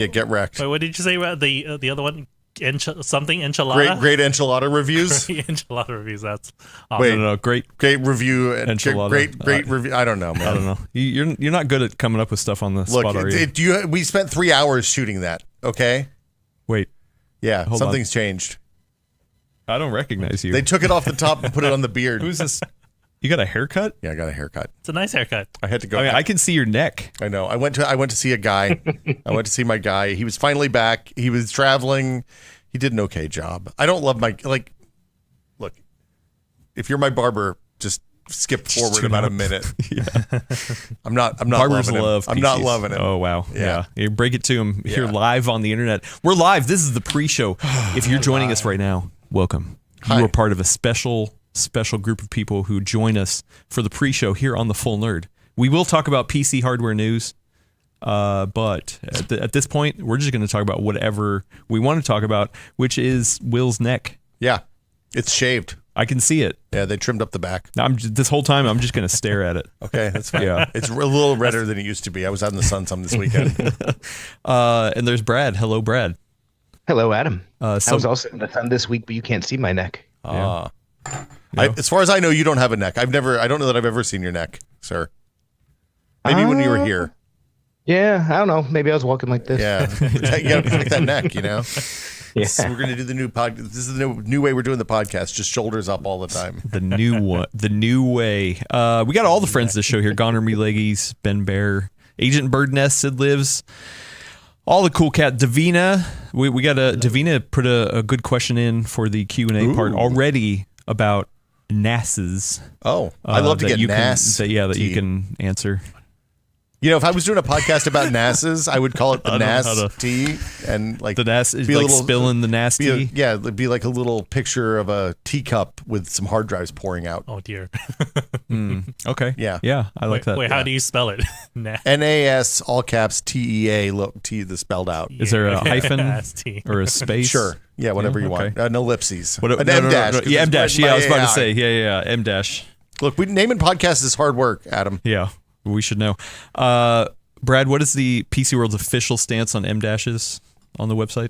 Yeah, get wrecked. Wait, what did you say about the other one? Something enchilada? Great enchilada reviews. Great enchilada reviews. That's awesome. Wait, no, great review. enchilada. Great review. I don't know, man. I don't know. You're not good at coming up with stuff on the spot, are you? We spent 3 hours shooting that. Okay. Wait. Yeah, Hold something's changed. I don't recognize you. They took it off the top and put it on the beard. Who's this? You got a haircut? Yeah, I got a haircut. It's a nice haircut. I had to go. I mean, I can see your neck. I know. I went to see a guy. I went to see my guy. He was finally back. He was traveling. He did an okay job. I don't love my look. If you're my barber, just skip forward about a minute. Yeah. I'm not Barbers loving him. love I'm PCs. not loving him. Oh wow. Yeah. You break it to him here live on the internet. We're live. This is the pre-show. If you're joining us right now, welcome. Hi. You are part of a special group of people who join us for the pre-show here on the Full Nerd. We will talk about PC hardware news, but at this point, we're just going to talk about whatever we want to talk about, which is Will's neck. Yeah, it's shaved. I can see it. Yeah, they trimmed up the back. This whole time, I'm just going to stare at it. Okay, that's fine. Yeah. It's a little redder than it used to be. I was out in the sun some this weekend. And there's Brad. Hello, Brad. Hello, Adam. I was also in the sun this week, but you can't see my neck. As far as I know, you don't have a neck. I don't know that I've ever seen your neck, sir. Maybe when you were here. Yeah, I don't know. Maybe I was walking like this. Yeah, you got to protect that neck, you know. Yeah. So we're going to do the new podcast. This is the new way we're doing the podcast. Just shoulders up all the time. The new one, the new way. We got all the friends of the show here: Goner Melegis, Ben Bear, Agent Birdnest, Sid Lives, all the cool cat. Davina, we got Davina put a good question in for the Q&A part already about NASs. Oh, I love to get NAS. That you can answer. You know, if I was doing a podcast about NASs, I would call it the NAS tea, and like the NAS is like spilling the NAS tea. It'd be like a little picture of a teacup with some hard drives pouring out. Oh dear. Okay. Yeah. I like that. Wait, how do you spell it? NAS all caps TEA. Look, T the spelled out. Is there a hyphen or a space? Sure. Yeah, whatever you want. No ellipses. An M dash. Yeah, M dash. Yeah, I was about to say. Yeah. M dash. Look, naming podcasts is hard work, Adam. Yeah. We should know. Brad, what is the PCWorld's official stance on M dashes on the website?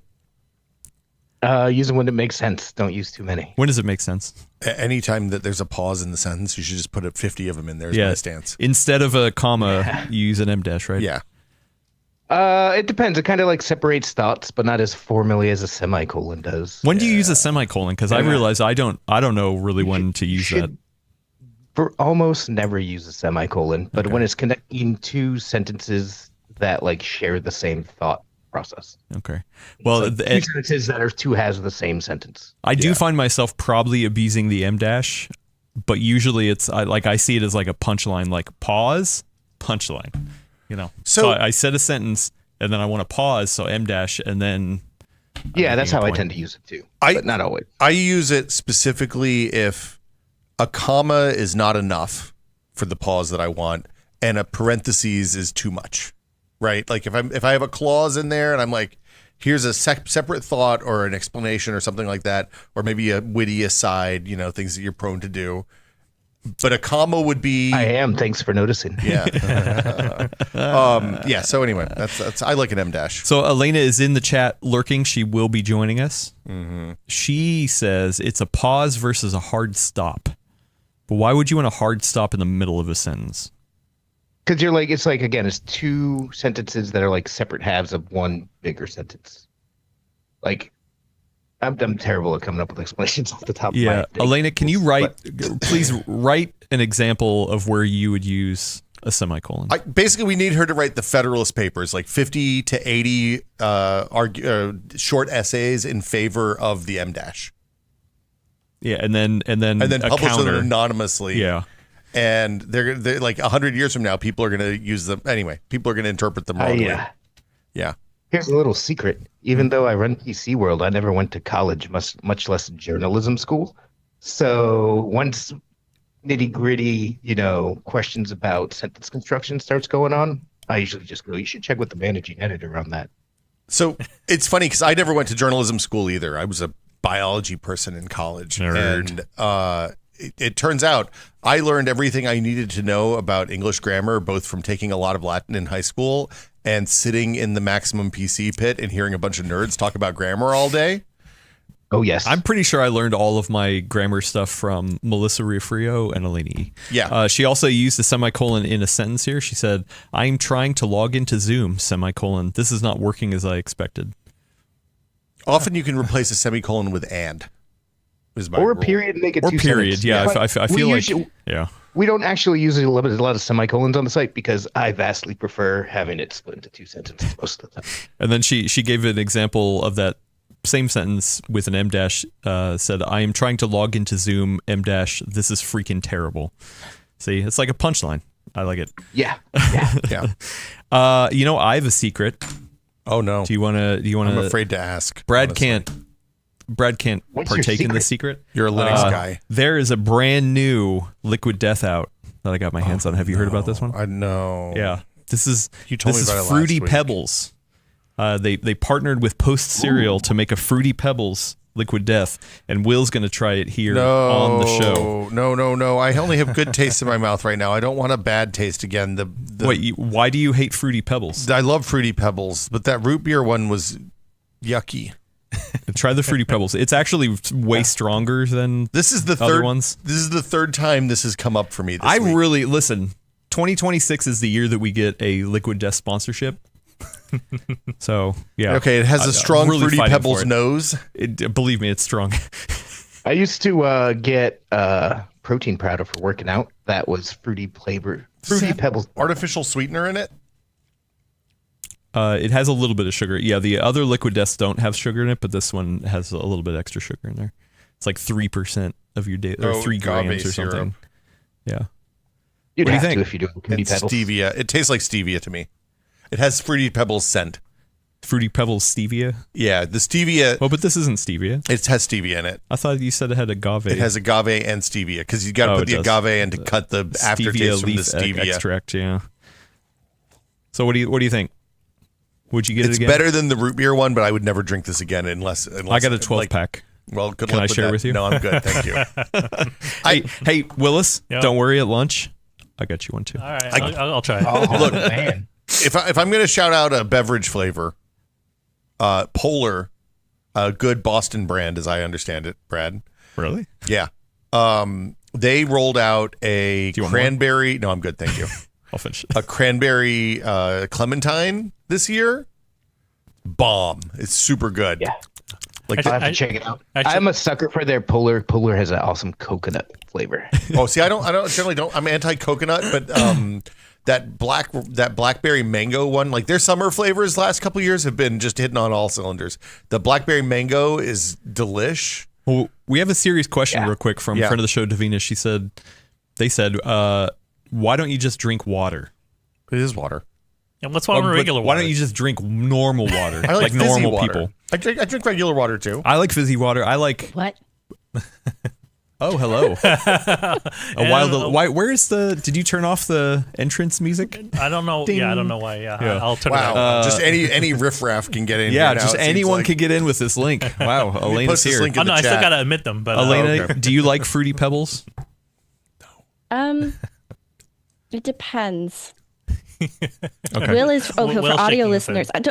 Use them when it makes sense. Don't use too many. When does it make sense? Anytime that there's a pause in the sentence, you should just put 50 of them in there. Is my stance. Instead of a comma, you use an M dash, right? Yeah. It depends. It kind of like separates thoughts, but not as formally as a semicolon does. When do you use a semicolon? Because I realize I don't know really when to use that. For almost never use a semicolon, but when it's connecting two sentences that like share the same thought process. Okay. Well, two sentences that are two halves of the same sentence. I do find myself probably abusing the M dash, but usually I see it as like a punchline, like pause, punchline. You know. So I said a sentence and then I want to pause, so M dash, and then. Yeah, that's how I tend to use it too, but not always. I use it specifically if a comma is not enough for the pause that I want, and a parentheses is too much, right? Like if I have a clause in there and I'm like, here's a separate thought or an explanation or something like that, or maybe a witty aside, you know, things that you're prone to do. But a comma would be. I am. Thanks for noticing. Yeah. So anyway, that's I like an M dash. So Alaina is in the chat lurking. She will be joining us. Mm-hmm. She says it's a pause versus a hard stop. But why would you want a hard stop in the middle of a sentence? Because it's two sentences that are like separate halves of one bigger sentence. Like, I'm terrible at coming up with explanations off the top of my head. Alaina, can you please write an example of where you would use a semicolon? Basically, we need her to write the Federalist Papers, like 50 to 80 short essays in favor of the M dash. Yeah, and then publish them anonymously. Yeah, and they're like 100 years from now, people are going to use them anyway. People are going to interpret them wrongly. Yeah. Here's a little secret. Even though I run PCWorld, I never went to college, much less journalism school. So once nitty gritty, questions about sentence construction starts going on, I usually just go, you should check with the managing editor on that. So it's funny because I never went to journalism school either. I was a biology person in college. Nerd. And it turns out I learned everything I needed to know about English grammar, both from taking a lot of Latin in high school and sitting in the Maximum PC pit and hearing a bunch of nerds talk about grammar all day. Oh, yes. I'm pretty sure I learned all of my grammar stuff from Melissa Riofrio and Alaina. Yeah. She also used a semicolon in a sentence here. She said, I'm trying to log into Zoom, semicolon. This is not working as I expected. Often you can replace a semicolon with and. Is my Or a rule. period, make it Or two period, sentences. yeah. But I we feel like, usually- yeah. We don't actually use a lot of semicolons on the site because I vastly prefer having it split into two sentences most of the time. And then she gave an example of that same sentence with an M dash, said, I am trying to log into Zoom, M dash, this is freaking terrible. See, it's like a punchline. I like it. Yeah. Yeah. Yeah. You know, I have a secret. Oh no. Do you want to, I'm afraid to ask. Brad honestly. can't What's your partake in secret? the secret. You're a Linux guy. There is a brand new Liquid Death out that I got my hands on. Have you heard about this one? I know. Yeah. This is You told me this about it is last Fruity week. Pebbles. They partnered with Post Cereal to make a Fruity Pebbles Liquid Death, and Will's going to try it here on the show. No. I only have good taste in my mouth right now. I don't want a bad taste again. Wait, why do you hate Fruity Pebbles? I love Fruity Pebbles, but that root beer one was yucky. Try the Fruity Pebbles. It's actually way stronger than This is the other third ones. This is the third time this has come up for me. This I week. really listen. 2026 is the year that we get a Liquid Death sponsorship. So yeah, Okay, it has I'm a strong really Fruity fighting Pebbles for it. nose. Believe me, it's strong. I used to get protein powder for working out. That was Fruity Pebbles. Artificial sweetener in it. It has a little bit of sugar. Yeah, the other Liquid Deaths don't have sugar in it, but this one has a little bit extra sugar in there. It's like 3% of your day, or 3 grams or syrup. something. Yeah. You'd What do you have think? to if you do Fruity And Pebbles. stevia. It tastes like stevia to me. It has Fruity Pebbles scent. Fruity Pebbles stevia. Yeah, the stevia. Well, but this isn't stevia. It has stevia in it. I thought you said it had agave. It has agave and stevia because you got to Oh, put it the does. agave in to cut the aftertaste from the stevia. extract. Yeah. So what do you think? Would you get It's it again? better than the root beer one, but I would never drink this again unless I got a 12 pack. Well, good Can luck I with share that. with you? No, I'm good. Thank you. Hey, Willis, Yeah. don't worry at lunch. I got you one too. All right, I'll try. Oh, Look. man. If I'm going to shout out a beverage flavor, Polar, a good Boston brand, as I understand it, Brad. Really? Yeah. They rolled out a you want more? cranberry. No, I'm good. Thank you. I'll finish. A cranberry clementine this year. Bomb. It's super good. Yeah. Like, I'll have to check it out. actually- I'm a sucker for their Polar. Polar has an awesome coconut flavor. oh, see, I generally don't. I'm anti-coconut, but that blackberry mango one, like their summer flavors last couple years have been just hitting on all cylinders. The blackberry mango is delish. Well, we have a serious question real quick from Yeah. friend of the show, Davina. They said, why don't you just drink water? It is water. Yeah, what's wrong with But regular water? why don't you just drink normal water? I like, fizzy normal water. people. I drink regular water too. I like fizzy water. I like. What? Oh, hello. Where's the? Did you turn off the entrance music? I don't know. Yeah, I don't know why. Yeah, I'll turn it Wow. on. Just any riffraff can get in. Yeah, here now, just it seems anyone like. can get in with this link. Wow, Elena's post this here. link Oh in no, the I still chat. gotta admit them. But Alaina, okay. do you like Fruity Pebbles? It depends. Okay. Will is Will for shaking audio his head. listeners. Do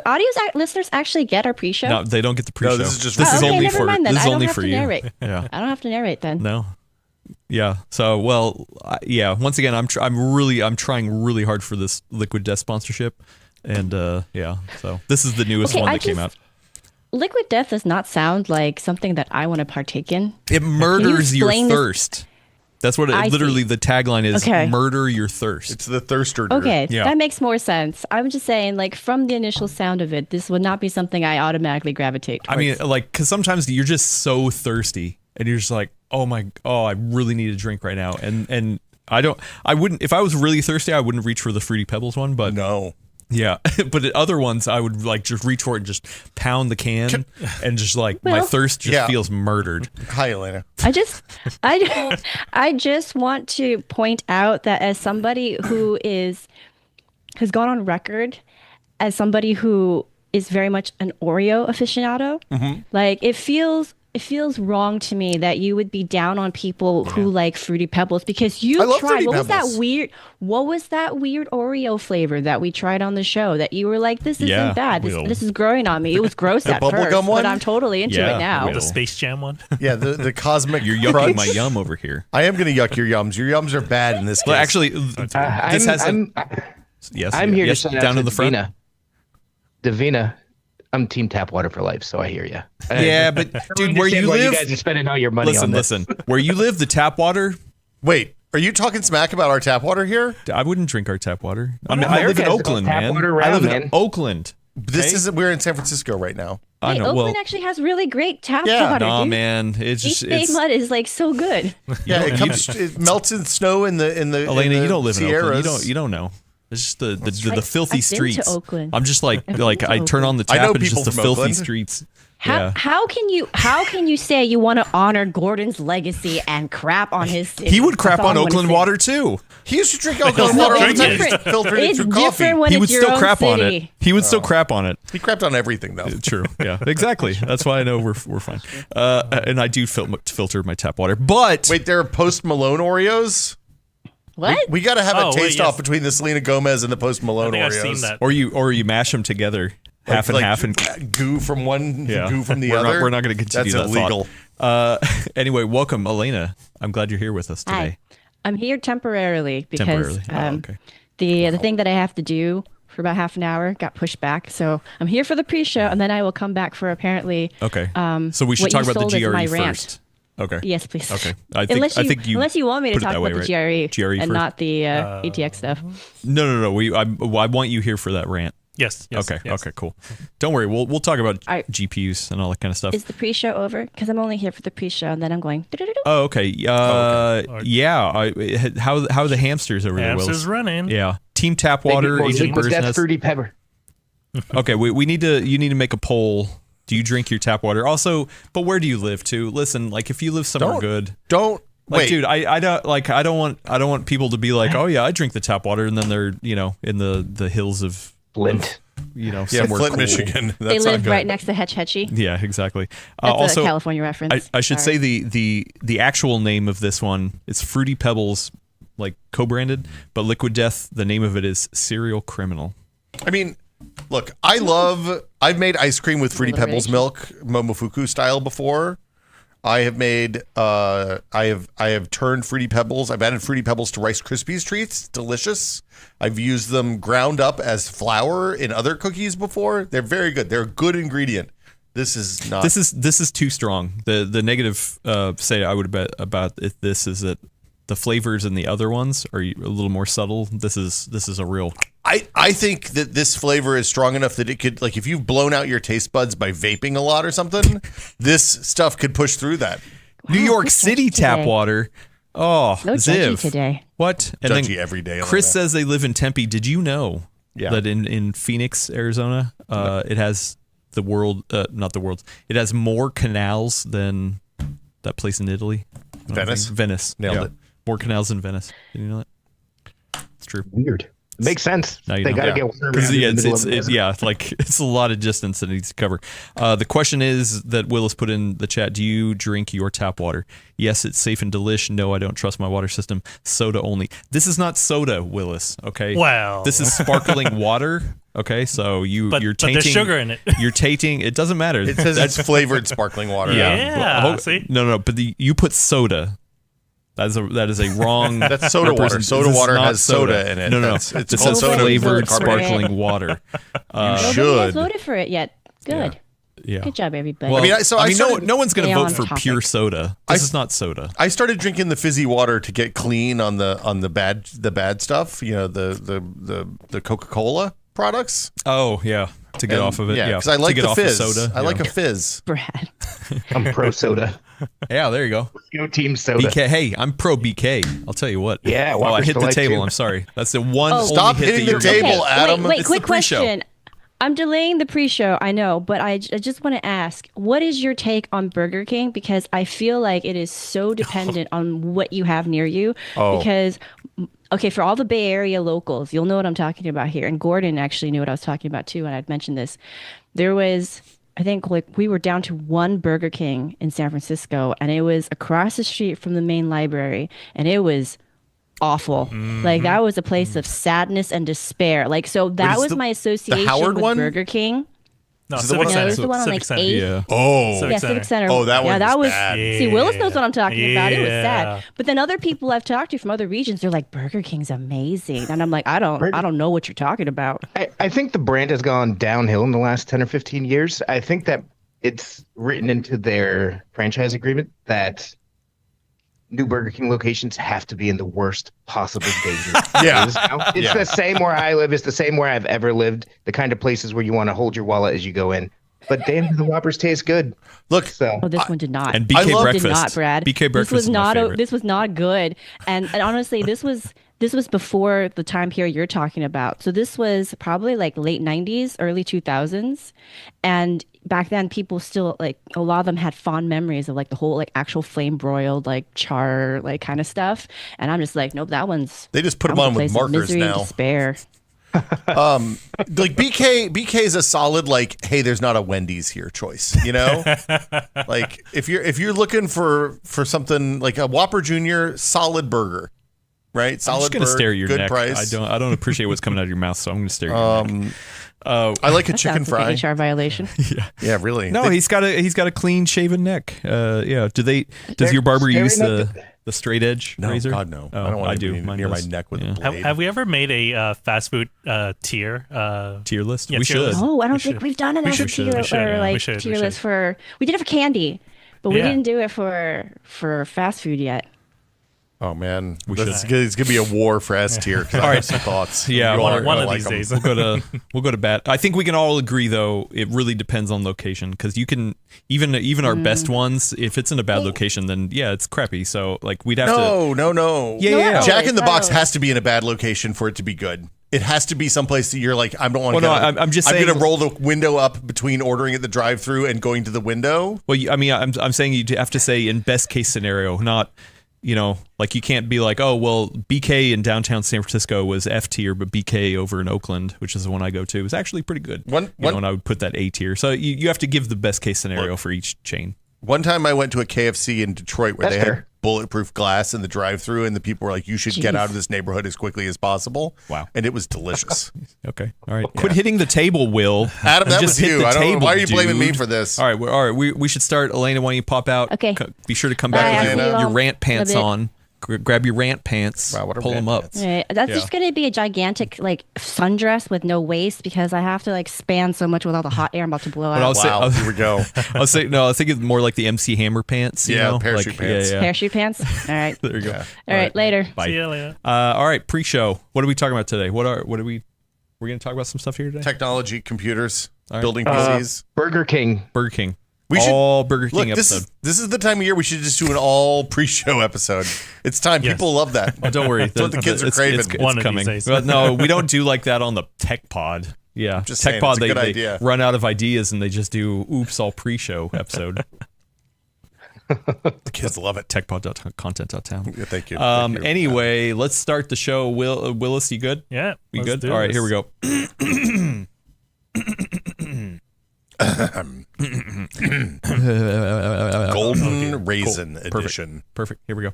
listeners actually get our pre-show? No, they don't get the pre-show. this is just- this Oh, is okay, only never for mind then. this is I don't only have for to you. narrate. Yeah. I don't have to narrate then. No. Yeah. So, well, yeah. Once again, I'm trying really hard for this Liquid Death sponsorship, and yeah. So this is the newest Okay, one I that came just- out. Liquid Death does not sound like something that I want to partake in. It murders your explain this- thirst. That's what I it, see. literally the tagline is. Okay. Murder your thirst. It's the thirster. Okay, Yeah. that makes more sense. I'm just saying, like, from the initial sound of it, this would not be something I automatically gravitate I towards. mean, like, because sometimes you're just so thirsty, and you're just like, I really need a drink right now, and I wouldn't, if I was really thirsty, I wouldn't reach for the Fruity Pebbles one, but No. yeah, but at other ones, I would like just reach for it and just pound the can, and just like my Well- thirst just Yeah. feels murdered. Hi, Elena. I just want to point out that as somebody who has gone on record as somebody who is very much an Oreo aficionado, like it feels it feels wrong to me that you would be down on people who like Fruity Pebbles because you I love tried Fruity what was Pebbles. that weird Oreo flavor that we tried on the show that you were like, this Yeah, isn't bad. Will. This is growing on me. It was gross at bubblegum first, one? but I'm totally into Yeah, it now. Will. The Space Jam one. Yeah, the cosmic. You're yucking crunch. my yum over here. I am going to yuck your yums. Your yums are bad in this case. Well, actually, this has yes. I'm here yes, to shout down out to the front. Davina, I'm Team Tap Water for life, so I hear you. Yeah, but dude, where you you live, guys are spending all your money on this. listen. Where you live, the tap water. Wait, are you talking smack about our tap water here? I wouldn't drink our tap water. I no, live in America has Oakland, tap man. water I around, live in man. Oakland. This Okay? isn't. We're in San Francisco right now. I Hey, know. Oakland Well, actually has really great tap Yeah. water, nah, dude. man. It's East just Bay it's. mud is like so good. Yeah, it comes. It melts in snow in the Alaina, in the you don't live in Oakland. Sierras. You don't know. It's just the filthy I've been to streets. Oakland. I'm just like been to I turn on the I tap know and it's people just the from filthy Oakland. streets. How can you say you want to honor Gordon's legacy and crap on his city? He would crap That's all on I wanna Oakland say. water too. He used to drink alcohol No, water all the it's time. He used to different. filter it It's through coffee. different when He it's would your still own crap on city. it. He would still crap on it. He crapped on everything though. True. Yeah. Exactly. That's why I know we're fine. And I do filter my tap water. But Wait, there are Post Malone Oreos. What? We got to have Oh, a wait, taste yes. off between the Selena Gomez and the Post I Malone think Oreos. I've seen that. or you mash them together, half and half, and goo from one, yeah. goo from the we're other. Not, we're not going to continue That's that illegal. thought. Anyway, welcome, Alaina. I'm glad you're here with us today. Hi. I'm here temporarily because Temporarily. Oh, okay. the thing that I have to do for about half an hour got pushed back. So I'm here for the pre-show, and then I will come back for apparently. Okay. So we should what talk you about the sold as GRE my first. rant. Okay. Yes, please. Okay. Unless you want me to put it talk that about way, the right? GRE, GRE and first? not the ATX stuff. No. I want you here for that rant. Yes. Okay. Yes. Okay. Cool. Don't worry. We'll talk about All right. GPUs and all that kind of stuff. Is the pre-show over? Because I'm only here for the pre-show, and then I'm going. Oh, okay. Yeah. How are the hamsters over there, Hamster's Willis? running. Yeah. Team Tap Water, Agent Liquid Bird's Death Nest. Fruity Pepper. Okay, you need to make a poll. Do you drink your tap water? Also, but where do you live too? Listen, like if you live somewhere good, Don't like wait, dude, I don't want people to be like, oh yeah, I drink the tap water, and then they're in the hills of Flint. Yeah, somewhere Flint, cool. Michigan. That's They not live good. right next to Hetch Hetchy. Yeah, exactly. That's Also, a California reference. I should Sorry. say the actual name of this one is Fruity Pebbles, like co-branded, but Liquid Death, the name of it is Serial Criminal. I mean, look, I've made ice cream with Fruity Pebbles milk, Momofuku style before. I have made I have turned Fruity Pebbles. I've added Fruity Pebbles to Rice Krispies treats. Delicious. I've used them ground up as flour in other cookies before. They're very good. They're a good ingredient. This is not. This is too strong. The negative say I would bet about this is that the flavors in the other ones are a little more subtle. This is a real. I think that this flavor is strong enough that it could, like, if you've blown out your taste buds by vaping a lot or something, this stuff could push through that. New York who's City judgy tap today? water. Oh, No Ziv. judgy today. What? And Judgy every day, Chris Alaina. says they live in Tempe. Did you know Yeah. that in Phoenix, Arizona, it has the world, not the world. It has more canals than that place in Italy. Venice? Venice. Nailed yeah. it. More canals than Venice. Did you know that? It's true. Weird. Makes sense. Now you They know. got to Yeah. get water Because around in yeah, the middle of the it's desert. yeah, like it's a lot of distance that it needs to cover. The question is that Willis put in the chat: do you drink your tap water? Yes, it's safe and delish. No, I don't trust my water system. Soda only. This is not soda, Willis. Okay. Well. this is sparkling water. Okay, so you're But tainting. there's sugar in it. You're tainting. It doesn't matter. It says it's flavored sparkling water. Yeah. Well, See? No. But you put soda. That is a wrong. That's soda water. represent- Soda this is water not has soda in it. No. It's It called says soda flavored with carbonate. sparkling water. Nobody has should. voted for it yet. Good. Yeah. Good job, everybody. Well, I mean, I no started- one's going Stay to vote on for topic. pure soda. This is not soda. I started drinking the fizzy water to get clean on the bad stuff. You know, the Coca-Cola products. Oh yeah, to get And- off of it. Yeah, because I like to get the off fizz. of soda. I like yeah. a fizz. Brad. I'm pro soda. Yeah, there you go. Go team soda. BK. Hey, I'm pro BK. I'll tell you what. Yeah, Oh, I Whoppers hit for the life, table. too. I'm sorry. That's the one. Oh. only Stop hit hitting that the you're table, gonna- Adam. Wait, It's quick the pre-show. question. I'm delaying the pre-show, I know, but I just want to ask, what is your take on Burger King? Because I feel like it is so dependent on what you have near you. Oh. Because, okay, for all the Bay Area locals, you'll know what I'm talking about here. And Gordon actually knew what I was talking about too, and I'd mentioned this. There was I think like we were down to one Burger King in San Francisco, and it was across the street from the main library, and it was awful. Like that was a place of sadness and despair. Like so that is was the- my association Howard with one? Burger King. No, Is it the one Civic on- No, it Center. was the one on Civic like Center. 8th. Yeah. Oh, Civic Yeah, Center. Civic Center. Oh, that yeah, one that was was bad. See, Willis knows what I'm talking about. It was Yeah. sad. But then other people I've talked to from other regions, they're like, Burger King's amazing. And I'm like, I don't know what you're talking about. I think the brand has gone downhill in the last 10 or 15 years. I think that it's written into their franchise agreement that new Burger King locations have to be in the worst possible danger. Yeah. It's Yeah. the same where I live. It's the same where I've ever lived. The kind of places where you want to hold your wallet as you go in. But damn, the Whoppers taste good. Look, So Oh, this one did not. And BK love- breakfast. Did not, Brad. BK breakfast This was is my not. favorite. This was not good. And honestly, this was before the time period you're talking about. So this was probably like late 90s, early 2000s, and back then people still like a lot of them had fond memories of like the whole like actual flame broiled like char like kind of stuff. And I'm just like, nope, that one's. they just put that them on one's a with place of markers misery and now. despair. Like BK is a solid like, hey, there's not a Wendy's here choice, you know? Like if you're looking for something like a Whopper Jr. solid burger, right? Solid I'm just gonna burger, stare at your good neck. price. I don't appreciate what's coming out of your mouth, so I'm gonna stare at your neck. I like a That chicken sounds like fry. an HR violation. Yeah, really. No, he's got a clean shaven neck. Yeah. Does your barber use the straight edge No, razor? God no. Oh, I don't want I to do. be Mine near my does. neck with Yeah. a blade. Have we ever made a fast food tier? Tier list. Yeah, We tier should. list. Oh, I don't We think should. we've done it as a should. tier We should, or yeah. like We should. tier list for. We did it for candy, but we Yeah. didn't do it for fast food yet. Oh man, We That's should. good. It's gonna be a war for S tier. All right, some thoughts. Yeah, You all one are one gonna of like these them. days. We'll go to bat. I think we can all agree though. It really depends on location because you can even our best ones. If it's in a bad location, then yeah, it's crappy. So like we'd have to. No. Yeah, No, yeah. no. Jack in the Box Oh. has to be in a bad location for it to be good. It has to be someplace that you're like, I don't want to. Well, no, I'm just saying- I'm gonna roll the window up between ordering at the drive-through and going to the window. Well, I mean, I'm saying you have to say in best case scenario, not. Like you can't be like, oh, well, BK in downtown San Francisco was F tier, but BK over in Oakland, which is the one I go to, was actually pretty good. And I would put that A tier. So you have to give the best case scenario for each chain. One time I went to a KFC in Detroit where That's they had fair. bulletproof glass in the drive-through, and the people were like, "You should get Jeez. out of this neighborhood as quickly as possible." Wow. And it was delicious. Okay. All right. Quit hitting the table, Will. Adam, And that just was hit you. the I don't know. table, Why are you blaming me dude. for this? All right. All right. We should start. Alaina, why don't you pop out? Okay. Be sure to come Bye, back I'll with see you your all rant in a pants bit. on. Grab your rant pants. Wow, what are pull rant them up. pants? Right. That's Yeah. just gonna be a gigantic like sundress with no waist because I have to like span so much with all the hot air I'm about to blow But I'll out. say- Wow, here we go. I was saying no. I was thinking more like the MC Hammer pants. You Yeah, know? parachute Like, pants. Yeah. Parachute pants. All right. There you go. Yeah. All right. Later. Bye. See you later. All right. Pre-show. What are we talking about today? What are we? We're gonna talk about some stuff here today. Technology, computers, right. building PCs. Burger King. Burger King. We should- all Burger King Look, this episode. is the time of year we should just do an all pre-show episode. It's time. Yes. People love that. Oh, don't worry. That's what the kids are It's- craving. It's One of these coming. days. But no, we don't do like that on the Tech Pod. Yeah, just Tech saying, Pod. it's a They good idea. run out of ideas and they just do oops all pre-show episode. The kids love it. Techpod.content.town. Yeah, thank you. Thank you. Anyway, let's start the show. Willis, you good? Yeah. You let's good? do All right, this. here we go. Golden Raisin Edition. Perfect. Here we go.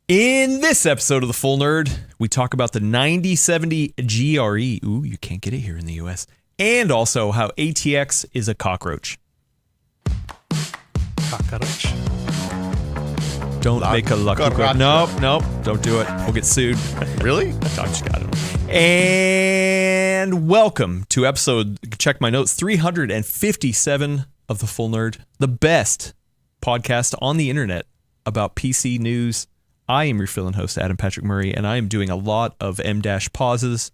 In this episode of The Full Nerd, we talk about the 9070 GRE. Ooh, you can't get it here in the US. And also how ATX is a cockroach. Cockroach. Don't make a lucky cockroach. Nope. Don't do it. We'll get sued. Really? I just got it. And welcome to episode, check my notes, 357 of The Full Nerd, the best podcast on the internet about PC news. I am your fill-in host, Adam Patrick Murray, and I am doing a lot of M-pauses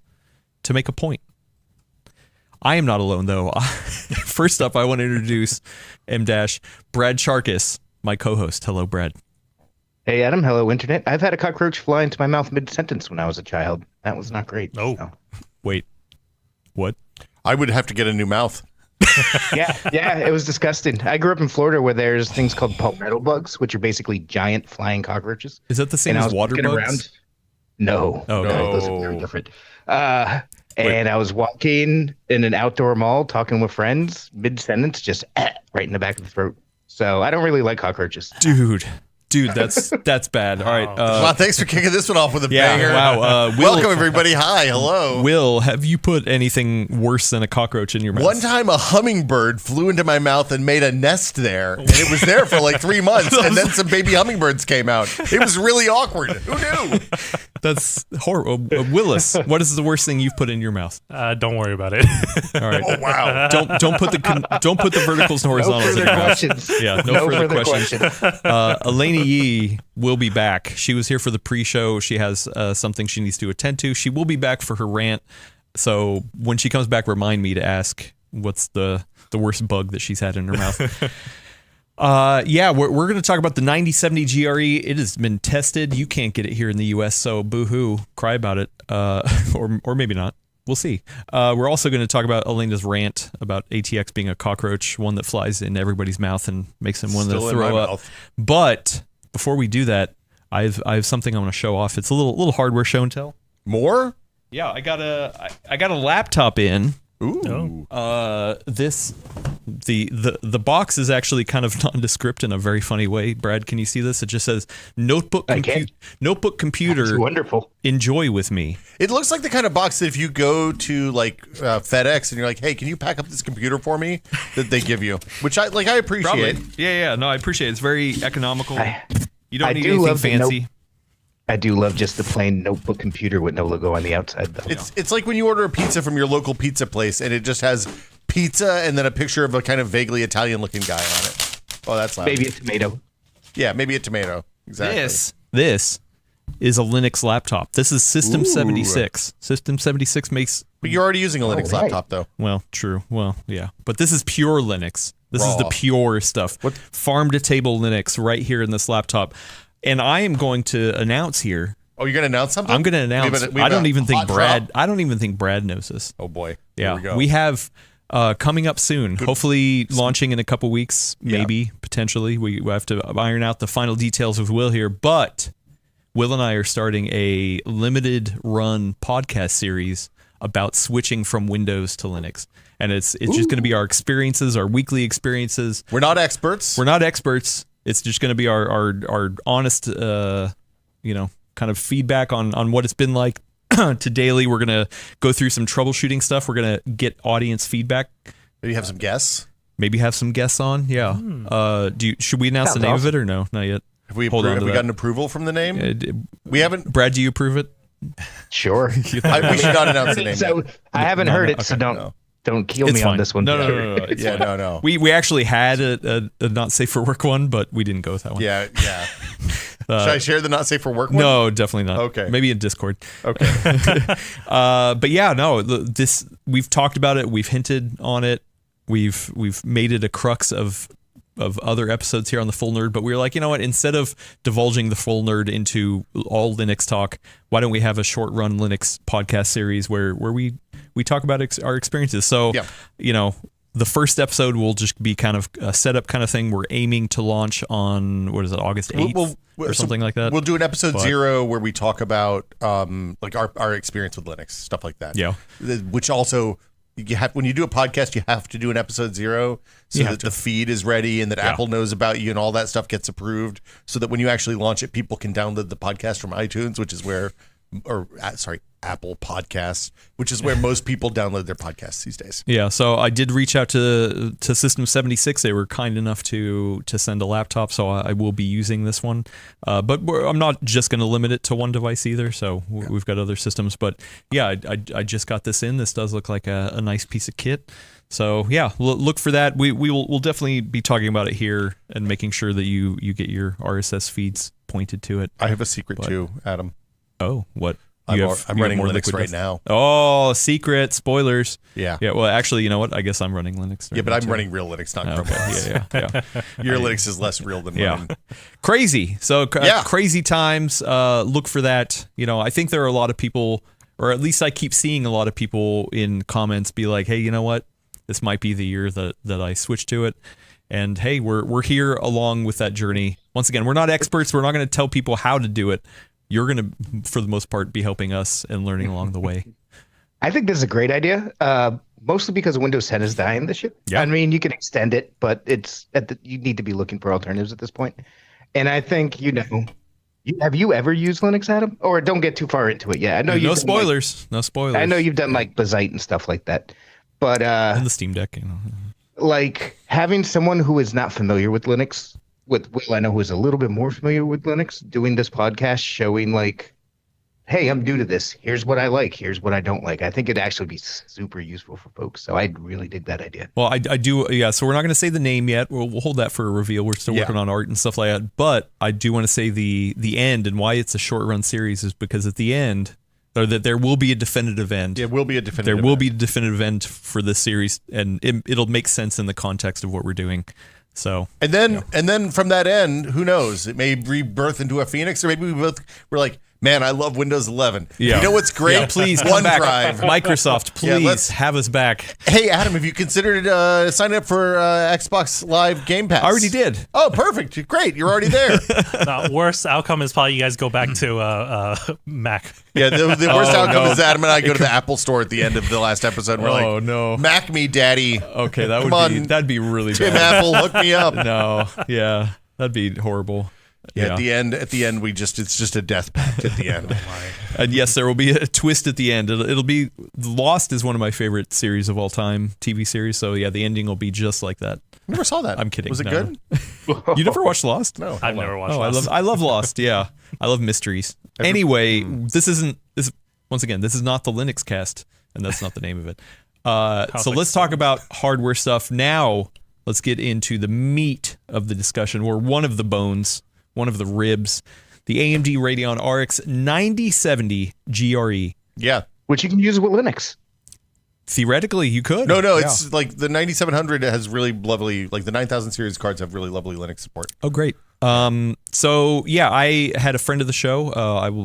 to make a point. I am not alone, though. First up, I want to introduce Brad Charkis, my co-host. Hello, Brad. Hey, Adam. Hello, Internet. I've had a cockroach fly into my mouth mid-sentence when I was a child. That was not great. Oh. So. Wait, what? I would have to get a new mouth. Yeah, it was disgusting. I grew up in Florida where there's things called palmetto bugs, which are basically giant flying cockroaches. Is that the same And I as was water looking bugs? around. No, Oh, no, okay. those are very different. And I was walking in an outdoor mall talking with friends, mid-sentence, just right in the back of the throat. So I don't really like cockroaches. Dude, that's bad. All right. Well, thanks for kicking this one off with a Yeah, banger. wow. Welcome, everybody. Hi, hello. Will, have you put anything worse than a cockroach in your mouth? One time a hummingbird flew into my mouth and made a nest there. And it was there for like 3 months. And then some baby hummingbirds came out. It was really awkward. Who knew? That's horrible. Willis, what is the worst thing you've put in your mouth? Don't worry about it. All right. Oh, wow. Don't put the verticals and No horizontals in further your mouth. questions. Yeah, no further questions. Alaina Yee will be back. She was here for the pre-show. She has something she needs to attend to. She will be back for her rant. So when she comes back, remind me to ask what's the worst bug that she's had in her mouth. Yeah, we're going to talk about the 9070 GRE. It has been tested. You can't get it here in the US, so boo-hoo, cry about it, or maybe not. We'll see. We're also going to talk about Alaina's rant about ATX being a cockroach, one that flies in everybody's mouth and makes them want to Still in throw my up. mouth. But before we do that, I have something I want to show off. It's a little hardware show and tell. More? Yeah, I got a laptop in. Ooh. The box is actually kind of nondescript in a very funny way. Brad, can you see this? It just says notebook computer. It's wonderful. Enjoy with me. It looks like the kind of box that if you go to like FedEx and you're like, hey, can you pack up this computer for me? That they give you, which I appreciate. Yeah. No, I appreciate it. It's very economical. You don't I need do anything love the fancy. I do love just the plain notebook computer with no logo on the outside, though. It's like when you order a pizza from your local pizza place and it just has pizza and then a picture of a kind of vaguely Italian looking guy on it. Oh, that's loud. Maybe a tomato. Yeah, maybe a tomato. Exactly. This is a Linux laptop. This is System 76. System 76 makes. But you're already using a Linux right. laptop, though. Well, true. Well, yeah. But this is pure Linux. This is the Raw. pure stuff. Farm to table Linux right here in this laptop. And I am going to announce here. Oh, you're going to announce something? I'm going to announce. I don't even think Brad. Drop? I don't even think Brad knows this. Oh boy. Yeah, Here we go. we have coming up soon. Hopefully, launching in a couple weeks. Maybe potentially. We have to iron out the final details with Will here, but Will and I are starting a limited run podcast series about switching from Windows to Linux. And it's just going to be our experiences, our weekly experiences. We're not experts. We're not experts. It's just going to be our honest, kind of feedback on what it's been like to daily. We're going to go through some troubleshooting stuff. We're going to get audience feedback. Maybe have some guests. Maybe have some guests on. Yeah. Should we announce Sounds the name of awesome. it or no? Not yet. Have we, Hold on have to we that. gotten approval from the name? We haven't. Brad, do you approve it? Sure. We should not announce the name. So I haven't heard it, so don't kill It's me fine. on this one. No. It's Yeah, fine. no. We actually had a not safe for work one, but we didn't go with that one. Yeah. Should I share the not safe for work one? No, definitely not. Okay. Maybe in Discord. Okay. But yeah, no. This we've talked about it. We've hinted on it. We've made it a crux of other episodes here on the Full Nerd. But we were like, you know what? Instead of divulging the Full Nerd into all Linux talk, why don't we have a short run Linux podcast series where we talk about our experiences? So, the first episode will just be kind of a setup kind of thing. We're aiming to launch on, what is it, August 8th or something like that. We'll do an episode 0 where we talk about like our experience with Linux, stuff like that. Yeah. Which also, you have when you do a podcast, you have to do an episode 0 so that the feed is ready and that Apple knows about you and all that stuff gets approved, so that when you actually launch it, people can download the podcast from iTunes, which is where, Apple Podcasts, which is where most people download their podcasts these days. Yeah, so I did reach out to System 76. They were kind enough to send a laptop, so I will be using this one. But I'm not just going to limit it to one device either, so we've got other systems. But yeah, I just got this in. This does look like a nice piece of kit. So yeah, look for that. We'll definitely be talking about it here and making sure that you get your RSS feeds pointed to it. I have a secret too, Adam. Oh, what? I'm You running more Linux liquid right death? now. Oh, secret spoilers. Yeah. Yeah. Well, actually, you know what? I guess I'm running Linux. Yeah, but I'm running real Linux, not Chrome Okay. OS. Yeah. Your Linux is less real than Yeah. mine. Crazy. So Yeah. crazy times. Look for that. I think there are a lot of people, or at least I keep seeing a lot of people in comments be like, hey, you know what? This might be the year that I switch to it. And hey, we're here along with that journey. Once again, we're not experts. We're not going to tell people how to do it. You're going to, for the most part, be helping us and learning along the way. I think this is a great idea. Mostly because Windows 10 is dying this year. Yeah. I mean, you can extend it, but you need to be looking for alternatives at this point. And I think, have you ever used Linux, Adam? Or don't get too far into it yet. I know No spoilers. No spoilers. I know you've done like Bazite and stuff like that, but And the Steam Deck, like having someone who is not familiar with Linux, with Will, I know who is a little bit more familiar with Linux, doing this podcast, showing like, hey, I'm new to this. Here's what I like. Here's what I don't like. I think it'd actually be super useful for folks. So I really dig that idea. Well, I do. Yeah. So we're not going to say the name yet. We'll hold that for a reveal. We're still working on art and stuff like that. But I do want to say the end and why it's a short run series is because at the end, or that there will be a definitive end. It will be a definitive There end. will be a definitive end for this series, and it'll make sense in the context of what we're doing. So And then from that end, who knows? It may rebirth into a Phoenix, or maybe we're like, man, I love Windows 11. Yeah. You know what's great? Yeah, please come back. OneDrive. Microsoft, Yeah, please let's- have us back. Hey, Adam, have you considered signing up for Xbox Live Game Pass? I already did. Oh, perfect. Great. You're already there. No, worst outcome is probably you guys go back to Mac. Yeah, the worst outcome no. is Adam and I go to the Apple store at the end of the last episode. And we're Oh, like, no. Mac me, daddy. Okay, that Come would be on, that'd be really Tim bad. Apple, hook me up. No, yeah, that'd be horrible. Yeah, at the end, it's just a death pact at the end. And yes, there will be a twist at the end. It'll be Lost is one of my favorite series of all time, TV series. So yeah, the ending will be just like that. Never saw that. I'm kidding. Was it No. good? You never watched Lost? No. I've never watched. Oh, Lost. I love Lost. Yeah, I love mysteries. Anyway, this is not the Linux cast, and that's not the name of it. So let's talk about hardware stuff now. Let's get into the meat of the discussion, or one of the bones, one of the ribs, the AMD Radeon RX 9070 GRE. Yeah. Which you can use with Linux. Theoretically, you could. No, it's like the 9700 has really lovely, like the 9000 series cards have really lovely Linux support. Oh, great. So yeah, I had a friend of the show.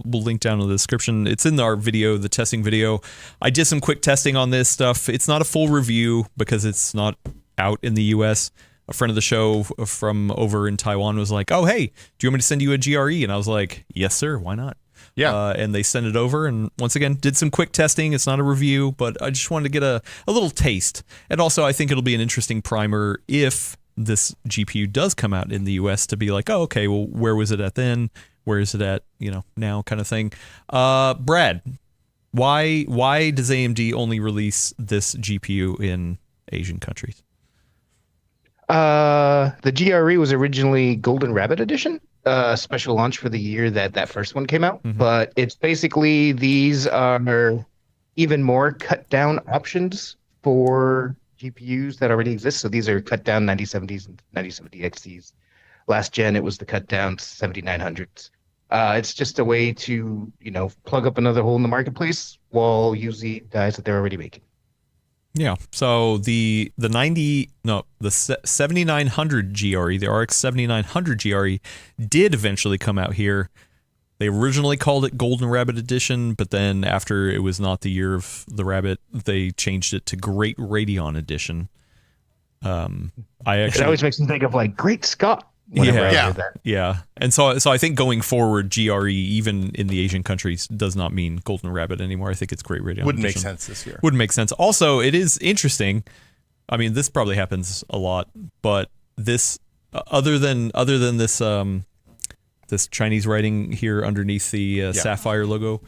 We'll link down in the description. It's in our video, the testing video. I did some quick testing on this stuff. It's not a full review because it's not out in the US. A friend of the show from over in Taiwan was like, "Oh, hey, do you want me to send you a GRE?" And I was like, "Yes, sir. Why not?" Yeah. And they sent it over, and once again, did some quick testing. It's not a review, but I just wanted to get a little taste. And also, I think it'll be an interesting primer if this GPU does come out in the US to be like, oh, okay, well, where was it at then? Where is it at, now kind of thing. Brad, why does AMD only release this GPU in Asian countries? The GRE was originally Golden Rabbit Edition, special launch for the year that first one came out. But it's basically these are even more cut down options for GPUs that already exist. So these are cut down 9070s and 9070 XTs. Last gen, it was the cut down 7900s. It's just a way to, plug up another hole in the marketplace while using dies that they're already making. Yeah. So the 7900 GRE, the RX 7900 GRE did eventually come out here. They originally called it Golden Rabbit Edition, but then after it was not the year of the rabbit, they changed it to Great Radeon Edition. It always makes me think of like Great Scott. whenever I hear that. Yeah. And so I think going forward, GRE, even in the Asian countries, does not mean Golden Rabbit anymore. I think it's Great Radeon. Wouldn't make Edition. sense this year. Wouldn't make sense. Also, it is interesting. I mean, this probably happens a lot, but this other than this this Chinese writing here underneath the Sapphire logo.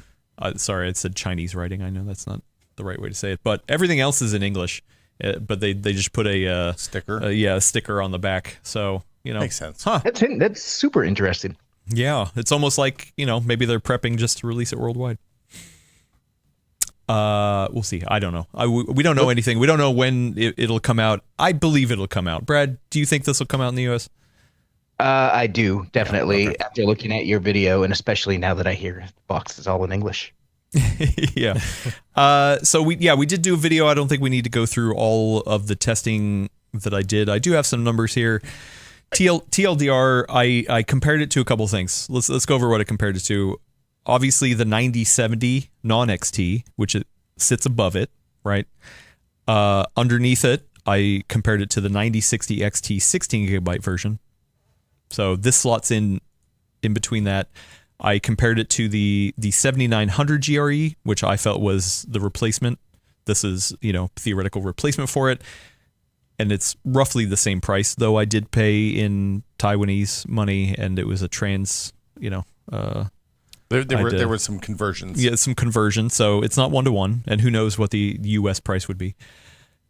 Sorry, it said Chinese writing. I know that's not the right way to say it, but everything else is in English. But they just put a Sticker. a sticker on the back. So Makes sense. Huh. That's super interesting. Yeah, it's almost like, maybe they're prepping just to release it worldwide. We'll see. I don't know. We don't know anything. We don't know when it'll come out. I believe it'll come out. Brad, do you think this will come out in the US? I do, definitely, after looking at your video, and especially now that I hear the box is all in English. Yeah. So we did do a video. I don't think we need to go through all of the testing that I did. I do have some numbers here. TLDR, I compared it to a couple things. Let's go over what I compared it to. Obviously, the 9070 non-XT, which it sits above it, right? Underneath it, I compared it to the 9060 XT 16 gigabyte version. So this slots in between that. I compared it to the 7900 GRE, which I felt was the replacement. This is, theoretical replacement for it. And it's roughly the same price, though I did pay in Taiwanese money, and it was a trans, There were some conversions. Yeah, some conversions. So it's not 1-to-1, and who knows what the US price would be.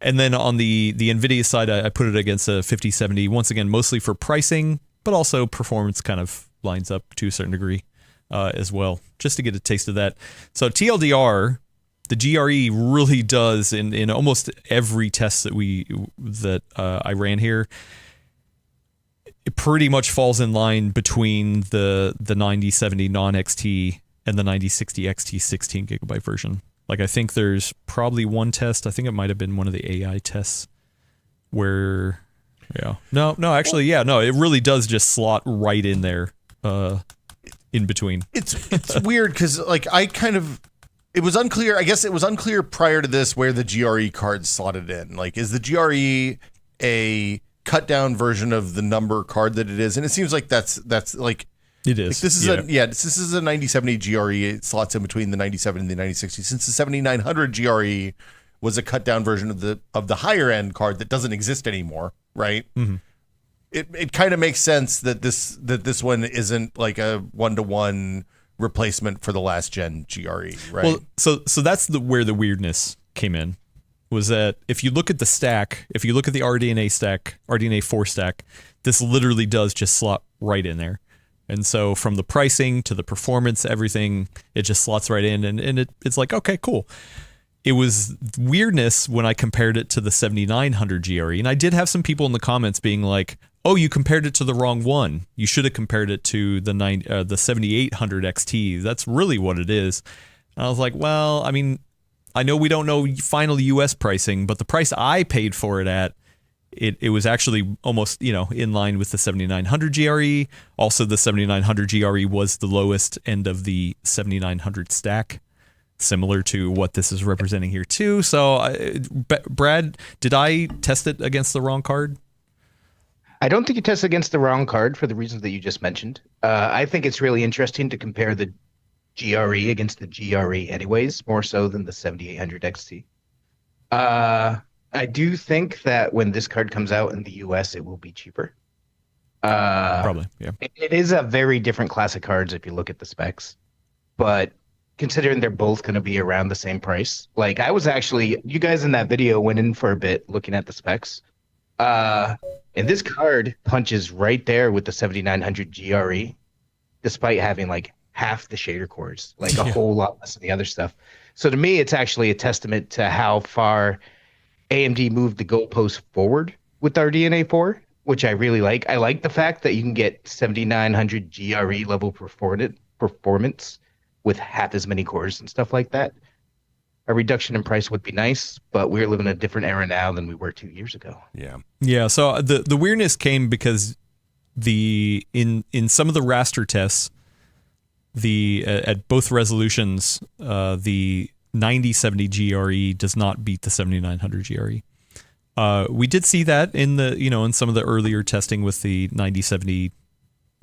And then on the NVIDIA side, I put it against a 5070, once again, mostly for pricing, but also performance kind of lines up to a certain degree as well, just to get a taste of that. So TLDR, the GRE really does in almost every test that I ran here. It pretty much falls in line between the 9070 non-XT and the 9060 XT 16 gigabyte version. Like, I think there's probably one test. I think it might have been one of the AI tests where, it really does just slot right in there, in between. It's weird because it was unclear. I guess it was unclear prior to this where the GRE card slotted in. Like, is the GRE a cut down version of the number card that it is? And it seems like that's like it is. Like this is a 9070 GRE. It slots in between the 97 and the 9060. Since the 7900 GRE was a cut down version of the higher end card that doesn't exist anymore, right? Mm-hmm. It kind of makes sense that this one isn't like a 1-to-1 replacement for the last gen GRE, right? Well, so that's where the weirdness came in, was that if you look at the stack, if you look at the RDNA 4 stack, this literally does just slot right in there. And so from the pricing to the performance, everything, it just slots right in, and it's like, okay, cool. It was weirdness when I compared it to the 7900 GRE, and I did have some people in the comments being like, oh, you compared it to the wrong one. You should have compared it to the 7800 XT. That's really what it is. And I was like, well, I mean, I know we don't know final US pricing, but the price I paid for it at, it was actually almost, in line with the 7900 GRE. Also, the 7900 GRE was the lowest end of the 7900 stack, similar to what this is representing here too. So, Brad, did I test it against the wrong card? I don't think you test against the wrong card for the reasons that you just mentioned. I think it's really interesting to compare the GRE against the GRE anyways, more so than the 7800 XT. I do think that when this card comes out in the US, it will be cheaper. Probably, yeah. It is a very different class of cards if you look at the specs. But considering they're both going to be around the same price, like you guys in that video went in for a bit looking at the specs. And this card punches right there with the 7900 GRE, despite having like half the shader cores, like a whole lot less of the other stuff. So to me, it's actually a testament to how far AMD moved the goalpost forward with our RDNA 4, which I really like. I like the fact that you can get 7900 GRE level performance with half as many cores and stuff like that. A reduction in price would be nice, but we're living in a different era now than we were 2 years ago. Yeah. So the weirdness came because in some of the raster tests, at both resolutions, the 9070 GRE does not beat the 7900 GRE. We did see that in some of the earlier testing with the 9070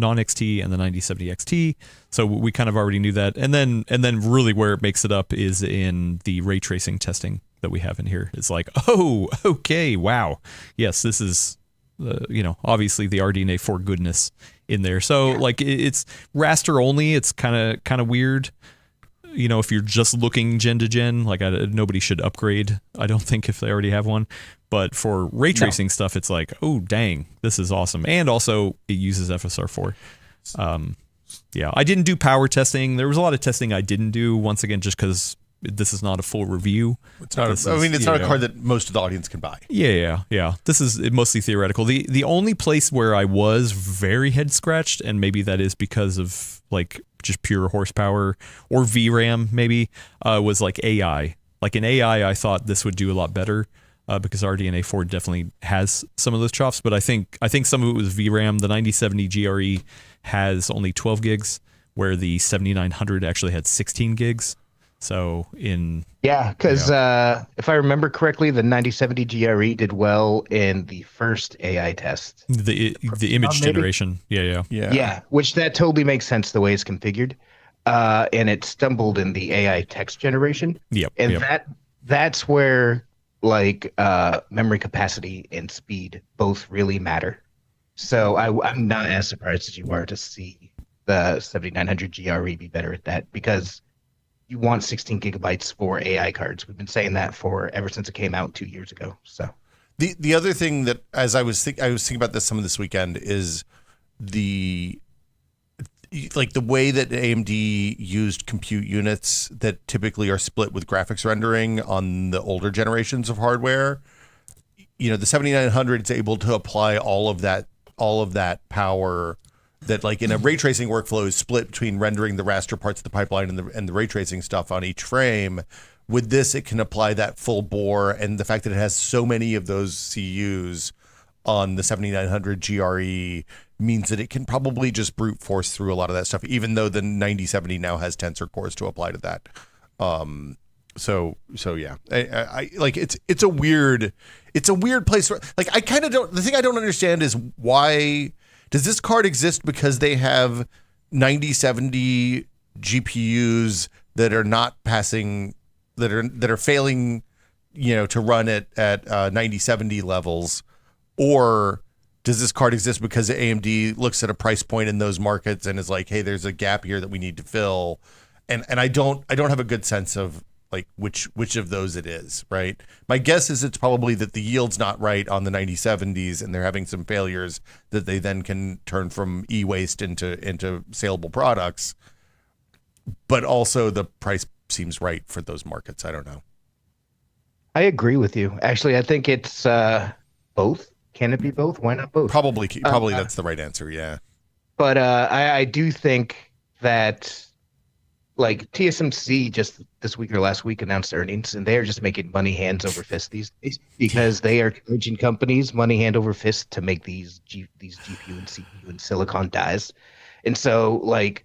non-XT and the 9070 XT. So we kind of already knew that. And then really where it makes it up is in the ray tracing testing that we have in here. It's like, oh, okay, wow. Yes, this is, obviously the RDNA 4 goodness in there. So like it's raster only. It's kind of weird. If you're just looking gen to gen, like nobody should upgrade, I don't think, if they already have one. But for ray tracing stuff, it's like, oh, dang, this is awesome. And also, it uses FSR4. I didn't do power testing. There was a lot of testing I didn't do, once again, just because this is not a full review. It's not a card that most of the audience can buy. Yeah. This is mostly theoretical. The only place where I was very head scratched, and maybe that is because of like just pure horsepower or VRAM maybe, was like AI. Like in AI, I thought this would do a lot better because RDNA 4 definitely has some of those chops. But I think some of it was VRAM. The 9070 GRE has only 12 gigs, where the 7900 actually had 16 gigs. So because if I remember correctly, the 9070 GRE did well in the first AI test. The image generation. Yeah. Yeah, which that totally makes sense the way it's configured. and it stumbled in the AI text generation. Yep. And yep. that's where like memory capacity and speed both really matter. So I'm not as surprised as you are to see the 7900 GRE be better at that, because you want 16 gigabytes for AI cards. We've been saying that for ever since it came out 2 years ago. So the other thing that, as I was thinking about this some of this weekend, is the way that AMD used compute units that typically are split with graphics rendering on the older generations of hardware. You know, the 7900 is able to apply all of that power that, like, in a ray tracing workflow, is split between rendering the raster parts of the pipeline and the ray tracing stuff on each frame. With this, it can apply that full bore, and the fact that it has so many of those CUs on the 7900 GRE means that it can probably just brute force through a lot of that stuff, even though the 9070 now has tensor cores to apply to that. So yeah, I like, it's a weird place where, like, I kind of don't, the thing I don't understand is, why does this card exist? Because they have 9070 GPUs that are not passing, that are failing, you know, to run at 9070 levels, or does this card exist because AMD looks at a price point in those markets and is like, hey, there's a gap here that we need to fill, and I don't have a good sense of, like, which of those it is, right? My guess is it's probably that the yield's not right on the 9070s, and they're having some failures that they then can turn from e-waste into saleable products. But also the price seems right for those markets. I don't know. I agree with you. Actually, I think it's both. Can it be both? Why not both? Probably that's the right answer. Yeah. But I do think that, like, TSMC just this week or last week announced earnings, and they're just making money hands over fist these days, because they are charging companies money hand over fist to make these GPU and CPU and silicon dies. And so, like,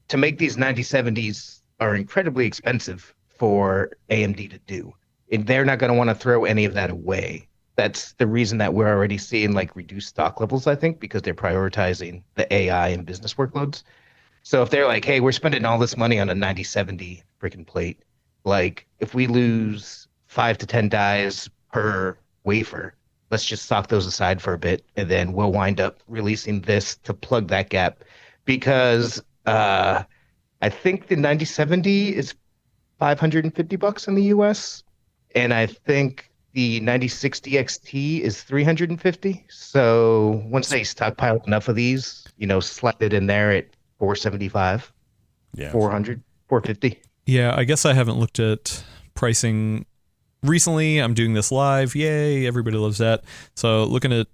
to make these 9070s are incredibly expensive for AMD to do, and they're not going to want to throw any of that away. That's the reason that we're already seeing, like, reduced stock levels, I think, because they're prioritizing the AI and business workloads. So if they're like, hey, we're spending all this money on a 9070 freaking plate, like, if we lose 5 to 10 dies per wafer, let's just stock those aside for a bit, and then we'll wind up releasing this to plug that gap. Because I think the 9070 is $550 in the US, and I think the 9060 XT is $350. So once they stockpile enough of these, you know, slide it in there at 475, Yeah. 400, 450. Yeah, I guess I haven't looked at pricing recently. I'm doing this live. Yay, everybody loves that. So looking at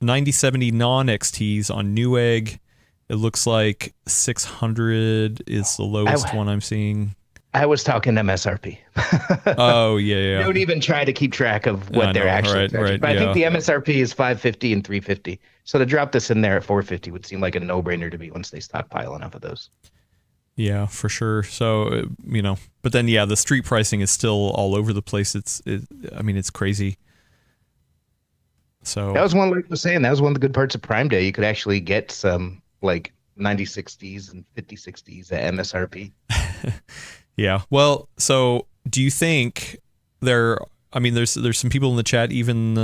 9070 non-XTs on Newegg, it looks like 600 is the lowest one I'm seeing. I was talking MSRP. Oh, yeah. Don't even try to keep track of what they're actually charging. Right, but I think the MSRP is 550 and 350. So to drop this in there at 450 would seem like a no-brainer to me once they stockpile enough of those. Yeah, for sure. So, you know, but then, yeah, the street pricing is still all over the place. I mean, it's crazy. So that was one, like I was saying, that was one of the good parts of Prime Day. You could actually get some, like, 9060s and 5060s at MSRP. Yeah. Well, so do you think there's some people in the chat, even,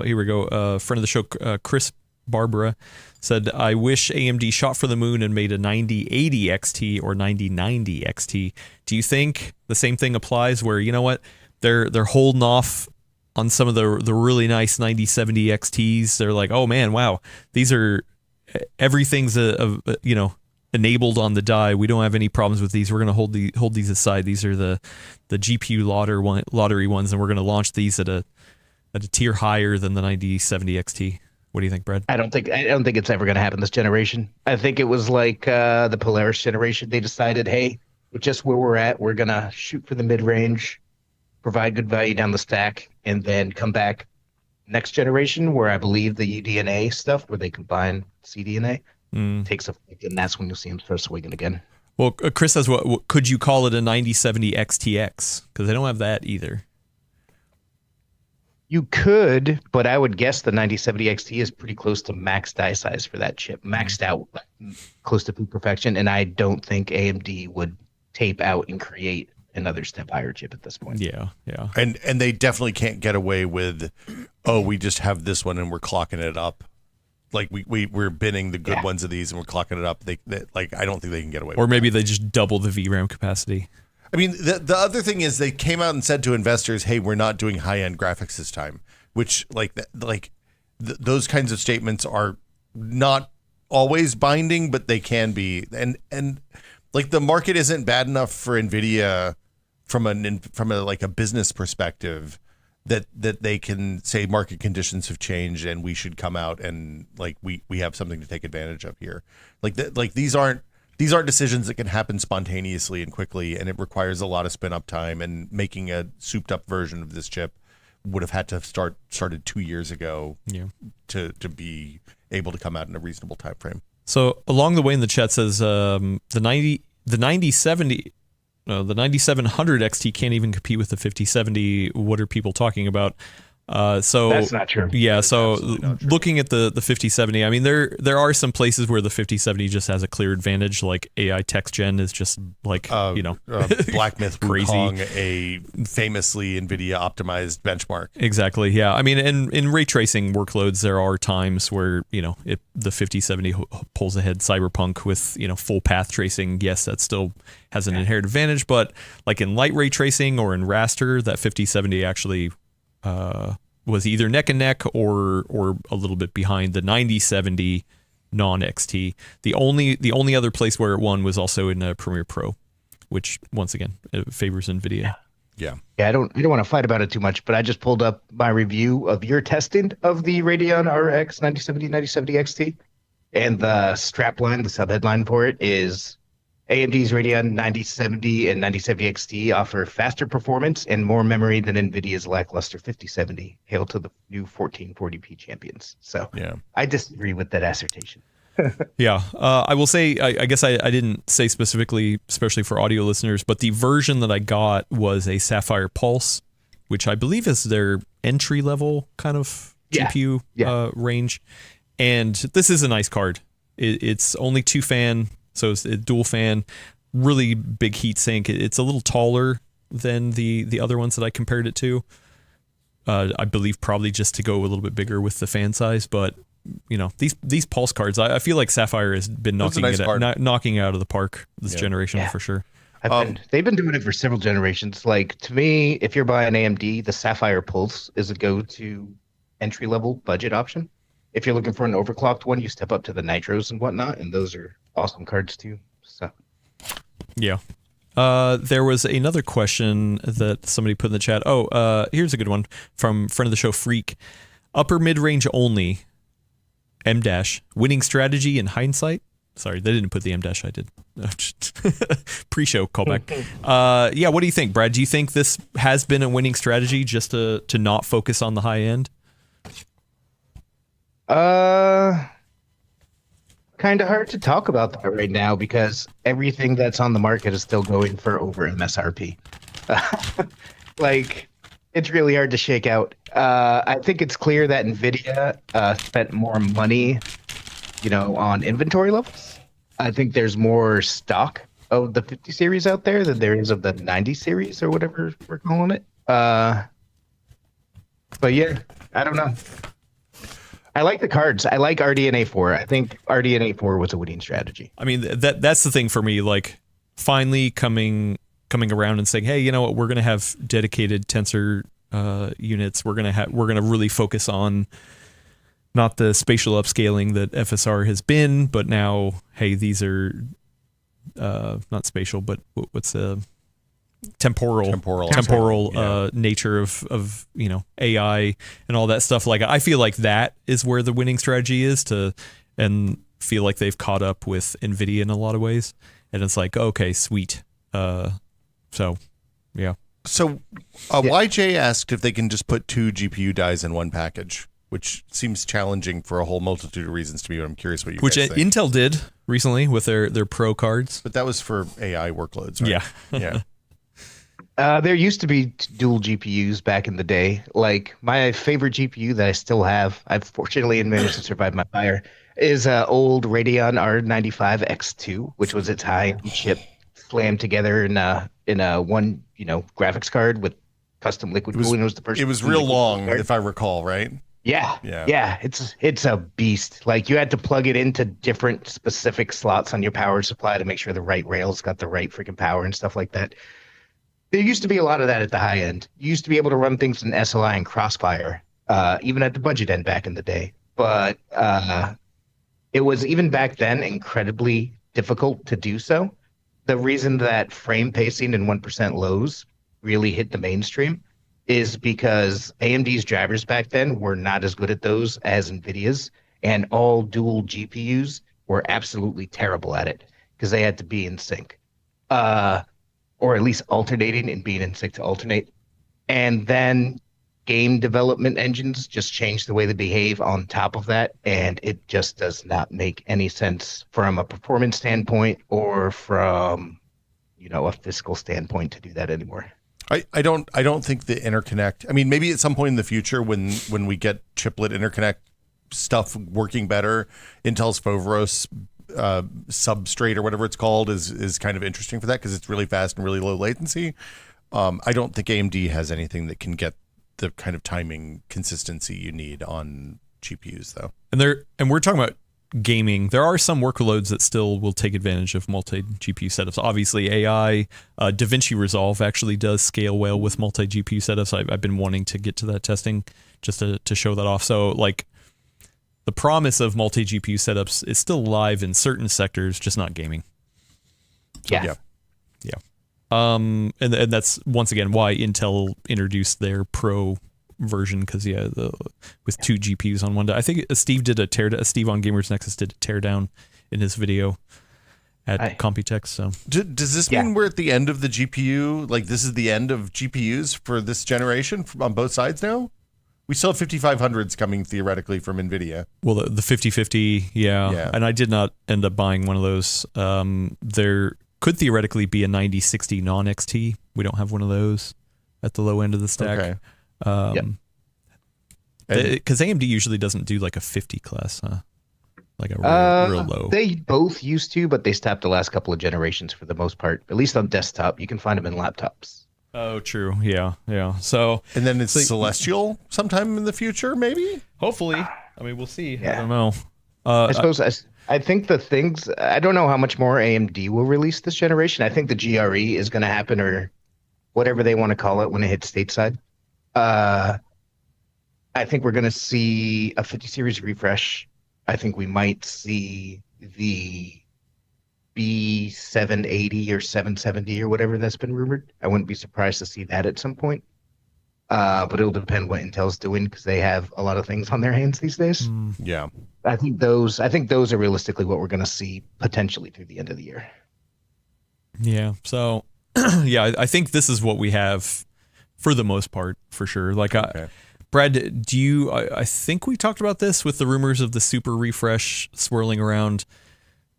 here we go, friend of the show, Chris Barbara, said, I wish AMD shot for the moon and made a 9080 XT or 9090 XT. Do you think the same thing applies where, you know what, they're holding off on some of the really nice 9070 XTs? They're like, oh man, wow, these are, everything's you know, enabled on the die. We don't have any problems with these. We're going to hold these aside. These are the GPU lottery ones, and we're going to launch these at a tier higher than the 9070 XT. What do you think, Brad? I don't think it's ever going to happen this generation. I think it was like the Polaris generation. They decided, hey, just where we're at, we're going to shoot for the mid-range, provide good value down the stack, and then come back next generation, where I believe the UDNA stuff, where they combine CDNA, takes effect, and that's when you'll see them start swinging again. Well, Chris says, what could you call it, a 9070 XTX? Because they don't have that either. You could, but I would guess the 9070 XT is pretty close to max die size for that chip, maxed out, close to peak perfection. And I don't think AMD would tape out and create another step higher chip at this point. Yeah. And they definitely can't get away with, oh, we just have this one and we're clocking it up. Like we're binning the good ones of these and we're clocking it up. They like I don't think they can get away with Or maybe that. they just double the VRAM capacity. I mean, the other thing is they came out and said to investors, "Hey, we're not doing high-end graphics this time," which those kinds of statements are not always binding, but they can be. And like the market isn't bad enough for Nvidia from a business perspective that they can say market conditions have changed and we should come out and like we have something to take advantage of here. Like these aren't decisions that can happen spontaneously and quickly, and it requires a lot of spin up time. And making a souped up version of this chip would have had to have started 2 years ago to be able to come out in a reasonable time frame. So along the way in the chat says the 9070. No, the 9700 XT can't even compete with the 5070. What are people talking about? So That's not true. Yeah, so Not true. looking at the 5070, I mean there are some places where the 5070 just has a clear advantage. Like AI Text Gen is just like Black Myth crazy. Wukong, a famously NVIDIA optimized benchmark. Exactly. Yeah. I mean, in ray tracing workloads, there are times where the 5070 pulls ahead Cyberpunk with full path tracing. Yes, that still has an inherent advantage, but like in light ray tracing or in raster, that 5070 actually was either neck and neck or a little bit behind the 9070 non-XT. The only other place where it won was also in Premiere Pro, which once again it favors NVIDIA. Yeah. I don't want to fight about it too much, but I just pulled up my review of your testing of the Radeon RX 9070 XT, and the strapline, the subheadline for it is AMD's Radeon 9070 and 9070 XT offer faster performance and more memory than NVIDIA's lackluster 5070. Hail to the new 1440p champions. So Yeah. I disagree with that assertion. Yeah, I will say, I guess I didn't say specifically, especially for audio listeners, but the version that I got was a Sapphire Pulse, which I believe is their entry level kind of GPU range. And this is a nice card. It's only 2-fan, so it's a dual fan, really big heat sink. It's a little taller than the other ones that I compared it to. I believe probably just to go a little bit bigger with the fan size, but these Pulse cards, I feel like Sapphire has been knocking it out of the park this generation for sure. They've been doing it for several generations. Like, to me, if you're buying AMD, the Sapphire Pulse is a go-to entry-level budget option. If you're looking for an overclocked one, you step up to the Nitros and whatnot, and those are awesome cards too. So, yeah. There was another question that somebody put in the chat. Here's a good one from friend of the show, Freak. Upper mid-range only, M-, winning strategy in hindsight. Sorry, they didn't put the M-, I did. Pre-show callback. What do you think, Brad? Do you think this has been a winning strategy just to not focus on the high end? Kind of hard to talk about that right now because everything that's on the market is still going for over MSRP. Like, it's really hard to shake out. I think it's clear that NVIDIA spent more money, on inventory levels. I think there's more stock of the 50 series out there than there is of the 90 series or whatever we're calling it. But yeah, I don't know. I like the cards. I like RDNA 4. I think RDNA 4 was a winning strategy. I mean, that's the thing for me. Like, finally coming around and saying, hey, you know what? We're going to have dedicated tensor units. We're going to really focus on not the spatial upscaling that FSR has been, but now, hey, these are not spatial, but what's temporal nature of AI and all that stuff. Like, I feel like that is where the winning strategy is and feel like they've caught up with NVIDIA in a lot of ways. And it's like, okay, sweet. So YJ asked if they can just put 2 GPU dies in one package, which seems challenging for a whole multitude of reasons to me. But I'm curious what you guys think. Intel did recently with their Pro cards. But that was for AI workloads, right? Yeah. There used to be dual GPUs back in the day. Like my favorite GPU that I still have, I've fortunately managed to survive my fire, is old Radeon R95 X2, which was its high-end chip slammed together in a one, graphics card with custom liquid cooling. It was the first. It was real long, if I recall, right? Yeah, Yeah. yeah, it's a beast. Like you had to plug it into different specific slots on your power supply to make sure the right rails got the right freaking power and stuff like that. There used to be a lot of that at the high end. You used to be able to run things in SLI and Crossfire, even at the budget end back in the day. But it was even back then incredibly difficult to do so. The reason that frame pacing and 1% lows really hit the mainstream is because AMD's drivers back then were not as good at those as NVIDIA's, and all dual GPUs were absolutely terrible at it because they had to be in sync. Or at least alternating and being in sync to alternate. And then game development engines just change the way they behave on top of that, and it just does not make any sense from a performance standpoint or from, a fiscal standpoint to do that anymore. I don't think the interconnect. I mean, maybe at some point in the future when we get chiplet interconnect stuff working better, Intel's Foveros substrate or whatever it's called is kind of interesting for that because it's really fast and really low latency. I don't think AMD has anything that can get the kind of timing consistency you need on GPUs though. And we're talking about gaming. There are some workloads that still will take advantage of multi-GPU setups. Obviously AI, DaVinci Resolve actually does scale well with multi-GPU setups. I've been wanting to get to that testing just to show that off. So like the promise of multi-GPU setups is still alive in certain sectors, just not gaming. So, Yeah. And that's once again why Intel introduced their Pro version because with 2 GPUs on one day. I think Steve did Steve on Gamers Nexus did a teardown in his video at Computex. So does this mean we're at the end of the GPU? Like this is the end of GPUs for this generation on both sides now? We still have 5500s coming theoretically from NVIDIA. Well, the 5050, yeah. And I did not end up buying one of those. There could theoretically be a 9060 non-XT. We don't have one of those at the low end of the stack. Okay. Because AMD usually doesn't do like a 50 class, huh? Like a real low. They both used to, but they stopped the last couple of generations for the most part. At least on desktop, you can find them in laptops. Oh, true. Yeah. So, and then it's Celestial sometime in the future, maybe. Hopefully. I mean, we'll see. Yeah. I don't know. I suppose I think the things. I don't know how much more AMD will release this generation. I think the GRE is going to happen, or whatever they want to call it when it hits stateside. I think we're going to see a 50 series refresh. I think we might see the B780 or 770 or whatever that's been rumored. I wouldn't be surprised to see that at some point. But it'll depend what Intel's doing because they have a lot of things on their hands these days. Yeah. I think those are realistically what we're going to see potentially through the end of the year. Yeah. So, yeah, I think this is what we have for the most part, for sure. Like, Brad, I think we talked about this with the rumors of the super refresh swirling around.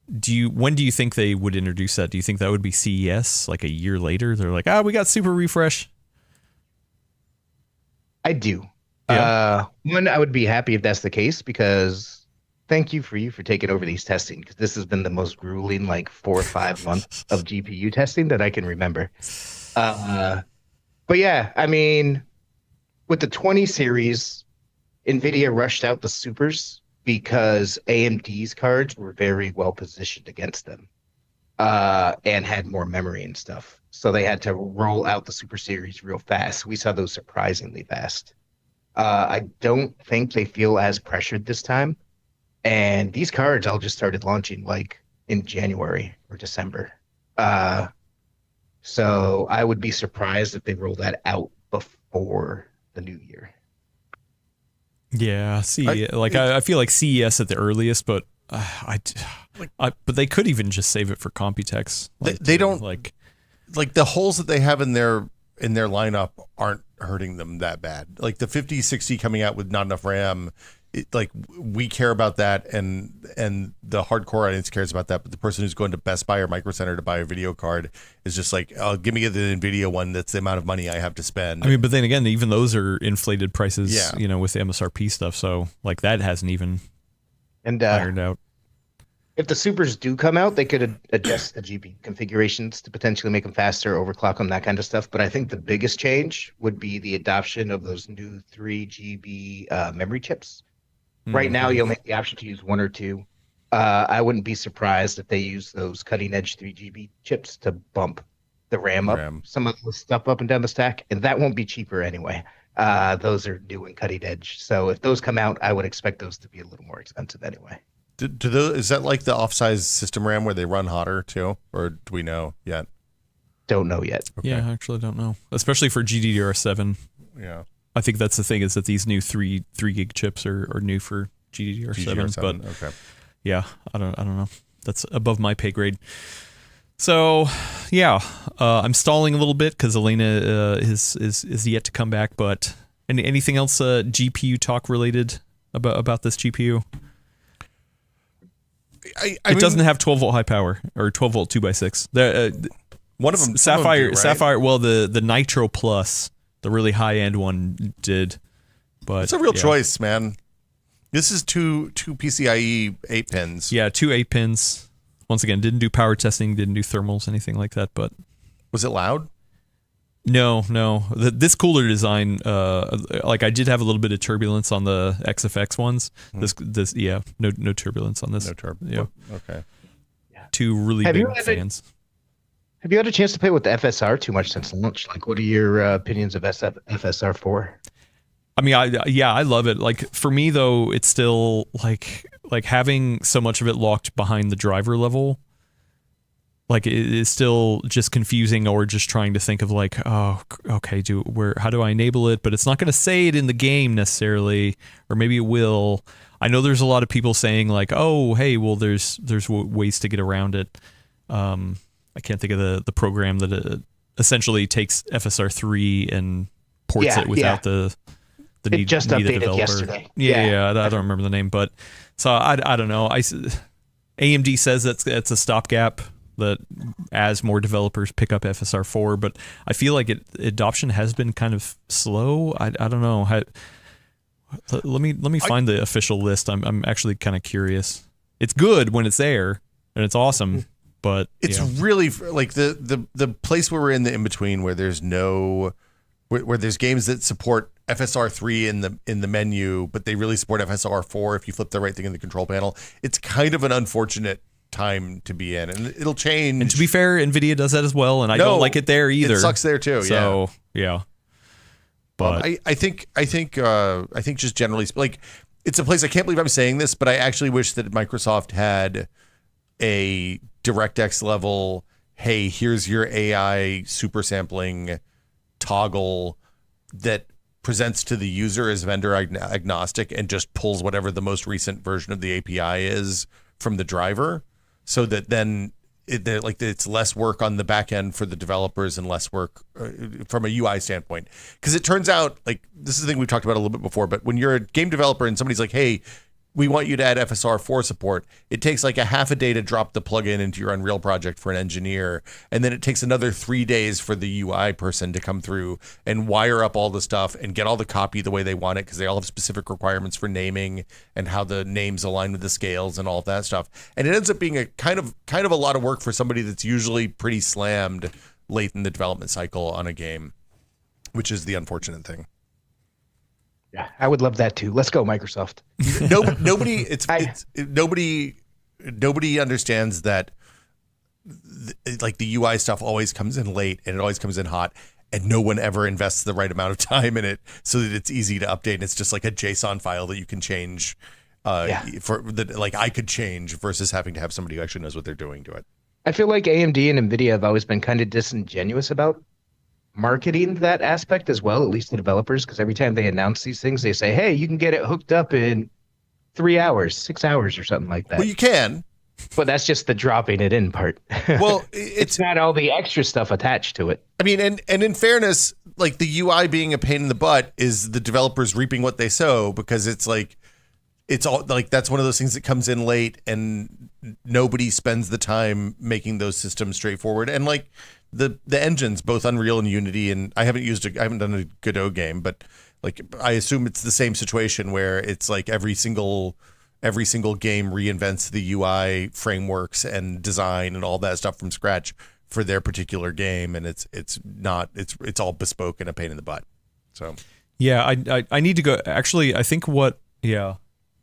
When do you think they would introduce that? Do you think that would be CES, like a year later? They're like, we got super refresh. I do. Yeah. One, I would be happy if that's the case because thank you for taking over these testing because this has been the most grueling 4 or 5 months of GPU testing that I can remember. But yeah, I mean, with the 20 series, NVIDIA rushed out the supers because AMD's cards were very well positioned against them and had more memory and stuff. So they had to roll out the super series real fast. We saw those surprisingly fast. I don't think they feel as pressured this time. And these cards all just started launching in January or December. So I would be surprised if they roll that out before the new year. Yeah, I feel like CES at the earliest, but but they could even just save it for Computex. They don't like the holes that they have in their lineup aren't hurting them that bad. Like the 5060 coming out with not enough RAM like we care about that, and the hardcore audience cares about that, but the person who's going to Best Buy or Micro Center to buy a video card is just like, oh, give me the NVIDIA one. That's the amount of money I have to spend. I mean, but then again, even those are inflated prices, Yeah. you know, with the MSRP stuff. So like that hasn't even And ironed out. if the supers do come out, they could adjust the GPU configurations to potentially make them faster, overclock them, that kind of stuff. But I think the biggest change would be the adoption of those new 3 GB memory chips. Right now, you'll make the option to use 1 or 2. I wouldn't be surprised if they use those cutting edge 3 GB chips to bump the RAM up, some of the stuff up and down the stack, and that won't be cheaper anyway. Those are new and cutting edge. So if those come out, I would expect those to be a little more expensive anyway. Do those, is that like the offsize system RAM where they run hotter too, or do we know yet? Don't know yet. Yeah, I actually don't know. Especially for GDDR7. Yeah, I think that's the thing, is that these new 3 gig chips are new for GDDR7. But okay. yeah, I don't know. That's above my pay grade. So yeah, I'm stalling a little bit because Alaina is yet to come back. But anything else GPU talk related about this GPU? It doesn't have 12 volt high power or 12 volt 2x6. One of them, Sapphire, right? Sapphire. Well, the Nitro Plus, the really high end one, did. But it's a real choice, man. This is two PCIe 8 pins. Yeah, 2 8 pins. Once again, didn't do power testing, didn't do thermals, anything like that. But was it loud? No. This cooler design, like I did have a little bit of turbulence on the XFX ones. This, yeah, no turbulence on this. No turbo. Yeah. Okay. Two really big fans. Have you had a chance to play with the FSR too much since launch? Like, what are your opinions of FSR4? I mean, I love it. Like for me though, it's still like having so much of it locked behind the driver level. Like it is still just confusing, or just trying to think of like, oh, okay, how do I enable it? But it's not going to say it in the game necessarily, or maybe it will. I know there's a lot of people saying like, oh, hey, well, there's ways to get around it. I can't think of the program that essentially takes FSR3 and ports it without the need. It just updated yesterday. Yeah, I don't remember the name, but so I don't know. AMD says it's a stopgap, that as more developers pick up FSR4, but I feel like adoption has been kind of slow. I don't know. Let me find the official list. I'm actually kind of curious. It's good when it's there and it's awesome, but it's really like the place where we're in the in between, where there's where there's games that support FSR3 in the menu, but they really support FSR4 if you flip the right thing in the control panel. It's kind of an unfortunate time to be in, and it'll change. And to be fair, NVIDIA does that as well, and I don't like it there either. It sucks there too. So yeah. But I think just generally, like, it's a place, I can't believe I'm saying this, but I actually wish that Microsoft had a DirectX level, hey, here's your AI super sampling toggle that presents to the user as vendor agnostic and just pulls whatever the most recent version of the API is from the driver, so that then it's less work on the back end for the developers and less work from a UI standpoint. Because it turns out, like, this is the thing we've talked about a little bit before, but when you're a game developer and somebody's like, hey, we want you to add FSR4 support, it takes like a half a day to drop the plugin into your Unreal project for an engineer, and then it takes another 3 days for the UI person to come through and wire up all the stuff and get all the copy the way they want it, because they all have specific requirements for naming and how the names align with the scales and all of that stuff. And it ends up being a kind of a lot of work for somebody that's usually pretty slammed late in the development cycle on a game, which is the unfortunate thing. Yeah, I would love that too. Let's go, Microsoft. Nobody understands that. Like, the UI stuff always comes in late and it always comes in hot, and no one ever invests the right amount of time in it so that it's easy to update. And it's just like a JSON file that you can change. Like I could change versus having to have somebody who actually knows what they're doing to it. I feel like AMD and NVIDIA have always been kind of disingenuous about marketing that aspect as well, at least the developers, because every time they announce these things, they say, hey, you can get it hooked up in 3 hours, 6 hours, or something like that. Well, you can. But that's just the dropping it in part. Well, it's not all the extra stuff attached to it. I mean, and in fairness, like, the UI being a pain in the butt is the developers reaping what they sow, because it's like, it's all like that's one of those things that comes in late, and nobody spends the time making those systems straightforward. And like the engines, both Unreal and Unity, and I haven't done a Godot game, but like I assume it's the same situation where it's like every single game reinvents the UI frameworks and design and all that stuff from scratch for their particular game, and it's all bespoke and a pain in the butt. So yeah, I need to go. Actually, I think I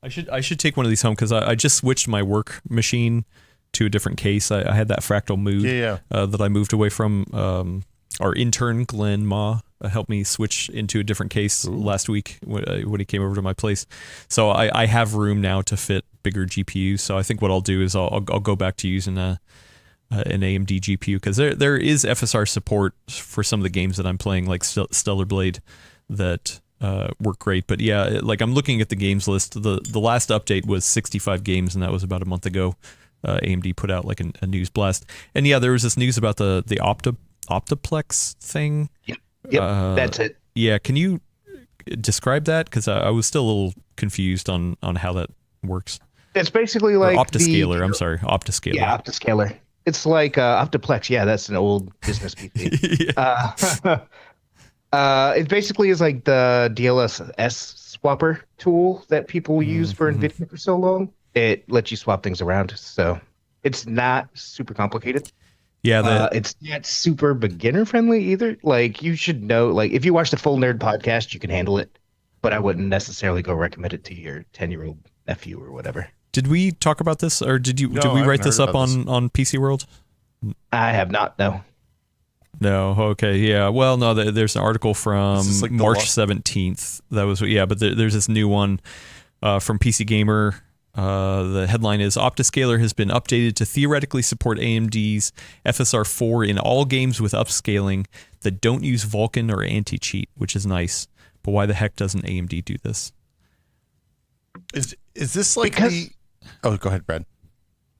should take one of these home because I just switched my work machine to a different case. I had that Fractal Mood that I moved away from. Our intern Glenn Ma helped me switch into a different case last week when he came over to my place. So I have room now to fit bigger GPUs. So I think what I'll do is I'll go back to using an AMD GPU because there is FSR support for some of the games that I'm playing, like Stellar Blade, that work great. But yeah, like I'm looking at the games list. The last update was 65 games, and that was about a month ago. AMD put out like a news blast, and yeah, there was this news about the Optiplex thing. Yep, that's it. Yeah, can you describe that? Because I was still a little confused on how that works. It's basically like Optiscaler. I'm sorry, Optiscaler. Yeah, Optiscaler. It's like Optiplex. Yeah, that's an old business PC. It basically is like the DLSS swapper tool that people use for NVIDIA for so long. It lets you swap things around, so it's not super complicated. Yeah, it's not super beginner friendly either. Like you should know, like if you watch the Full Nerd podcast, you can handle it, but I wouldn't necessarily go recommend it to your 10-year-old nephew or whatever. Did we talk about this, or did we write this up on PCWorld? I have not. No. No. Okay. Yeah. Well, no. There's an article from like March 17th. That was but there's this new one from PC Gamer. The headline is Optiscaler has been updated to theoretically support AMD's FSR 4 in all games with upscaling that don't use Vulkan or anti-cheat, which is nice. But why the heck doesn't AMD do this? Is this like Oh, go ahead, Brad.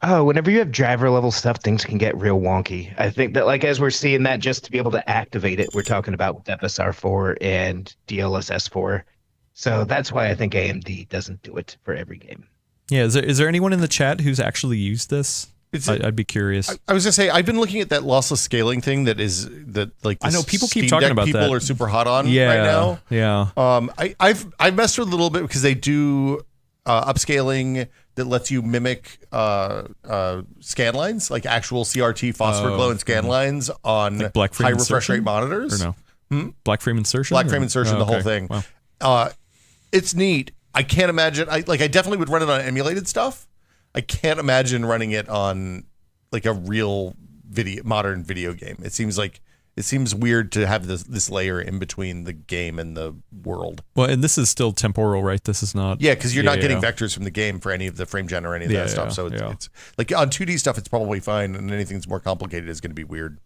Oh, whenever you have driver level stuff, things can get real wonky. I think that like as we're seeing that, just to be able to activate it, we're talking about with FSR 4 and DLSS 4. So that's why I think AMD doesn't do it for every game. Yeah, is there anyone in the chat who's actually used this? I'd be curious. I was gonna say I've been looking at that lossless scaling thing that I know people keep Steam talking Deck about people that. are super hot on right now. Yeah. I've messed with it a little bit because they do upscaling that lets you mimic scan lines, like actual CRT phosphor glow and scan lines on like black frame high refresh rate monitors. Or no? Black frame insertion? Black frame insertion, the whole thing. Wow. It's neat. I can't imagine. I definitely would run it on emulated stuff. I can't imagine running it on like a real modern video game. It seems weird to have this layer in between the game and the world. Well, and this is still temporal, right? This is not. Yeah, because you're not getting vectors from the game for any of the frame gen or any of that stuff. So it's like on 2D stuff, it's probably fine, and anything that's more complicated is going to be weird.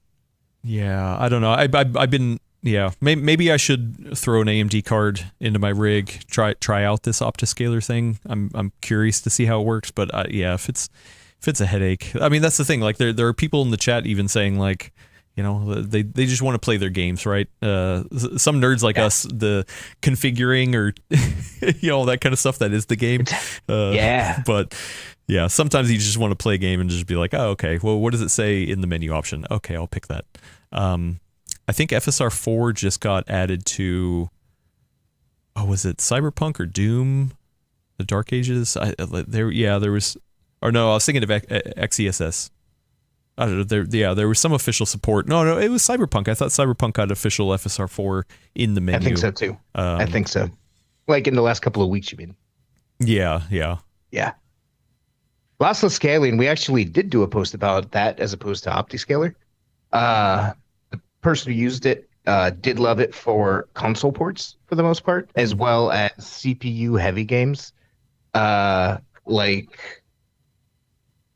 Yeah, I don't know. I've been. Yeah, maybe I should throw an AMD card into my rig, try out this Optiscaler thing. I'm curious to see how it works, but if it's a headache, I mean that's the thing. Like there are people in the chat even saying like, you know, they just want to play their games, right? Some nerds like us, the configuring or that kind of stuff that is the game. But yeah, sometimes you just want to play a game and just be like, oh, okay, well, what does it say in the menu option? Okay, I'll pick that. I think FSR 4 just got added to, was it Cyberpunk or Doom? The Dark Ages? There was, or no, I was thinking of XESS. I don't know. There was some official support. No, it was Cyberpunk. I thought Cyberpunk got official FSR 4 in the menu. I think so too. I think so. Like in the last couple of weeks, you mean? Yeah. Lossless scaling, we actually did do a post about that as opposed to OptiScaler. The person who used it did love it for console ports for the most part, as well as CPU heavy games. Like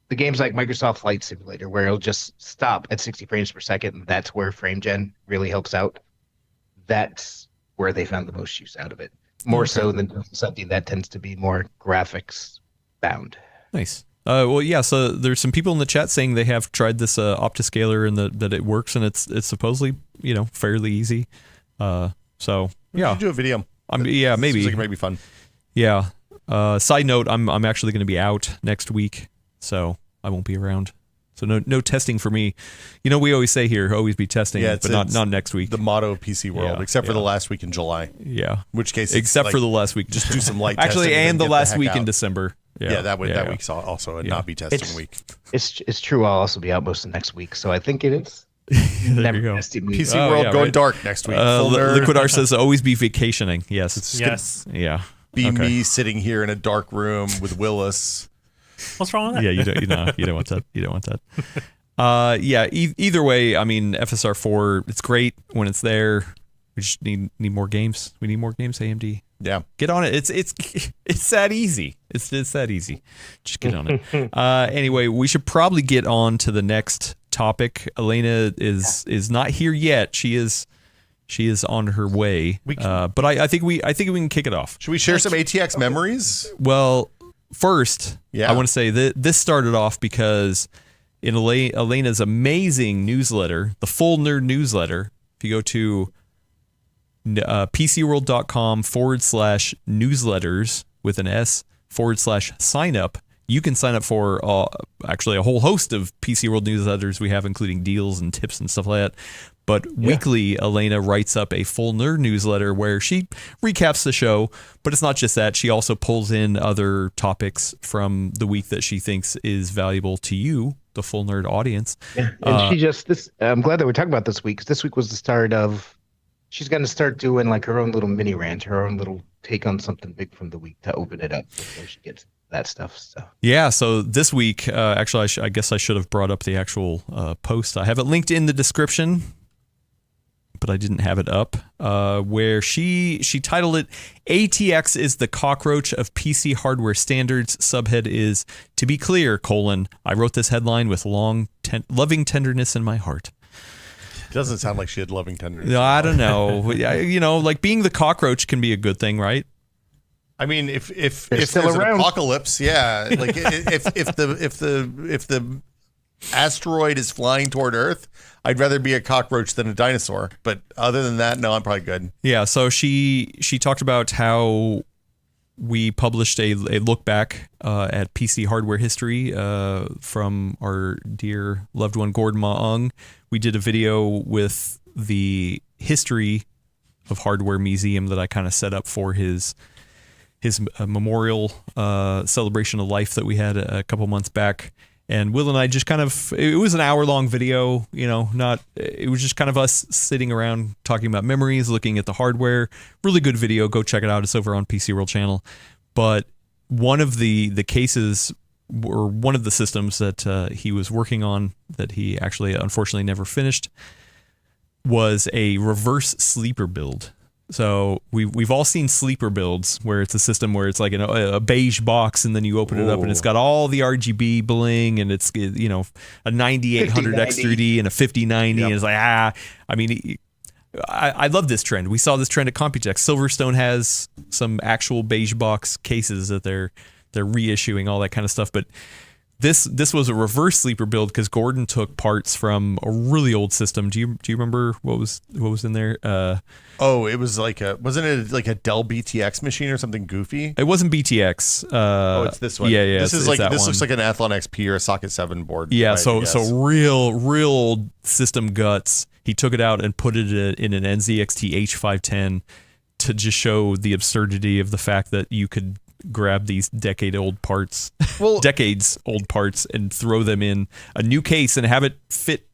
the games like Microsoft Flight Simulator, where it'll just stop at 60 frames per second, and that's where frame gen really helps out. That's where they found the most use out of it. More so than something that tends to be more graphics bound. Nice. Well, yeah. So there's some people in the chat saying they have tried this Optiscaler and that it works, and it's supposedly fairly easy. So yeah, do a video. maybe seems like it might be fun. Yeah. Side note, I'm actually going to be out next week, so I won't be around. So no testing for me. You know, we always say here, always be testing, but not next week. The motto of PC World, except for the last week in July. Yeah. In which case, except for the last week. Just do some light actually, testing. and the last week out. in December. That week's also a not be testing week. It's true. I'll also be out most of next week, so I think it is. There you go. PC World going dark next week. Liquid R says always be vacationing. Yes. Yes. Yeah. Be me sitting here in a dark room with Willis. What's wrong with that? Yeah, you don't want that. You don't want that. Either way, I mean, FSR 4, it's great when it's there. We just need more games. We need more games, AMD. Yeah. Get on it. It's that easy. It's that easy. Just get on it. Anyway, we should probably get on to the next topic. Alaina is not here yet. She is on her way. But I think we can kick it off. Should we share some ATX memories? Well, first, I want to say that this started off because in Alaina's amazing newsletter, the Full Nerd newsletter, if you go to PCWorld.com/newsletters with an S /sign up, you can sign up for actually a whole host of PC World newsletters we have, including deals and tips and stuff like that. But weekly, Alaina writes up a Full Nerd newsletter where she recaps the show. But it's not just that. She also pulls in other topics from the week that she thinks is valuable to you, the Full Nerd audience. Yeah. And I'm glad that we're talking about this week, because this week was the start of, she's going to start doing like her own little mini rant, her own little take on something big from the week to open it up before she gets that stuff. So this week, actually, I guess I should have brought up the actual post. I have it linked in the description, but I didn't have it up, where she titled it, ATX is the cockroach of PC hardware standards. Subhead is, to be clear, I wrote this headline with loving tenderness in my heart. It doesn't sound like she had loving tenderness. No, I don't know. Like being the cockroach can be a good thing, right? I mean, if there's an apocalypse, like if the asteroid is flying toward Earth, I'd rather be a cockroach than a dinosaur. But other than that, no, I'm probably good. Yeah. So she talked about how we published a look back at PC hardware history from our dear loved one Gordon Ma-Ung. We did a video with the history of Hardware Museum that I kind of set up for his memorial celebration of life that we had a couple months back. And Will and I just it was an hour-long video, it was just kind of us sitting around talking about memories, looking at the hardware. Really good video. Go check it out. It's over on PC World channel. But one of the cases, or one of the systems that he was working on that he actually unfortunately never finished, was a reverse sleeper build. So we've all seen sleeper builds where it's a system where it's like a beige box, and then you open it up and it's got all the RGB bling, and it's a 9800 X3D and a 5090, and it's like I mean, I love this trend. We saw this trend at Computex. Silverstone has some actual beige box cases that they're reissuing, all that kind of stuff, but This was a reverse sleeper build because Gordon took parts from a really old system. Do you remember what was in there? It was wasn't it like a Dell BTX machine or something goofy? It wasn't BTX. It's this one. Yeah. This looks like an Athlon XP or a Socket 7 board. Yeah. Right, so real old system guts. He took it out and put it in an NZXT H510 to just show the absurdity of the fact that you could grab these decades old parts, and throw them in a new case and have it fit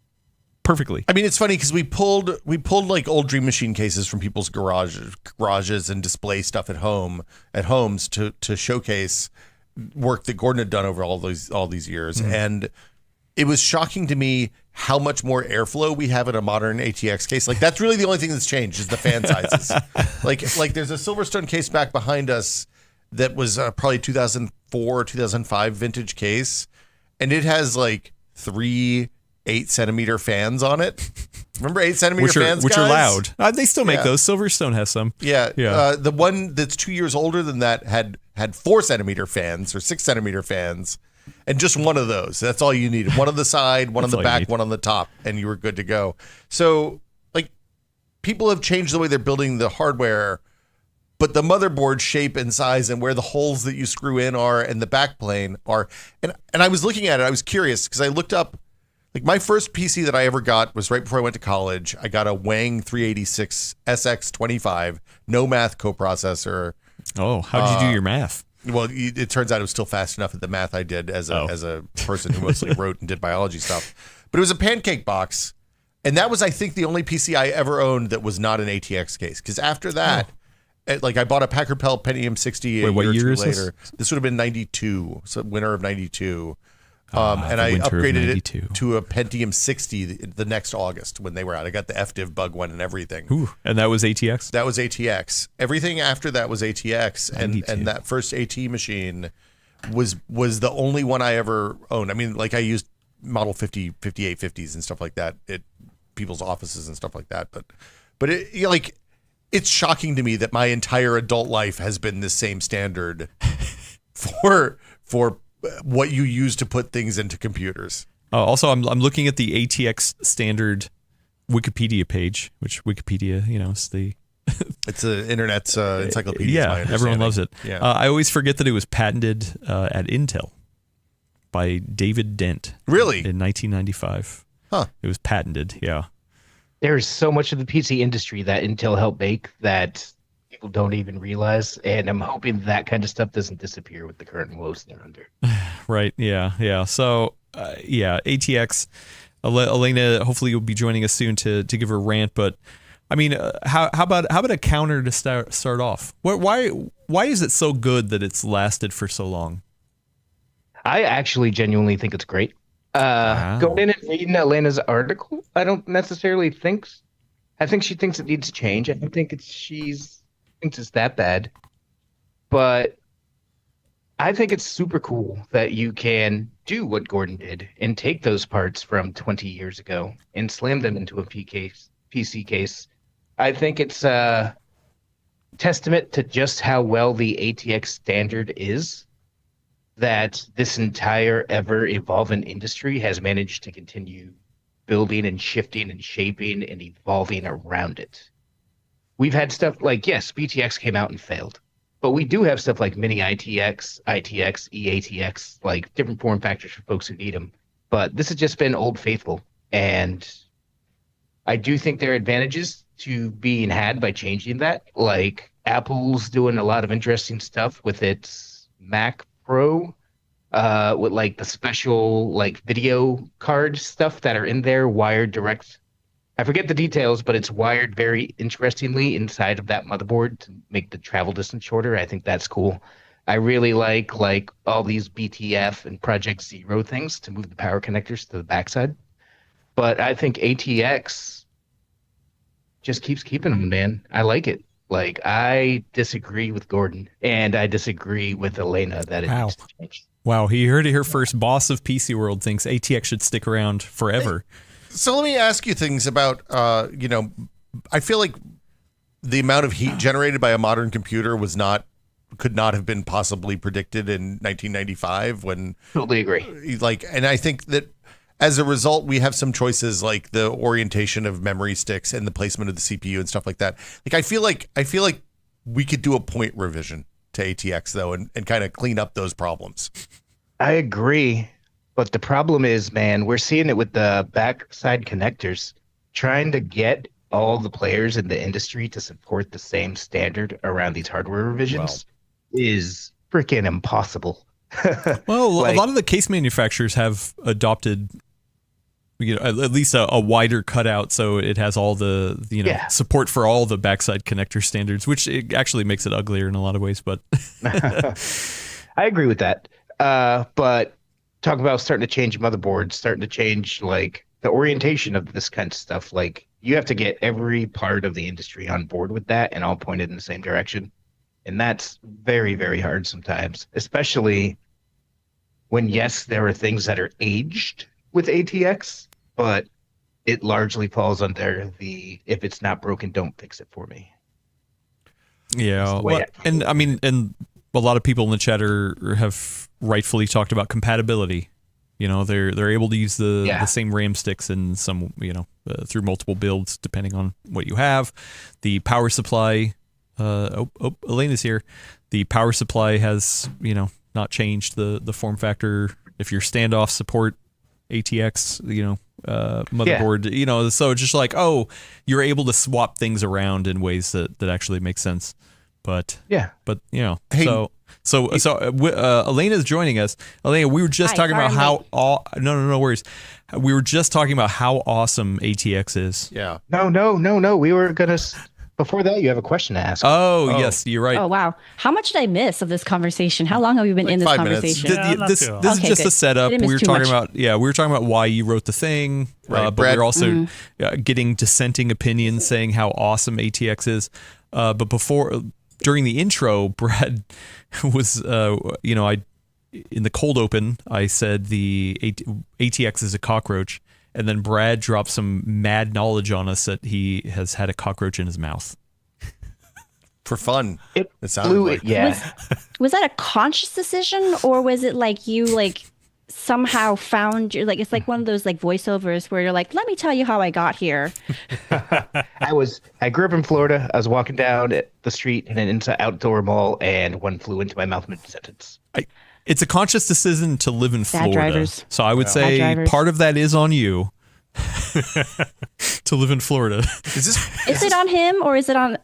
perfectly. I mean, it's funny because we pulled like old Dream Machine cases from people's garages and display stuff at homes to showcase work that Gordon had done over all these years. Mm-hmm. And it was shocking to me how much more airflow we have in a modern ATX case. Like, that's really the only thing that's changed is the fan sizes. like there's a Silverstone case back behind us that was probably 2004 or 2005 vintage case, and it has like 3 8-centimeter fans on it. Remember 8-centimeter fans, which guys? are loud. They still make those. Silverstone has some. Yeah. The one that's 2 years older than that had 4-centimeter fans or 6-centimeter fans, and just one of those. That's all you needed. One on the side, one on the back, one on the top, and you were good to go. So, like, people have changed the way they're building the hardware, but the motherboard shape and size and where the holes that you screw in are and the backplane are. And I was looking at it. I was curious because I looked up, like my first PC that I ever got was right before I went to college. I got a Wang 386 SX25, no math coprocessor. Oh, how did you do your math? Well, it turns out it was still fast enough at the math I did as a person who mostly wrote and did biology stuff. But it was a pancake box. And that was, I think, the only PC I ever owned that was not an ATX case. Because after that, like I bought a Packard Bell Pentium 60 a year or two later. This would have been 92, so winter of 92. And I upgraded it to a Pentium 60 the next August when they were out. I got the FDiv bug one and everything. Ooh, and that was ATX? That was ATX. Everything after that was ATX. And that first AT machine was the only one I ever owned. I mean, like I used Model 50, 5850s and stuff like that at people's offices and stuff like that. But it, you know, like, it's shocking to me that my entire adult life has been the same standard for what you use to put things into computers. Also, I'm looking at the ATX standard Wikipedia page, which Wikipedia, is the it's an internet's encyclopedia. Yeah, everyone loves it. Yeah. I always forget that it was patented at Intel by David Dent. Really? In 1995. Huh. It was patented. Yeah. There's so much of the PC industry that Intel helped make that people don't even realize, and I'm hoping that kind of stuff doesn't disappear with the current woes they're under. Right. Yeah. So, ATX. Alaina, hopefully you'll be joining us soon to give her rant. But I mean, how about a counter to start off? Why is it so good that it's lasted for so long? I actually genuinely think it's great. Wow. Going in and reading Alaina's article, I don't necessarily think. I think she thinks it needs to change. I don't think she thinks it's that bad, but I think it's super cool that you can do what Gordon did and take those parts from 20 years ago and slam them into a PC case. I think it's a testament to just how well the ATX standard is, that this entire ever-evolving industry has managed to continue building and shifting and shaping and evolving around it. We've had stuff like, yes, BTX came out and failed, but we do have stuff like Mini ITX, ITX, EATX, like different form factors for folks who need them. But this has just been old faithful, and I do think there are advantages to being had by changing that. Like Apple's doing a lot of interesting stuff with its Mac Pro, with like the special like video card stuff that are in there, wired direct. I forget the details, but it's wired very interestingly inside of that motherboard to make the travel distance shorter. I think that's cool. I really like all these BTF and Project Zero things to move the power connectors to the backside. But I think ATX just keeps keeping them, man. I like it. Like, I disagree with Gordon, and I disagree with Alaina that it needs to change. Wow, he heard it here first. Boss of PCWorld thinks ATX should stick around forever. So let me ask you things about, I feel like the amount of heat generated by a modern computer could not have been possibly predicted in 1995 when... Totally agree. And I think that as a result, we have some choices like the orientation of memory sticks and the placement of the CPU and stuff like that. Like, I feel like we could do a point revision to ATX though, and kind of clean up those problems. I agree. But the problem is, man, we're seeing it with the backside connectors. Trying to get all the players in the industry to support the same standard around these hardware revisions is freaking impossible. Well, a lot of the case manufacturers have adopted, at least a wider cutout, so it has all the support for all the backside connector standards, which it actually makes it uglier in a lot of ways. But I agree with that. But talk about starting to change motherboards, starting to change like the orientation of this kind of stuff. Like, you have to get every part of the industry on board with that and all pointed in the same direction. And that's very, very hard sometimes, especially when, yes, there are things that are aged with ATX, but it largely falls under the, if it's not broken, don't fix it for me. Yeah. Well, and I mean, and a lot of people in the chat have rightfully talked about compatibility. They're able to use the same RAM sticks in some, through multiple builds, depending on what you have. The power supply Alaina's here. The power supply has, not changed the form factor. If your standoff support ATX, motherboard, so it's just like, you're able to swap things around in ways that actually make sense. But hey, Alaina's joining us. Alaina, we were just talking about how no worries. We were just talking about how awesome ATX is. Yeah. No. We were gonna. Before that, you have a question to ask. Oh, yes, you're right. Oh, wow. How much did I miss of this conversation? How long have we been in this 5 minutes. conversation? This is Okay, just good. a setup. I didn't We miss were too talking much. about we were talking about why you wrote the thing, Right, but Brad. we're also getting dissenting opinions saying how awesome ATX is. But during the intro, Brad was in the cold open, I said the ATX is a cockroach, and then Brad dropped some mad knowledge on us that he has had a cockroach in his mouth. For fun. It sounded flew like it. Yeah. Was that a conscious decision, or was it like you somehow found your it's like one of those voiceovers where you're like, let me tell you how I got here. I grew up in Florida. I was walking down the street in an outdoor mall, and one flew into my mouth mid-sentence. It's a conscious decision to live in Florida. drivers. So I would Bad say drivers. part of that is on you to live in Florida. Is it on him, or is it on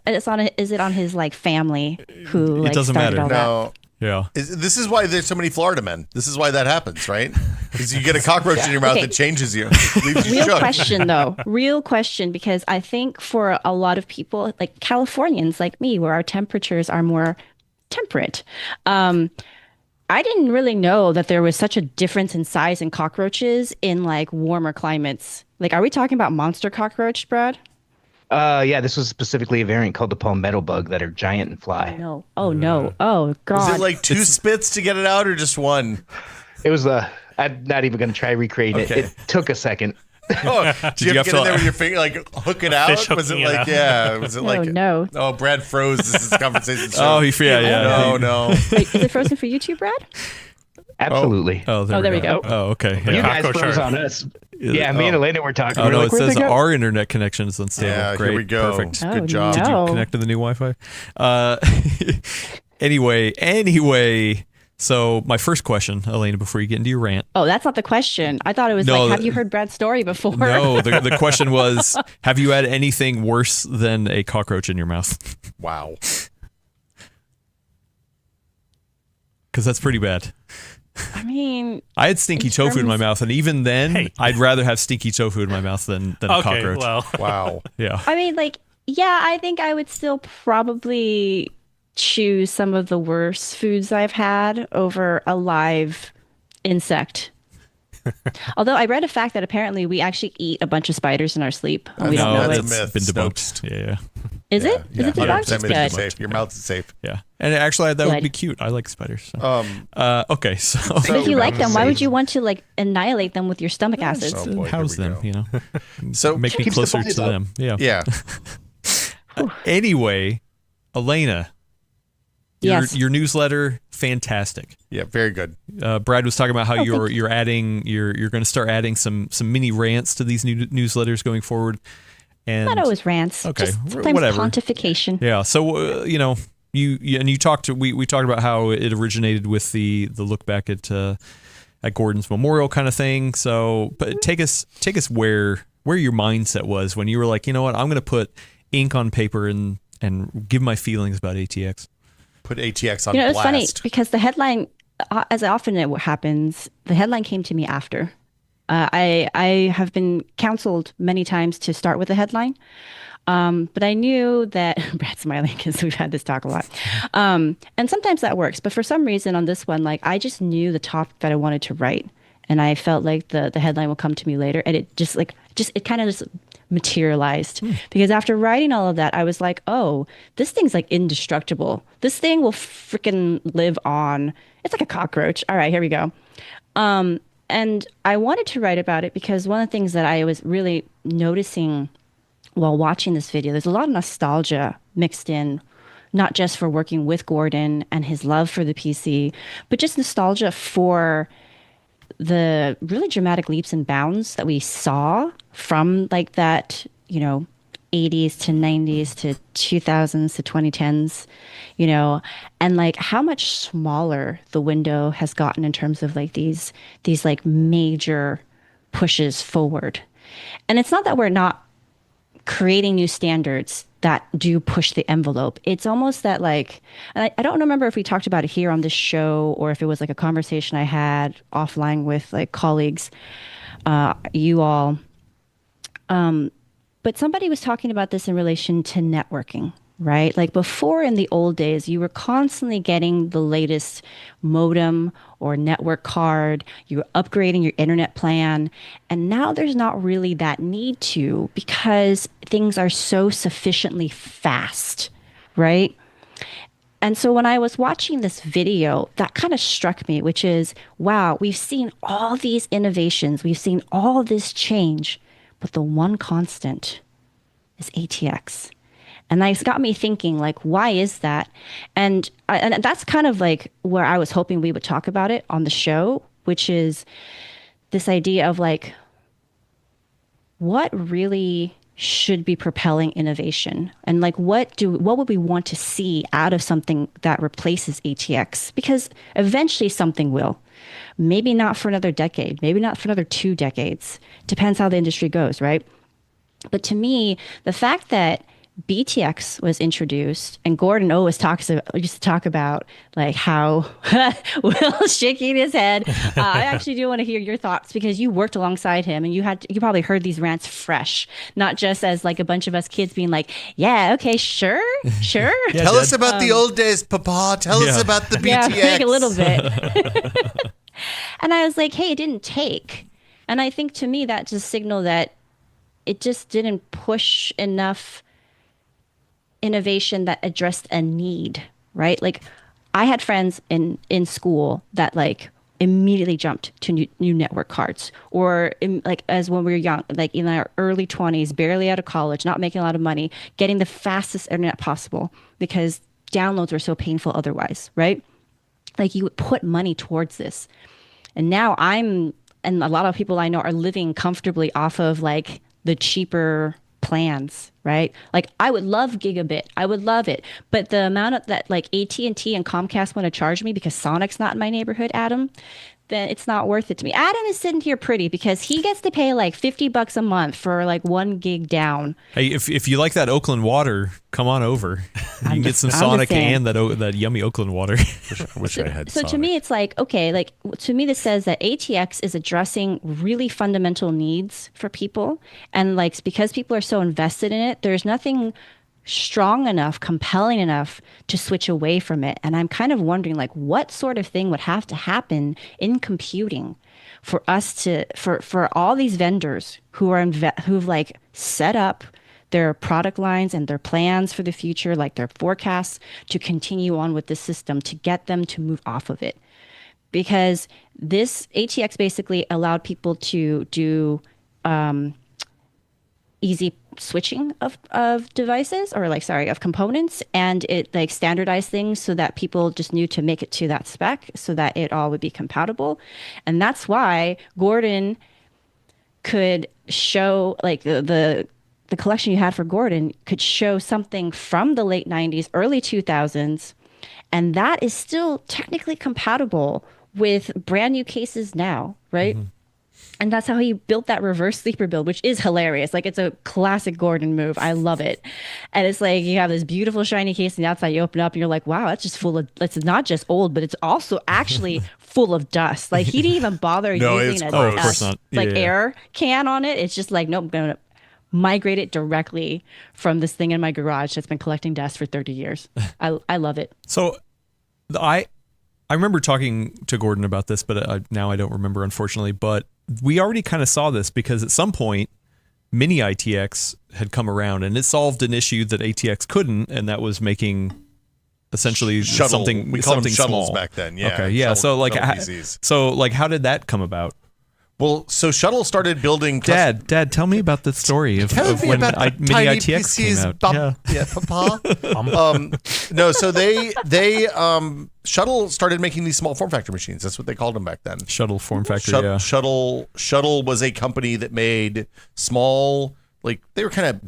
his family who It doesn't started matter. all that? No. Yeah. This is why there's so many Florida men. This is why that happens, right? Because you get a cockroach in your mouth Okay. that changes you. Leaves you Real shook. question though. Real question, because I think for a lot of people, like Californians like me, where our temperatures are more temperate, I didn't really know that there was such a difference in size in cockroaches in warmer climates. Are we talking about monster cockroach, Brad? Yeah, this was specifically a variant called the palmetto bug that are giant and fly. No. Oh no. Oh god. Is it two spits to get it out or just one? It was I'm not even going to try recreating Okay. it. It took a second. Oh, did you have to get in there with your finger, hook it out? Fish Was it hooking it out. yeah? Was it no. Oh, Brad froze. This is conversation. Oh, yeah. No. Wait, is it frozen for you too, Brad? Absolutely. Oh, there we go. Oh, okay. You Yeah. guys Cockroach froze shark. on us. Yeah, me and Elena were talking. Oh, We were no, like, it "Where'd says they go?" our internet connection is unstable. Yeah, Great. here we go. Perfect. Oh, Good job. no. Did you connect to the new Wi-Fi? Anyway, so my first question, Alaina, before you get into your rant. Oh, that's not the question. I thought it was No, have you heard Brad's story before? No, the question was, have you had anything worse than a cockroach in your mouth? Wow. Because that's pretty bad. I mean, I had stinky tofu in my mouth, and even then, Hey. I'd rather have stinky tofu in my mouth than a Okay, cockroach. well, Wow. Yeah. I mean, yeah, I think I would still probably choose some of the worst foods I've had over a live insect. Although I read a fact that apparently we actually eat a bunch of spiders in our sleep. And we don't know that's it. a myth. Been debunked. Snopes. Yeah. Is it? Is it debunked? 100% That's makes you good. safe. Your mouth is safe. Yeah. And actually, that would Good. be cute. I like spiders. So. Okay, so But if you your like mouth them, is why would safe. you want to Oh, annihilate them with your stomach acids? boy, here house we them, go. So make me Keeps the closer flies to up. them. Yeah. yeah. Anyway, Alaina, Yes. your newsletter, fantastic. Yeah. Very good. Brad was talking about how thank you're going to start adding some mini rants to these new newsletters going forward. And Not always rants. Okay, Just sometimes whatever. pontification. yeah, so you talked we talked about how it originated with the look back at Gordon's memorial kind of thing. So, but take us where your mindset was when you were like, you know what, I'm going to put ink on paper and give my feelings about ATX. Put ATX on It's blast. funny because the headline, as often it happens, the headline came to me after. I have been counseled many times to start with the headline, but I knew that Brad's smiling because we've had this talk a lot, and sometimes that works. But for some reason on this one, I just knew the topic that I wanted to write, and I felt like the headline will come to me later, and it it kind of just materialized because after writing all of that, I was like, oh, this thing's indestructible. This thing will freaking live on. It's like a cockroach. All right, here we go. And I wanted to write about it because one of the things that I was really noticing while watching this video, there's a lot of nostalgia mixed in, not just for working with Gordon and his love for the PC, but just nostalgia for the really dramatic leaps and bounds that we saw from that, 80s to 90s to 2000s to 2010s, and like how much smaller the window has gotten in terms of like these like major pushes forward. And it's not that we're not creating new standards that do push the envelope. It's almost that like, and I don't remember if we talked about it here on this show or if it was like a conversation I had offline with like colleagues, you all. But somebody was talking about this in relation to networking, right? Like before in the old days, you were constantly getting the latest modem or network card. You were upgrading your internet plan. And now there's not really that need to because things are so sufficiently fast, right? And so when I was watching this video, that kind of struck me, which is, wow, we've seen all these innovations. We've seen all this change. But the one constant is ATX. And that's got me thinking, like, why is that? And that's kind of like where I was hoping we would talk about it on the show, which is this idea of like, what really should be propelling innovation? And like, what would we want to see out of something that replaces ATX? Because eventually something will. Maybe not for another decade, maybe not for another 2 decades. Depends how the industry goes, right? But to me, the fact that BTX was introduced and Gordon always used to talk about like how Will's shaking his head. I actually do want to hear your thoughts because you worked alongside him and you probably heard these rants fresh, not just as like a bunch of us kids being like, yeah, okay, sure. Yeah, Tell us about the old days, Papa. Tell us about the BTX. Yeah, like a little bit. And I was like, hey, it didn't take. And I think to me that just signaled that it just didn't push enough innovation that addressed a need, right? Like I had friends in school that like immediately jumped to new network cards or like as when we were young, like in our early 20s, barely out of college, not making a lot of money, getting the fastest internet possible because downloads were so painful otherwise, right? Like you would put money towards this. And now and a lot of people I know are living comfortably off of like the cheaper plans, right? Like I would love gigabit. I would love it. But the amount of that like AT&T and Comcast want to charge me because Sonic's not in my neighborhood, Adam, then it's not worth it to me. Adam is sitting here pretty because he gets to pay like $50 a month for like 1 gig down. Hey, if you like that Oakland water, come on over. You can get some Sonic and that yummy Oakland water. I wish I had So Sonic. to me, it's like, okay, like to me, this says that ATX is addressing really fundamental needs for people. And like, because people are so invested in it, there's nothing strong enough, compelling enough to switch away from it. And I'm kind of wondering like what sort of thing would have to happen in computing for us to, for all these vendors who've like set up their product lines and their plans for the future, like their forecasts to continue on with the system to get them to move off of it. Because this ATX basically allowed people to do easy switching of devices or of components, and it like standardized things so that people just knew to make it to that spec so that it all would be compatible. And that's why Gordon could show like the collection you had for Gordon could show something from the late 90s, early 2000s, and that is still technically compatible with brand new cases now, right? Mm-hmm. And that's how he built that reverse sleeper build, which is hilarious. Like it's a classic Gordon move. I love it. And it's like you have this beautiful shiny case on the outside. You open it up and you're like, wow, that's just full of, it's not just old, but it's also actually full of dust. Like he didn't even bother using air can on it. It's just like, nope, I'm going to migrate it directly from this thing in my garage that's been collecting dust for 30 years. I love it. So I remember talking to Gordon about this, but now I don't remember, unfortunately. But we already kind of saw this because at some point, mini ITX had come around and it solved an issue that ATX couldn't, and that was making essentially something. We called them small shuttles back then. Yeah. Okay. Yeah. So how did that come about? Well, so Shuttle started building. Dad, tell me about the story of when mini ITX came out. Yeah, Papa. No, so they Shuttle started making these small form factor machines. That's what they called them back then. Shuttle form factor. Shuttle was a company that made small, like they were kind of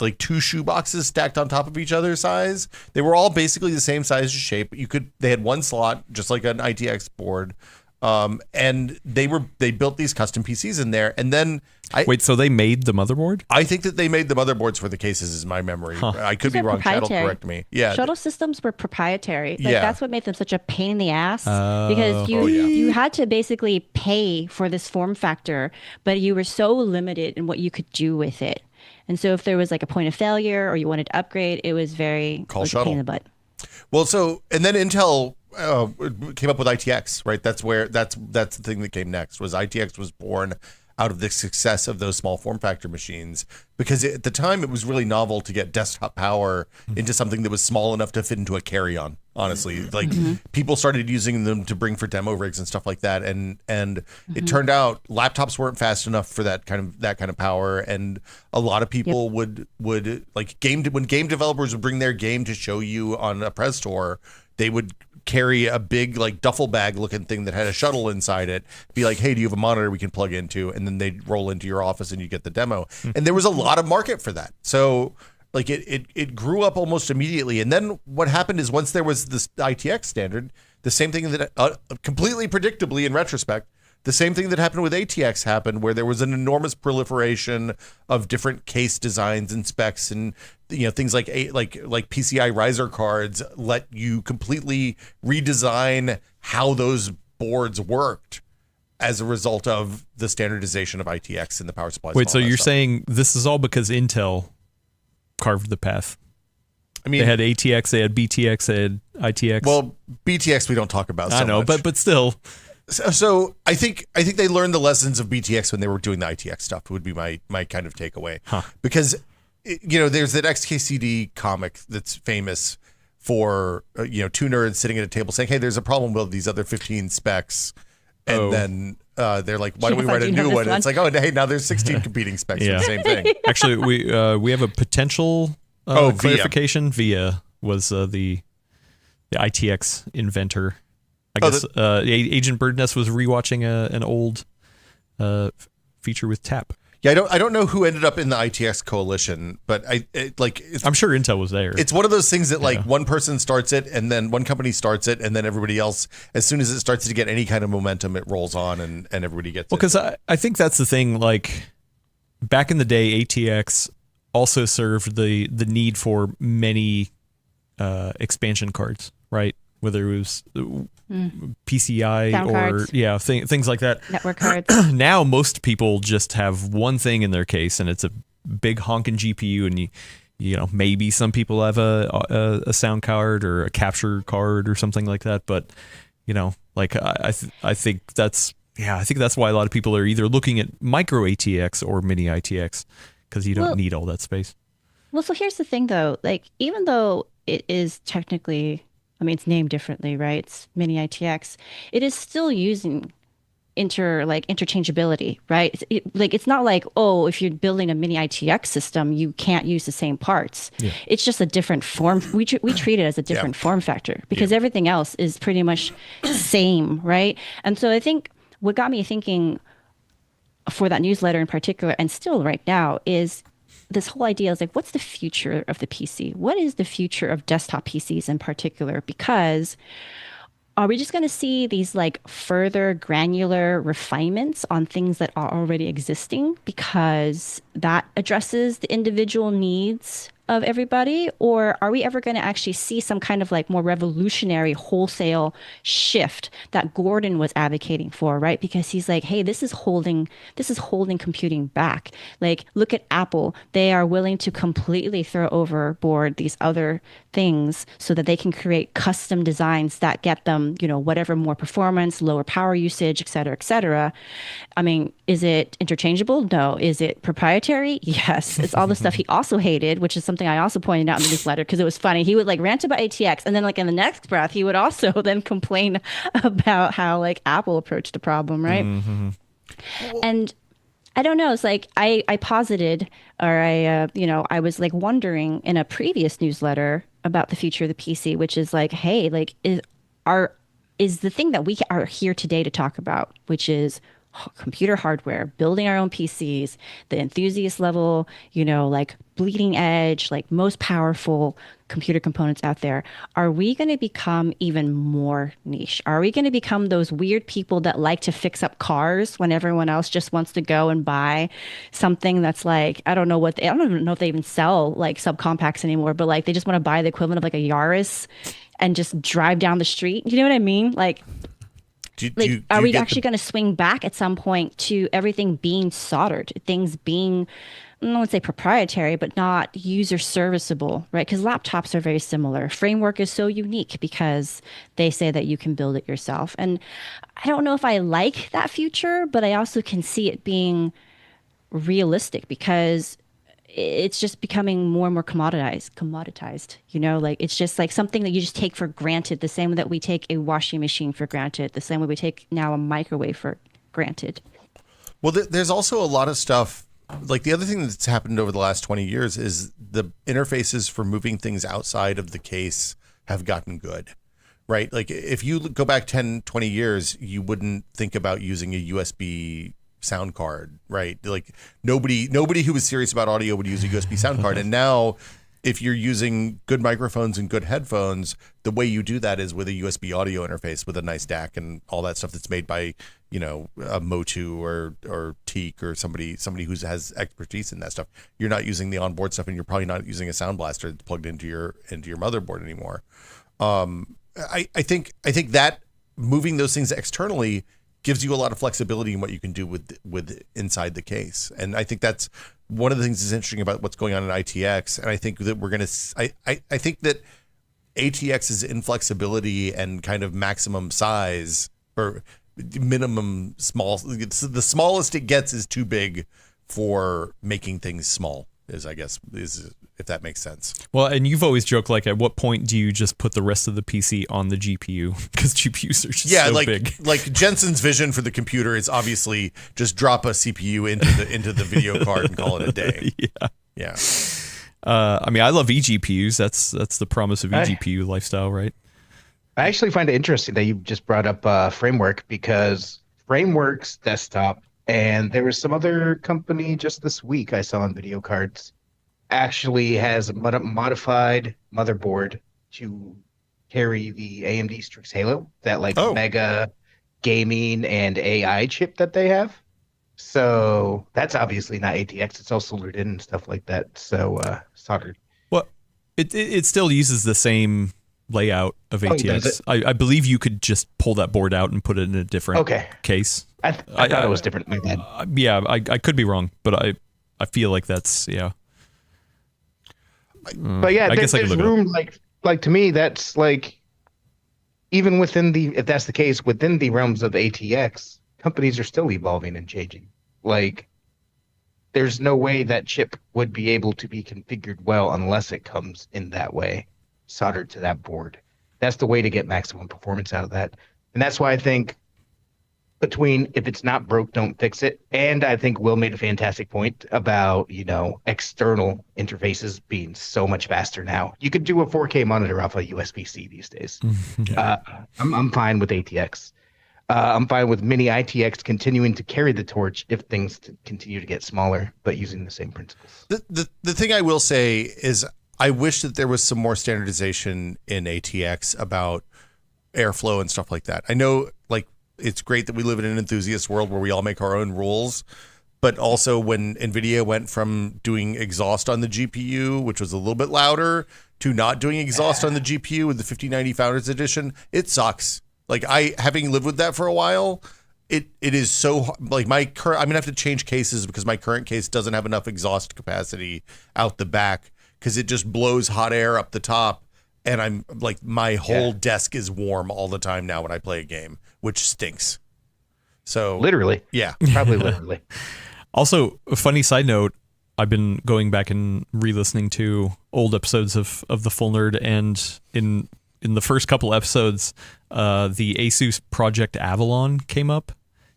like two shoe boxes stacked on top of each other size. They were all basically the same size and shape. They had one slot, just like an ITX board. And they built these custom PCs in there. And then Wait, so they made the motherboard? I think that they made the motherboards for the cases is my memory. I could be wrong. Chat'll correct me. Yeah. Shuttle systems were proprietary. Like, Yeah. that's what made them such a pain in the ass because you had to basically pay for this form factor, but you were so limited in what you could do with it. And so if there was like a point of failure or you wanted to upgrade, it was a pain in the butt. Well, and then Intel came up with ITX, right? That's the thing that came next. Was ITX was born out of the success of those small form factor machines, because at the time it was really novel to get desktop power into something that was small enough to fit into a carry-on. Honestly, like people started using them to bring for demo rigs and stuff like that, and it turned out laptops weren't fast enough for that kind of power, and a lot of people would like when game developers would bring their game to show you on a press tour, they would carry a big like duffel bag looking thing that had a shuttle inside it, be like, hey, do you have a monitor we can plug into? And then they'd roll into your office and you get the demo. And there was a lot of market for that. So like it grew up almost immediately. And then what happened is once there was this ITX standard, the same thing that completely predictably in retrospect, the same thing that happened with ATX happened, where there was an enormous proliferation of different case designs and specs, and things like PCI riser cards let you completely redesign how those boards worked as a result of the standardization of ITX and the power supplies. Wait, so you're saying this is all because Intel carved the path? I mean, they had ATX, they had BTX, they had ITX. Well, BTX we don't talk about. So I know, much. but still. So I think they learned the lessons of BTX when they were doing the ITX stuff. Would be my kind of takeaway, because there's that XKCD comic that's famous for two nerds sitting at a table saying, "Hey, there's a problem with these other 15 specs," and then they're like, "Why don't we write a new one?" And it's like, "Oh, hey, now there's 16 competing specs for the same thing." Actually, we have a potential clarification. VIA was the ITX inventor. I guess Agent Birdness was rewatching an old feature with TAP. Yeah, I don't know who ended up in the ITX coalition, but I'm sure Intel was there. It's one of those things that one person starts it, and then one company starts it, and then everybody else, as soon as it starts to get any kind of momentum, it rolls on, and everybody gets it. Well, because I think that's the thing. Like back in the day, ATX also served the need for many expansion cards, right? Whether it was PCI Sound or cards. Things like that. Network cards. Now most people just have one thing in their case, and it's a big honking GPU, and maybe some people have a sound card or a capture card or something like that. But I think that's why a lot of people are either looking at micro ATX or mini ITX, because you don't need all that space. Well, so here's the thing though, like even though it is technically, it's named differently, right? It's mini ITX. It is still using interchangeability, right? It's not like, oh, if you're building a mini ITX system, you can't use the same parts. Yeah. It's just a different form. We treat it as a different form factor, because everything else is pretty much same, right? And so I think what got me thinking for that newsletter in particular, and still right now, is this whole idea is like, what's the future of the PC? What is the future of desktop PCs in particular? Because are we just going to see these like further granular refinements on things that are already existing because that addresses the individual needs of everybody? Or are we ever going to actually see some kind of like more revolutionary wholesale shift that Gordon was advocating for, right? Because he's like, hey, this is holding computing back. Like, look at Apple. They are willing to completely throw overboard these other things so that they can create custom designs that get them, whatever more performance, lower power usage, et cetera, et cetera. Is it interchangeable? No. Is it proprietary? Yes. It's all the stuff he also hated, which is something I also pointed out in the newsletter because it was funny. He would like rant about ATX, and then like in the next breath, he would also then complain about how like Apple approached the problem, right? Mm-hmm. And I don't know. It's like I posited, or I was like wondering in a previous newsletter about the future of the PC, which is like, hey, like is the thing that we are here today to talk about, which is computer hardware, building our own PCs, the enthusiast level, like bleeding edge, like most powerful computer components out there, are we going to become even more niche? Are we going to become those weird people that like to fix up cars when everyone else just wants to go and buy something that's like, I don't know if they even sell like subcompacts anymore, but like they just want to buy the equivalent of like a Yaris and just drive down the street. You know what I mean? Like, are we actually going to swing back at some point to everything being soldered, things being, I don't want to say proprietary, but not user serviceable, right? Because laptops are very similar. Framework is so unique because they say that you can build it yourself. And I don't know if I like that future, but I also can see it being realistic because it's just becoming more and more commoditized, like it's just like something that you just take for granted, the same way that we take a washing machine for granted, the same way we take now a microwave for granted. Well, there's also a lot of stuff, like the other thing that's happened over the last 20 years is the interfaces for moving things outside of the case have gotten good, right? Like if you go back 10, 20 years, you wouldn't think about using a USB sound card, right? Like nobody who was serious about audio would use a USB sound card. And now if you're using good microphones and good headphones, the way you do that is with a USB audio interface with a nice DAC and all that stuff that's made by, a Motu or Teak or somebody who has expertise in that stuff. You're not using the onboard stuff, and you're probably not using a sound blaster that's plugged into your motherboard anymore. I think that moving those things externally gives you a lot of flexibility in what you can do with inside the case. And I think that's one of the things that's interesting about what's going on in ITX. And I think that I think that ATX's inflexibility and kind of maximum size or minimum small, the smallest it gets is too big for making things small, is if that makes sense. Well, and you've always joked, like, at what point do you just put the rest of the PC on the GPU? Because GPUs are just so big. Like Jensen's vision for the computer is obviously just drop a CPU into the video card and call it a day. Yeah. I mean, I love eGPUs. That's the promise of eGPU lifestyle, right? I actually find it interesting that you just brought up Framework, because Framework's desktop, and there was some other company just this week I saw on video cards, actually has a modified motherboard to carry the AMD Strix Halo, that mega gaming and AI chip that they have. So that's obviously not ATX. It's all soldered in and stuff like that. So soldered. Well, it still uses the same layout of ATX. I believe you could just pull that board out and put it in a different case. I thought it was different. My bad. Yeah, I could be wrong, but I feel like that's But yeah, there's room. Like to me, that's like, even within if that's the case, within the realms of ATX, companies are still evolving and changing. Like, there's no way that chip would be able to be configured well unless it comes in that way, soldered to that board. That's the way to get maximum performance out of that. And that's why I think between if it's not broke, don't fix it. And I think Will made a fantastic point about, external interfaces being so much faster now. You could do a 4K monitor off a USB-C these days. I'm fine with ATX. I'm fine with mini ITX continuing to carry the torch if things continue to get smaller, but using the same principles. The thing I will say is I wish that there was some more standardization in ATX about airflow and stuff like that. I know, it's great that we live in an enthusiast world where we all make our own rules, but also when NVIDIA went from doing exhaust on the GPU, which was a little bit louder, to not doing exhaust on the GPU with the 5090 Founders Edition, it sucks. Having lived with that for a while, it is so, I'm going to have to change cases because my current case doesn't have enough exhaust capacity out the back because it just blows hot air up the top. And I'm my whole desk is warm all the time now when I play a game, which stinks. So literally, probably literally. Also, a funny side note: I've been going back and re-listening to old episodes of the Full Nerd, and in the first couple episodes, the Asus Project Avalon came up.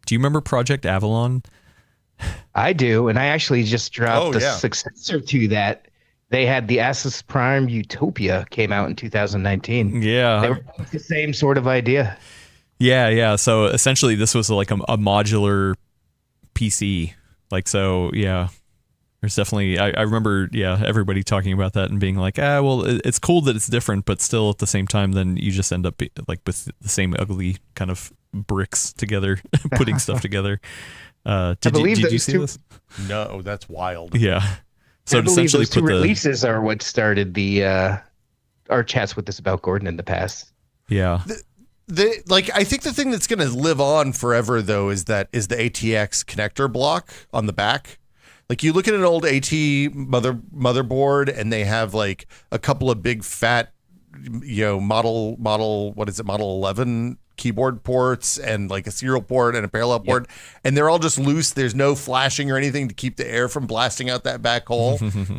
Do you remember Project Avalon? I do, and I actually just dropped the successor to that. They had the Asus Prime Utopia came out in 2019. Yeah. They were the same sort of idea. Yeah. So essentially this was like a modular PC. Like, so, yeah. There's definitely, I remember, everybody talking about that and being like, well, it's cool that it's different, but still at the same time, then you just end up like with the same ugly kind of bricks together, putting stuff together. Did you see this? No, that's wild. Yeah. So I believe essentially those two releases are what started our chats with this about Gordon in the past. Yeah. I think the thing that's going to live on forever though is the ATX connector block on the back. Like you look at an old AT motherboard and they have like a couple of big fat, model, what is it? Model 11 keyboard ports and like a serial port and a parallel port. And they're all just loose. There's no flashing or anything to keep the air from blasting out that back hole.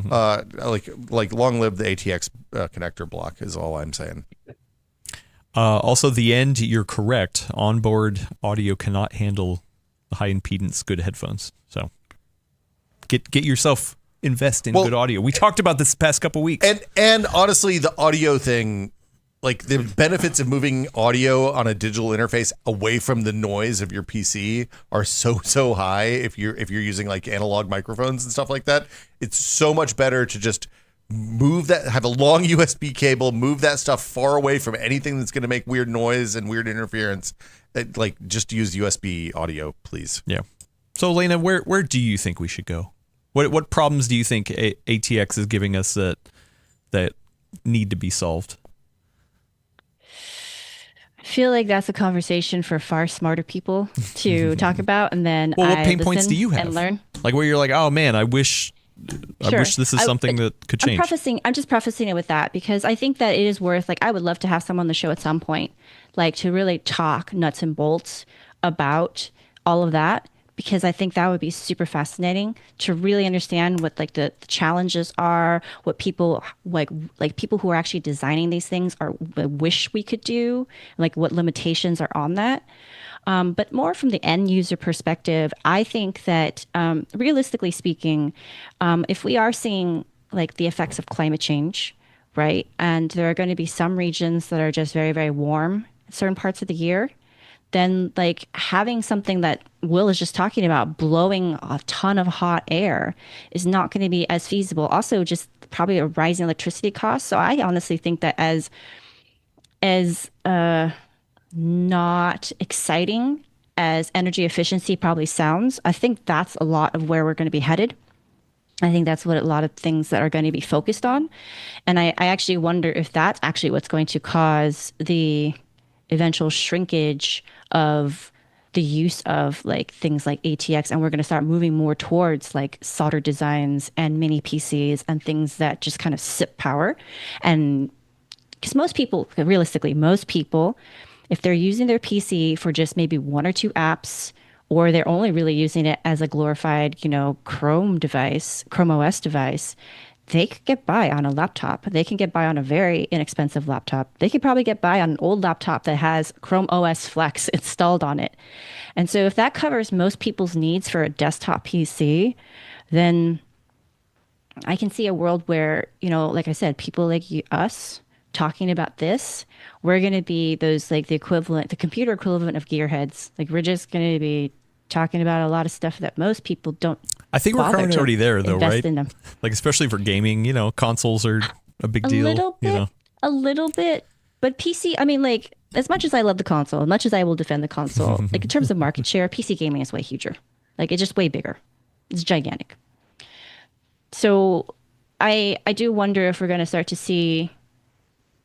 Like long live the ATX connector block is all I'm saying. Also the end, you're correct. Onboard audio cannot handle the high impedance good headphones. So get yourself invest in good audio. We talked about this past couple weeks. And honestly, the audio thing, like the benefits of moving audio on a digital interface away from the noise of your PC are so high if you're using like analog microphones and stuff like that. It's so much better to just move that, have a long USB cable, move that stuff far away from anything that's going to make weird noise and weird interference. Like just use USB audio, please. Yeah. So Alaina, where do you think we should go? What problems do you think ATX is giving us that need to be solved? I feel like that's a conversation for far smarter people to talk about, and then what pain points do you have and learn? Like where you're like, oh man, I wish this is something that could change. I'm just prefacing it with that because I think that it is worth, like, I would love to have someone on the show at some point, like to really talk nuts and bolts about all of that, because I think that would be super fascinating to really understand what like the challenges are, what people like people who are actually designing these things are wish we could do, like what limitations are on that. But more from the end user perspective, I think that realistically speaking, if we are seeing like the effects of climate change, right, and there are going to be some regions that are just very, very warm in certain parts of the year, then like having something that Will is just talking about, blowing a ton of hot air, is not going to be as feasible. Also, just probably a rising electricity cost. So I honestly think that as not exciting as energy efficiency probably sounds, I think that's a lot of where we're going to be headed. I think that's what a lot of things that are going to be focused on. And I actually wonder if that's actually what's going to cause the eventual shrinkage of the use of like things like ATX, and we're going to start moving more towards like solder designs and mini PCs and things that just kind of sip power. And because most people, if they're using their PC for just maybe one or two apps, or they're only really using it as a glorified, Chrome OS device, they could get by on a laptop. They can get by on a very inexpensive laptop. They could probably get by on an old laptop that has Chrome OS Flex installed on it. And so if that covers most people's needs for a desktop PC, then I can see a world where, like I said, people like us talking about this, we're going to be those like the computer equivalent of gearheads. Like we're just going to be talking about a lot of stuff that most people don't. I think we're currently already there, though, right? In them. Like especially for gaming, consoles are a big deal. A little bit, but PC. I mean, like as much as I love the console, as much as I will defend the console, like in terms of market share, PC gaming is way huger. Like it's just way bigger. It's gigantic. So I do wonder if we're going to start to see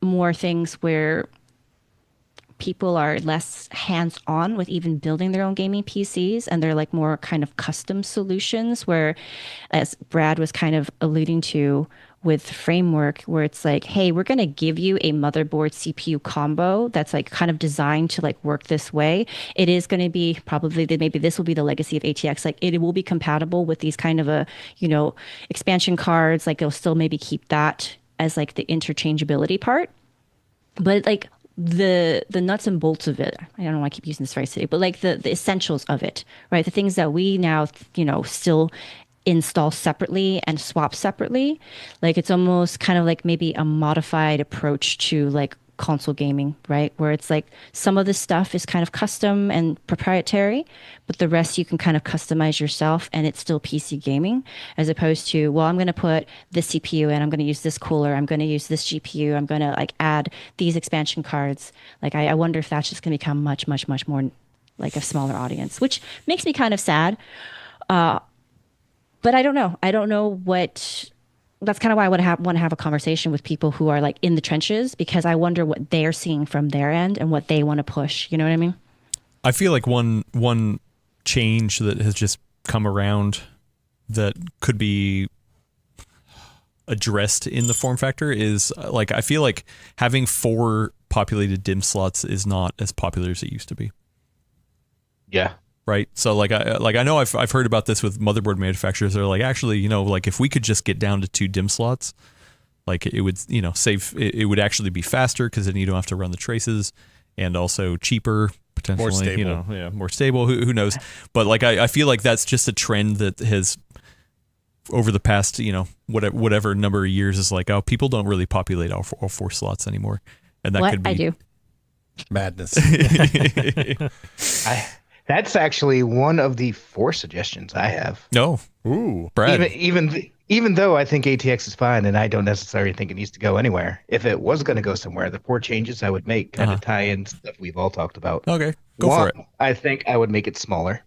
more things where people are less hands-on with even building their own gaming PCs, and they're like more kind of custom solutions where, as Brad was kind of alluding to with Framework, where it's like, hey, we're going to give you a motherboard CPU combo that's like kind of designed to like work this way. It is going to be probably maybe this will be the legacy of ATX. Like it will be compatible with these kind of expansion cards. Like it'll still maybe keep that as like the interchangeability part, but like the nuts and bolts of it, I don't know why I keep using this phrase today, but like the essentials of it, right? The things that we now, still install separately and swap separately. Like it's almost kind of like maybe a modified approach to like console gaming, right? Where it's like some of the stuff is kind of custom and proprietary, but the rest you can kind of customize yourself and it's still PC gaming, as opposed to, well, I'm going to put this CPU in, I'm going to use this cooler, I'm going to use this GPU, I'm going to like add these expansion cards. Like, I wonder if that's just going to become much, much, much more like a smaller audience, which makes me kind of sad. But I don't know. I don't know what. That's kind of why I want to have a conversation with people who are like in the trenches, because I wonder what they're seeing from their end and what they want to push. You know what I mean? I feel like one change that has just come around that could be addressed in the form factor is like, I feel like having 4 populated DIMM slots is not as popular as it used to be. Yeah. Right. So I know I've heard about this with motherboard manufacturers. They're like, actually, you know, like if we could just get down to 2 DIMM slots, like it would, you know, save, it would actually be faster because then you don't have to run the traces, and also cheaper, potentially, More stable. you know, yeah, more stable. Who knows? But like, I feel like that's just a trend that has over the past, you know, whatever number of years is like, oh, people don't really populate all 4 slots anymore. And that could be I do. Madness. That's actually one of the 4 suggestions I have. No. Ooh. Brad. Even though I think ATX is fine and I don't necessarily think it needs to go anywhere, if it was going to go somewhere, the 4 changes I would make kind of tie in stuff we've all talked about. Okay. Go for it. I think I would make it smaller.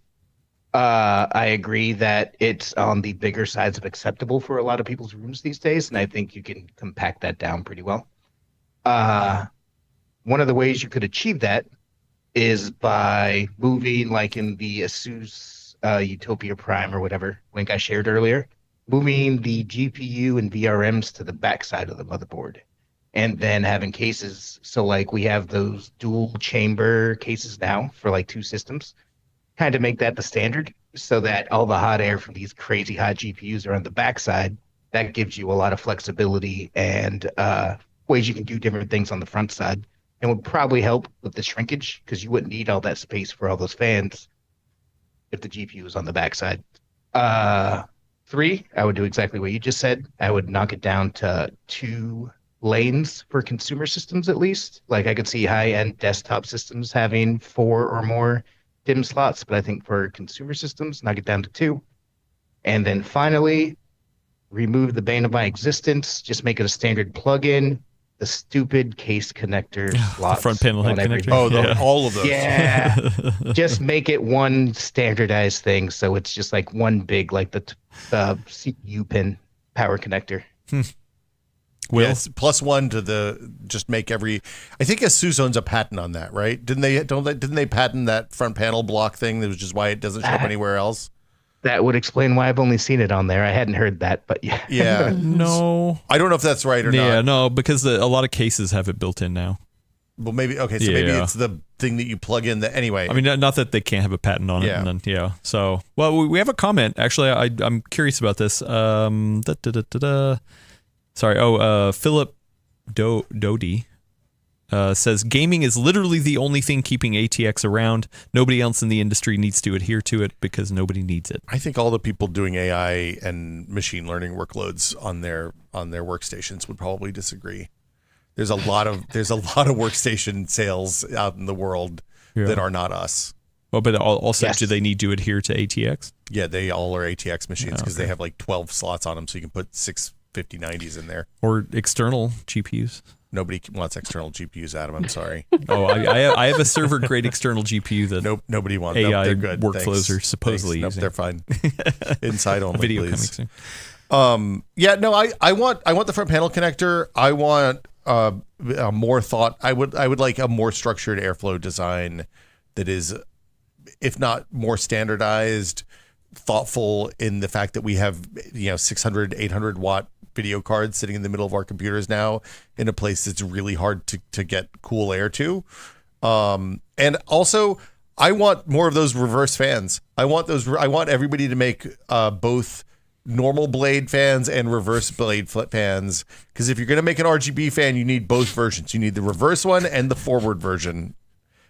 I agree that it's on the bigger sides of acceptable for a lot of people's rooms these days, and I think you can compact that down pretty well. One of the ways you could achieve that is by moving, like in the Asus Utopia Prime or whatever link I shared earlier, moving the GPU and VRMs to the backside of the motherboard, and then having cases. So like we have those dual chamber cases now for like 2 systems, kind of make that the standard so that all the hot air from these crazy hot GPUs are on the backside. That gives you a lot of flexibility and ways you can do different things on the front side, and would probably help with the shrinkage because you wouldn't need all that space for all those fans if the GPU is on the backside. 3, I would do exactly what you just said. I would knock it down to 2 lanes for consumer systems at least. Like I could see high-end desktop systems having 4 or more DIMM slots, but I think for consumer systems, knock it down to 2. And then finally, remove the bane of my existence. Just make it a standard plug-in. The stupid case connector slots. The front panel head connector. Oh, all of those. Yeah. Just make it one standardized thing. So it's just like one big, like the CPU pin power connector. Will? Yes, +1 to the just make every. I think Asus owns a patent on that, right? Didn't they patent that front panel block thing? That was just why it doesn't show up anywhere else. That would explain why I've only seen it on there. I hadn't heard that, but yeah. Yeah. No. I don't know if that's right or not. Yeah, no, because a lot of cases have it built in now. Well, maybe, okay, so maybe it's the thing that you plug in anyway. I mean, not that they can't have a patent on it. Yeah. And then, So, well, we have a comment. Actually, I'm curious about this. Sorry. Philip Doty says, gaming is literally the only thing keeping ATX around. Nobody else in the industry needs to adhere to it because nobody needs it. I think all the people doing AI and machine learning workloads on their workstations would probably disagree. There's a lot of workstation sales out in the world that are not us. Well, but also, do they need to adhere to ATX? Yeah, they all are ATX machines because they have like 12 slots on them, so you can put 6 5090s in there. Or external GPUs. Nobody wants external GPUs, Adam. I'm sorry. I have a server grade external GPU that nobody wants. AI they're good. workflows are supposedly using. They're fine. Inside only, video please. coming soon. I want the front panel connector. I want more thought. I would like a more structured airflow design that is, if not more standardized, thoughtful in the fact that we have 600, 800 watt video cards sitting in the middle of our computers now in a place that's really hard to get cool air to. And also, I want more of those reverse fans. I want everybody to make both normal blade fans and reverse blade fans, because if you're going to make an RGB fan, you need both versions. You need the reverse one and the forward version.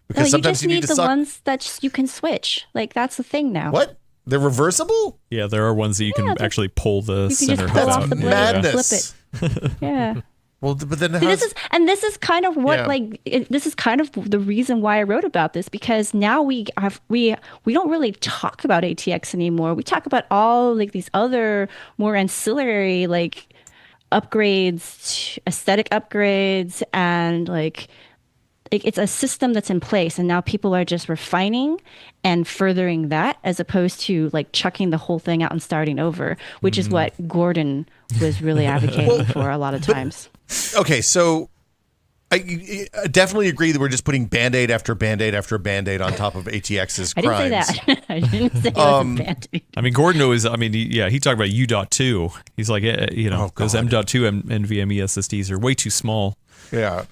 Because sometimes you just need to the ones that you can switch. Like, that's the thing now. What? They're reversible? Yeah, there are ones that you can actually pull the center just pull hub off out. the blade, Madness. flip it. Yeah. Well, but then it See, has, this is kind of what Yeah. this is kind of the reason why I wrote about this, because now we don't really talk about ATX anymore. We talk about all like these other more ancillary like upgrades, aesthetic upgrades, and like it's a system that's in place, and now people are just refining and furthering that, as opposed to like chucking the whole thing out and starting over, which is what Gordon was really advocating for a lot of times. okay, so I definitely agree that we're just putting Band-Aid after Band-Aid after Band-Aid on top of ATX's I didn't crimes. say that. I didn't say it was a Band-Aid. I mean, Gordon always, he talked about U.2. He's like, those M.2 and NVMe SSDs are way too small. Yeah.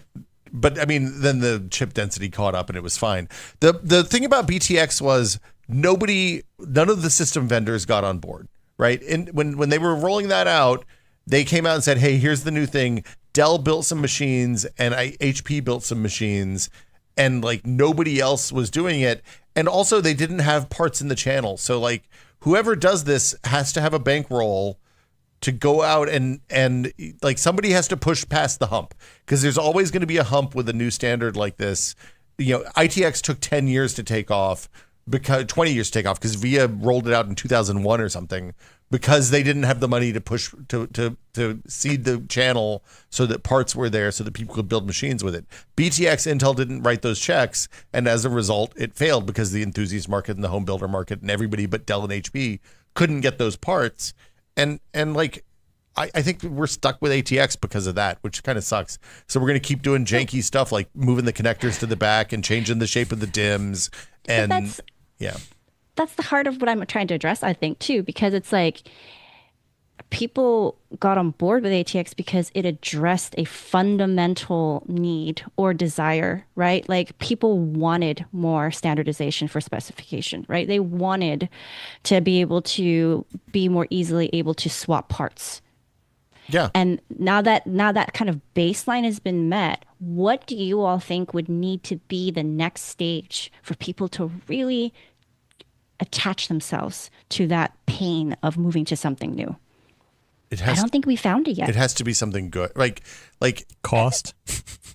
But I mean, then the chip density caught up and it was fine. The thing about BTX was none of the system vendors got on board, right? And when they were rolling that out, they came out and said, hey, here's the new thing. Dell built some machines and HP built some machines, and like nobody else was doing it. And also they didn't have parts in the channel. So like whoever does this has to have a bankroll to go out and like somebody has to push past the hump, because there's always going to be a hump with a new standard like this. ITX took 10 years to take off, because 20 years to take off, because VIA rolled it out in 2001 or something, because they didn't have the money to push to seed the channel so that parts were there so that people could build machines with it. BTX, Intel didn't write those checks, and as a result it failed, because the enthusiast market and the home builder market and everybody but Dell and HP couldn't get those parts. And like I think we're stuck with ATX because of that, which kind of sucks. So we're going to keep doing janky stuff like moving the connectors to the back and changing the shape of the DIMMs. And that's the heart of what I'm trying to address, I think, too, because it's like people got on board with ATX because it addressed a fundamental need or desire, right? Like people wanted more standardization for specification, right? They wanted to be able to be more easily able to swap parts. Yeah. And now that kind of baseline has been met, what do you all think would need to be the next stage for people to really attach themselves to that pain of moving to something new? I don't think we found it yet. It has to be something good, like Cost.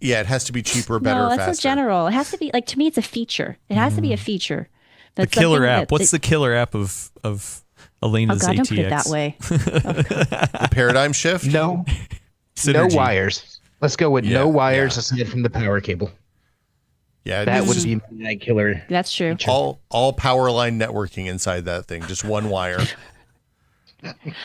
Yeah, it has to be cheaper, better, no, that's faster. so general. It has to be like, to me, it's a feature. It has to be a feature. The That's killer something app. What's the killer app of Alaina's Oh God, ATX? don't put it that way. The paradigm shift. No Synergy. wires. Let's go with no wires aside from the power cable. Yeah, That would just be my killer. That's true. all power line networking inside that thing, just one wire.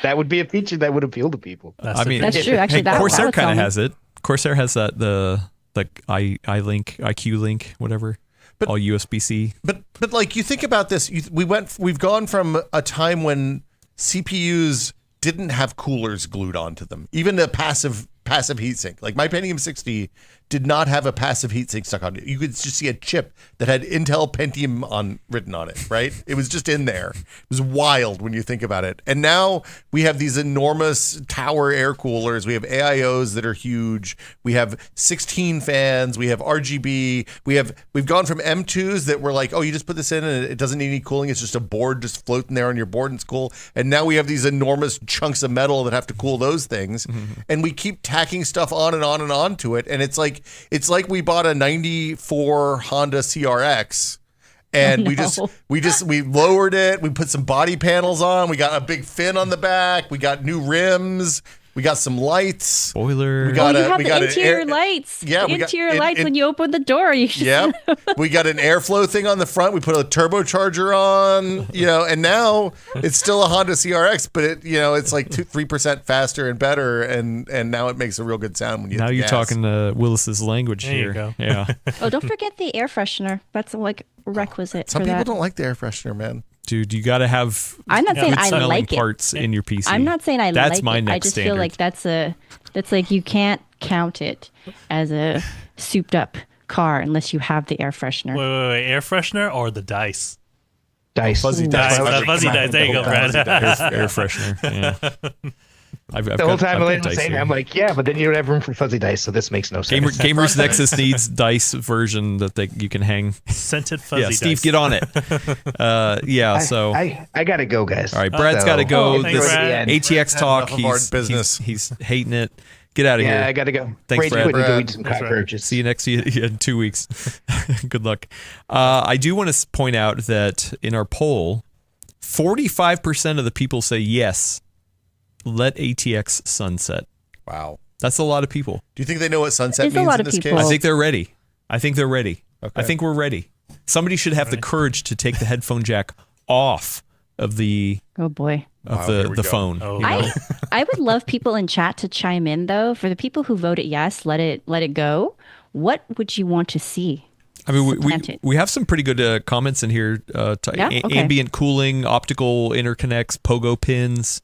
That would be a feature that would appeal to people. I mean, That's true. Actually, that Corsair would kind sell of me. has it. Corsair has that the iLink, IQ Link, whatever. But- all USB-C. But like you think about this, we've gone from a time when CPUs didn't have coolers glued onto them, even a passive heatsink. Like my Pentium 60 did not have a passive heatsink stuck on it. You could just see a chip that had Intel Pentium written on it, right? It was just in there. It was wild when you think about it. And now we have these enormous tower air coolers. We have AIOs that are huge. We have 16 fans. We have RGB. We've gone from M2s that were like, oh, you just put this in and it doesn't need any cooling. It's just a board just floating there on your board and it's cool. And now we have these enormous chunks of metal that have to cool those things. Mm-hmm. And we keep tacking stuff on and on and on to it. And it's like we bought a 94 Honda CRX and we lowered it. We put some body panels on. We got a big fin on the back. We got new rims. We got some lights. Spoiler. You have the interior lights. Yeah, the interior lights when you open the door. Yeah, we got an airflow thing on the front. We put a turbocharger on, and now it's still a Honda CRX, but it's like 3% faster and better, and now it makes a real good sound when you. Now hit the you're gas. talking Willis's language There here. you go. Yeah, Oh, don't forget the air freshener. That's like requisite Some for people that. don't like the air freshener, man. dude, you got to have. I'm not saying I smelling like it. parts in your PC. I'm not saying I That's like my it. next I just standard. feel like that's like you can't count it as a souped up car unless you have the air freshener. Wait. Air freshener or the dice? Dice. Fuzzy Dice. dice. Fuzzy dice. There you go, Brad. air freshener. Yeah. I've The whole time I've Alaina got was dice saying, here. I'm like, yeah, but then you don't have room for fuzzy dice, so this makes no sense. Gamers Nexus needs dice version that you can hang. Scented fuzzy Yeah, Steve, dice. get on it. So I gotta go, guys. all right, Brad's So- got to go. Thanks, This Brad. ATX talk. Enough of our He's business. he's hating it. Get out of Yeah, here. I gotta go. Thanks, Rage Brad. quit and go Brad. eat some Thanks, Brad. cockroaches. See you next in 2 weeks. Good luck. I do want to point out that in our poll, 45% of the people say yes, let ATX sunset. Wow. That's a lot of people. Do you think they know what sunset There's a means lot in of this people. I case? think they're ready. I think they're ready. Okay. I think we're ready. Somebody should have the courage to take the headphone jack off of the Oh boy. Wow, here we the go. phone. Oh. you know? I would love people in chat to chime in though. For the people who voted yes, let it go. What would you want to see? I mean, supplanted? we have some pretty good comments in here. Yeah? Okay. Ambient cooling, optical interconnects, pogo pins.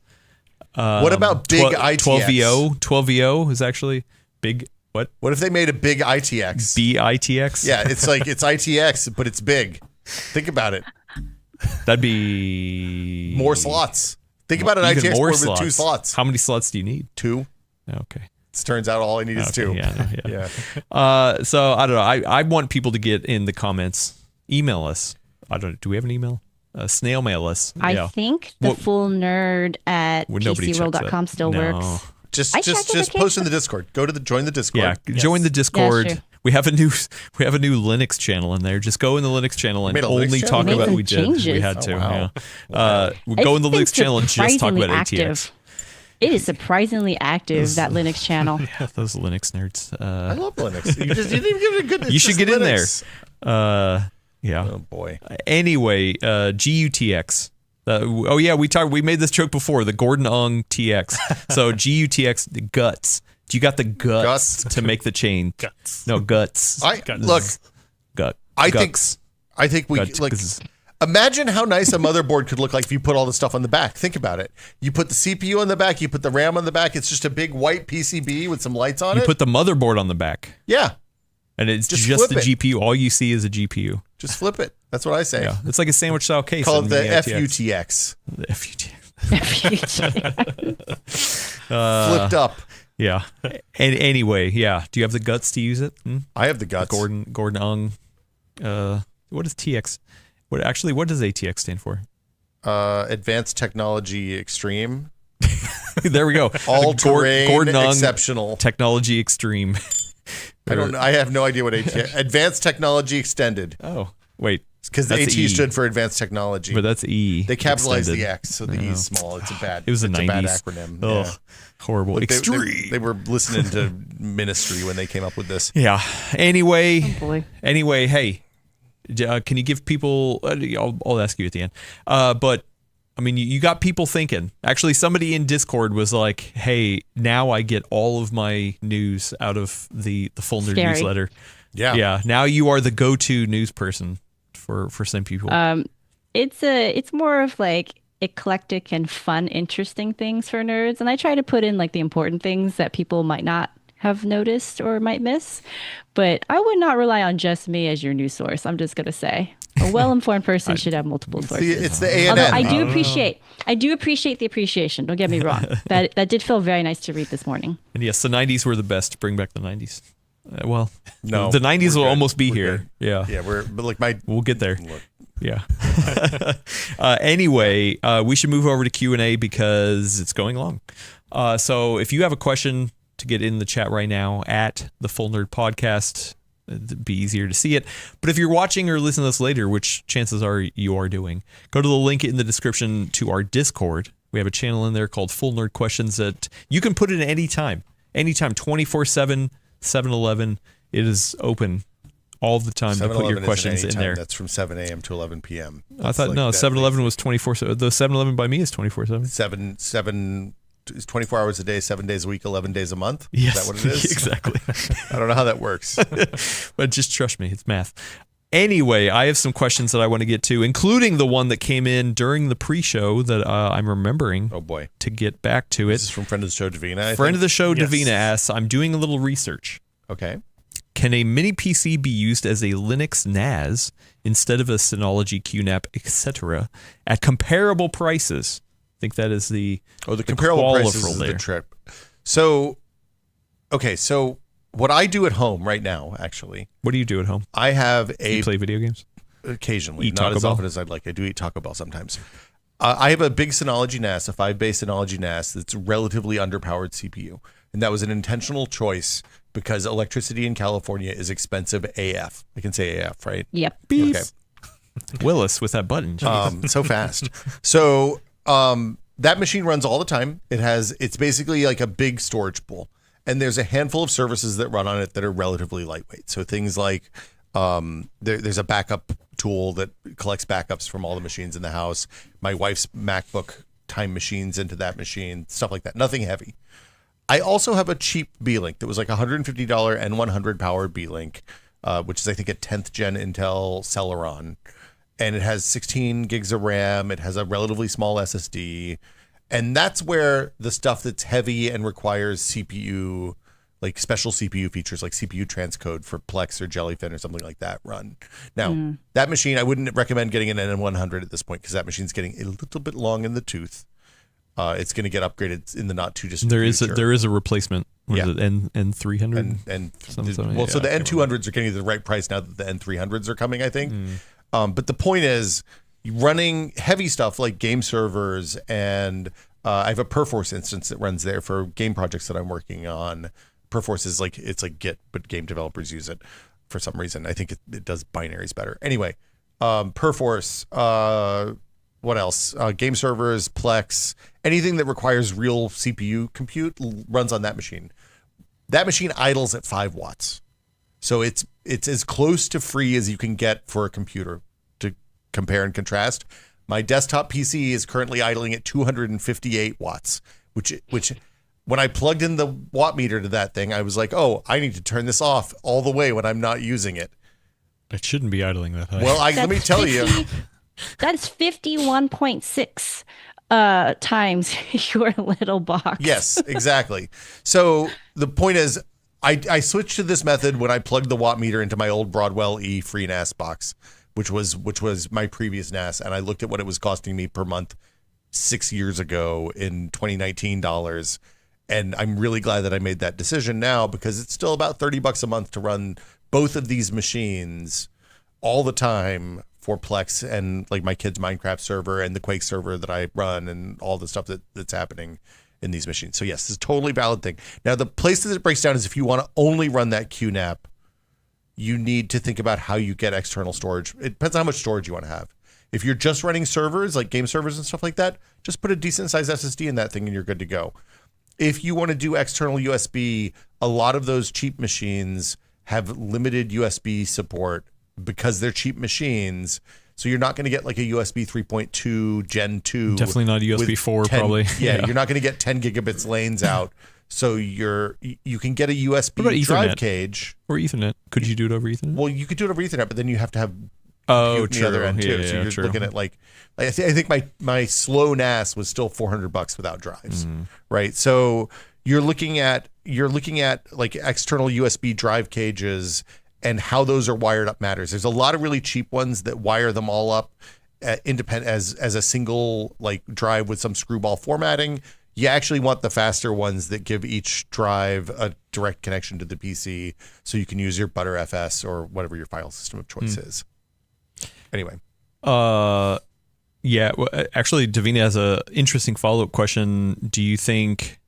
What about big ITX? 12VO is actually big. What? What if they made a big ITX? BITX? Yeah, it's like it's ITX, but it's big. Think about it. That'd be More slots. Think about an even ITX more board with 2 slots. How many slots do you need? 2. Okay. It turns out all I need is 2. Yeah. Yeah. So I don't know. I want people to get in the comments. Email us. I don't. Do we have an email? Snail mail us. I think the What- full nerd at Well, nobody checks PCWorld.com that. still No. works. Just I checked it, just okay. post in the Discord. Join the Discord. Yeah, join the Discord. true. We have a new Linux channel in there. Just go in the Linux channel and made a Linux only channel? talk Made about some we did. changes. We had to. Oh, wow. Yeah. We go in the It's Linux been channel and just talk about surprisingly ATX. active. It is surprisingly active, that Linux channel. Those Linux nerds. I love Linux. You didn't even give it a good. You should get in there. Linux. Yeah. Oh boy. Anyway, GUTX. Oh yeah, we made this joke before. The Gordon Ong TX. So GUTX, the guts. Do you got the guts Guts. to make the chain? Guts. No guts. Look, Gut. I guts. think we Guts. like. Imagine how nice a motherboard could look like if you put all the stuff on the back. Think about it. You put the CPU on the back, you put the RAM on the back. It's just a big white PCB with some lights on You it. put the motherboard on the back, Yeah, and it's Just just flip the it. GPU. All you see is a GPU. just flip it. That's what I say. Yeah, it's like a sandwich style case. Call on it the ATX. FUTX. The FUTX. Flipped up. Yeah. And anyway, yeah. Do you have the guts to use it? I have the guts. Gordon Ong. What is TX? What does ATX stand for? Advanced Technology Extreme. There we go. All terrain Gordon Ong exceptional. Technology Extreme. I don't know. I have no idea what AT. Advanced Technology Extended. Oh, wait. Because the AT That's E. stood for Advanced Technology. But that's E. They capitalized extended. the X, so the E is small. It's a bad. It was the it's 90s. a bad acronym. Ugh, Yeah. horrible. Like Extreme. they were listening to Ministry when they came up with this. Yeah. Anyway. Boy. Anyway, hey, can you give people? I'll ask you at the end. But I mean, you got people thinking. Actually, somebody in Discord was like, "Hey, now I get all of my news out of the full nerd Scary. newsletter." Yeah. Yeah. Now you are the go-to news person for some people. It's more of like eclectic and fun, interesting things for nerds, and I try to put in like the important things that people might not have noticed or might miss. But I would not rely on just me as your news source. I'm just gonna say a well-informed person should have multiple sources. It's the A and Although I N. do appreciate the appreciation. Don't get me wrong. That did feel very nice to read this morning. And yes, the 90s were the best. Bring back the 90s. Well, No, the 90s we're will good. almost be We're here. good. Yeah. Yeah, but like my We'll get there. look. Yeah. Anyway, we should move over to Q&A because it's going long. So if you have a question to get in the chat right now at the Full Nerd Podcast, it'd be easier to see it. But if you're watching or listening to this later, which chances are you are doing, go to the link in the description to our Discord. We have a channel in there called Full Nerd Questions that you can put in anytime, 24/7, 7-Eleven. It is open all the time to put 7-Eleven your isn't questions any in time. there. That's from 7 a.m. to 11 p.m. I thought That's no, like that 7-Eleven was 24/7. The 7-Eleven by me is 24/7. 7 is 24 hours a day, 7 days a week, 11 days a month. Yes, Is that what it is? exactly. I don't know how that works. But just trust me, it's math. Anyway, I have some questions that I want to get to, including the one that came in during the pre-show that I'm remembering Oh boy. to get back to This it. is from friend of the show, Davina. Friend of the show, Yes. Davina asks, I'm doing a little research. Okay. Can a mini PC be used as a Linux NAS instead of a Synology, QNAP, etc. at comparable prices? I think that is the Comparable prices qualifier is there. the trip. So, okay, so what I do at home right now, actually, What do you do at home? I have Do you play video games? occasionally, Eat not Taco as Bell? often as I'd like. I do eat Taco Bell sometimes. I have a big Synology NAS, a 5-bay Synology NAS that's relatively underpowered CPU. and that was an intentional choice because electricity in California is expensive AF. I can say AF, right? Yep. Okay. Willis with that button. Jeez. So fast. So that machine runs all the time. It's basically like a big storage pool. And there's a handful of services that run on it that are relatively lightweight. So things like there's a backup tool that collects backups from all the machines in the house. My wife's MacBook time machines into that machine, stuff like that. Nothing heavy. I also have a cheap B-Link that was like $150 N100 power B-Link, which is I think a 10th gen Intel Celeron. And it has 16 gigs of RAM. It has a relatively small SSD. And that's where the stuff that's heavy and requires CPU, like special CPU features, like CPU transcode for Plex or Jellyfin or something like that run. Now, that machine, I wouldn't recommend getting an N100 at this point because that machine's getting a little bit long in the tooth. It's going to get upgraded in the not too distant future. There is a replacement. What is it, So N300? the N200s are getting the right price now that the N300s are coming, I think. But the point is, running heavy stuff like game servers, and I have a Perforce instance that runs there for game projects that I'm working on. Perforce is it's like Git, but game developers use it for some reason. I think it does binaries better. Anyway, Perforce, what else? Game servers, Plex, anything that requires real CPU compute runs on that machine. That machine idles at 5 watts. So it's as close to free as you can get for a computer to compare and contrast. My desktop PC is currently idling at 258 watts, which when I plugged in the watt meter to that thing, I was like, oh, I need to turn this off all the way when I'm not using it. It shouldn't be idling that high. Well, let me tell you. That's 51.6 times your little box. Yes, exactly. So the point is, I switched to this method when I plugged the watt meter into my old Broadwell E free NAS box, which was my previous NAS, and I looked at what it was costing me per month 6 years ago in 2019 dollars, and I'm really glad that I made that decision now because it's still about $30 a month to run both of these machines all the time for Plex and like my kids' Minecraft server and the Quake server that I run and all the stuff that's happening in these machines. So yes, this is a totally valid thing. Now, the place that it breaks down is if you want to only run that QNAP, you need to think about how you get external storage. It depends on how much storage you want to have. If you're just running servers, like game servers and stuff like that, just put a decent sized SSD in that thing and you're good to go. If you want to do external USB, a lot of those cheap machines have limited USB support because they're cheap machines. So you're not going to get like a USB 3.2 Gen 2. Definitely not a USB 4 probably. Yeah, you're not going to get 10 gigabits lanes out. So you can get a USB drive cage. Or Ethernet. Could you do it over Ethernet? Well, you could do it over Ethernet, but then you have to have true. the other end too. Yeah, so you're looking at like I think my slow NAS was still $400 without drives, right? So you're looking at like external USB drive cages and how those are wired up matters. There's a lot of really cheap ones that wire them all up independent as a single like drive with some screwball formatting. You actually want the faster ones that give each drive a direct connection to the PC so you can use your Btrfs or whatever your file system of choice is. Anyway. Yeah, well, actually Davina has a interesting follow-up question. Do you think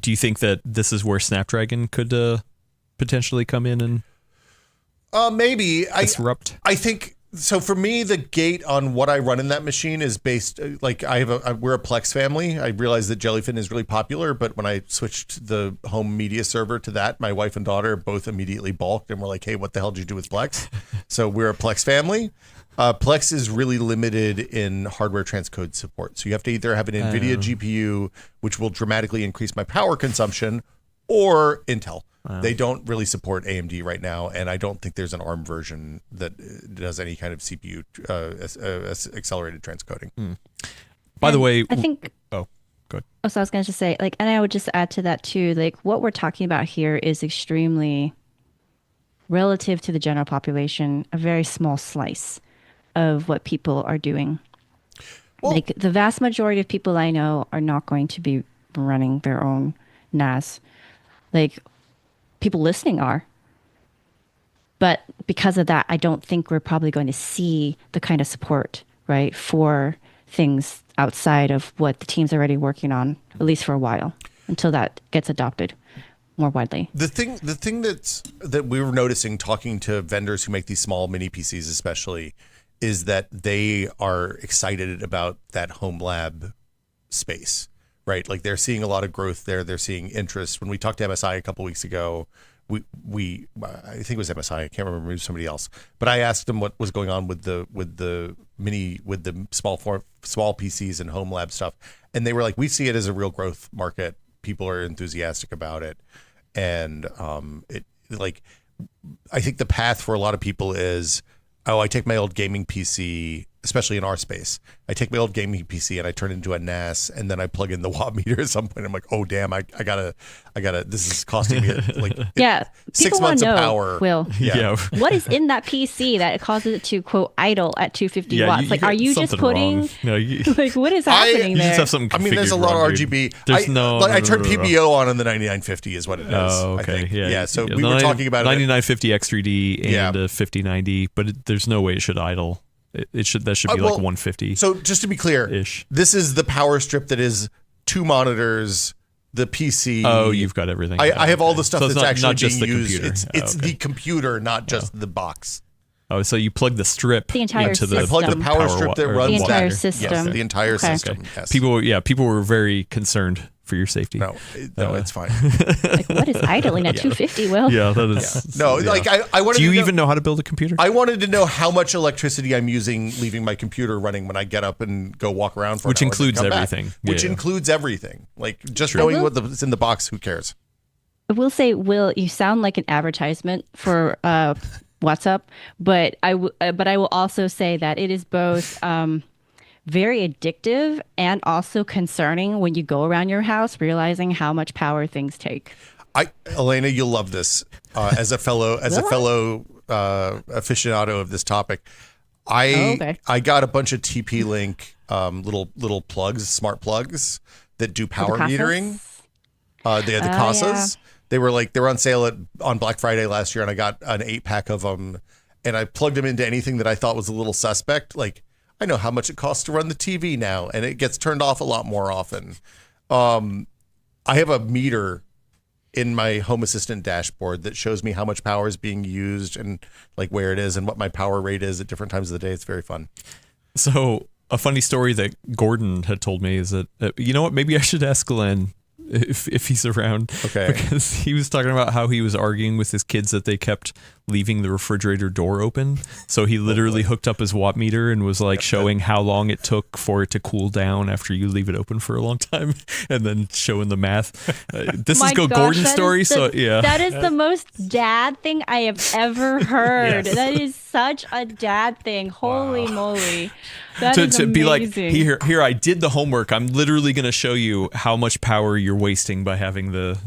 that this is where Snapdragon could potentially come in and maybe disrupt? I think so. For me, the gate on what I run in that machine is based like we're a Plex family. I realized that Jellyfin is really popular, but when I switched the home media server to that, my wife and daughter both immediately balked and were like, "Hey, what the hell did you do with Plex?" So we're a Plex family. Plex is really limited in hardware transcode support. So you have to either have an NVIDIA GPU, which will dramatically increase my power consumption, or Intel. They don't really support AMD right now, and I don't think there's an ARM version that does any kind of CPU accelerated transcoding. By the way, I think. Oh, go ahead. Oh, so I was going to say, like, and I would just add to that too, like, what we're talking about here is extremely relative to the general population, a very small slice of what people are doing. Well, like, the vast majority of people I know are not going to be running their own NAS. Like, people listening are. But because of that, I don't think we're probably going to see the kind of support, right, for things outside of what the team's already working on, at least for a while. until that gets adopted more widely. The thing that we were noticing talking to vendors who make these small mini PCs especially is that they are excited about that home lab space, right? Like they're seeing a lot of growth there. They're seeing interest. When we talked to MSI a couple weeks ago, we I think it was MSI. I can't remember, it was somebody else. But I asked them what was going on with the small PCs and home lab stuff, and they were like, we see it as a real growth market. People are enthusiastic about it, and I think the path for a lot of people is, I take my old gaming PC, especially in our space. I take my old gaming PC and I turn it into a NAS, and then I plug in the watt meter at some point. I'm like, oh damn, I gotta. This is costing me like 6 months of power. Will, Yeah. what is in that PC that it causes it to quote idle at 250 watts? Like, are you just putting? Wrong. No, like, what is happening you there? just have something I mean, there's a lot of wrong, RGB. dude. There's I turned PBO on the 9950 is what it is. Oh, okay. I think. Yeah. So we were talking about 9950 X3D and a 5090, but there's no way it should idle. That should be like 150. So just to be clear, this is the power strip that is 2 monitors, the PC. Oh, you've got everything. I have all the stuff so that's actually not just being the used. computer. It's the computer, not just the box. Oh, so you plug the strip The entire into the I plug the power strip that runs the entire that. system. Yes, the entire Okay. system. Yes. People were very concerned for your safety. No, it's fine. Like, what is idling at 250? Will? Yeah, that is. No, yeah. like I wanted. Do you to know, even know how to build a computer? I wanted to know how much electricity I'm using, leaving my computer running when I get up and go walk around for Which an hour and includes come back. everything. Which Yeah. includes everything. Like just knowing what's in the box, who cares? I will say, Will, you sound like an advertisement for WhatsApp, but I will also say that it is both very addictive and also concerning when you go around your house realizing how much power things take. Alaina, you'll love this. As a fellow aficionado of this topic, I got a bunch of TP-Link little plugs, smart plugs that do power metering. They had the Casas. They were on sale on Black Friday last year, and I got an 8-pack of them, and I plugged them into anything that I thought was a little suspect. Like, I know how much it costs to run the TV now, and it gets turned off a lot more often. I have a meter in my Home Assistant dashboard that shows me how much power is being used and like where it is and what my power rate is at different times of the day. It's very fun. So a funny story that Gordon had told me is that, you know what, maybe I should ask Glenn if he's around. Okay. Because he was talking about how he was arguing with his kids that they kept leaving the refrigerator door open. So he literally hooked up his watt meter and was like showing how long it took for it to cool down after you leave it open for a long time, and then showing the math. This is Gordon's story. That is the most dad thing I have ever heard. Yes. That is such a dad thing. Holy moly. That is to be like, amazing. here, I did the homework. I'm literally going to show you how much power you're wasting by having the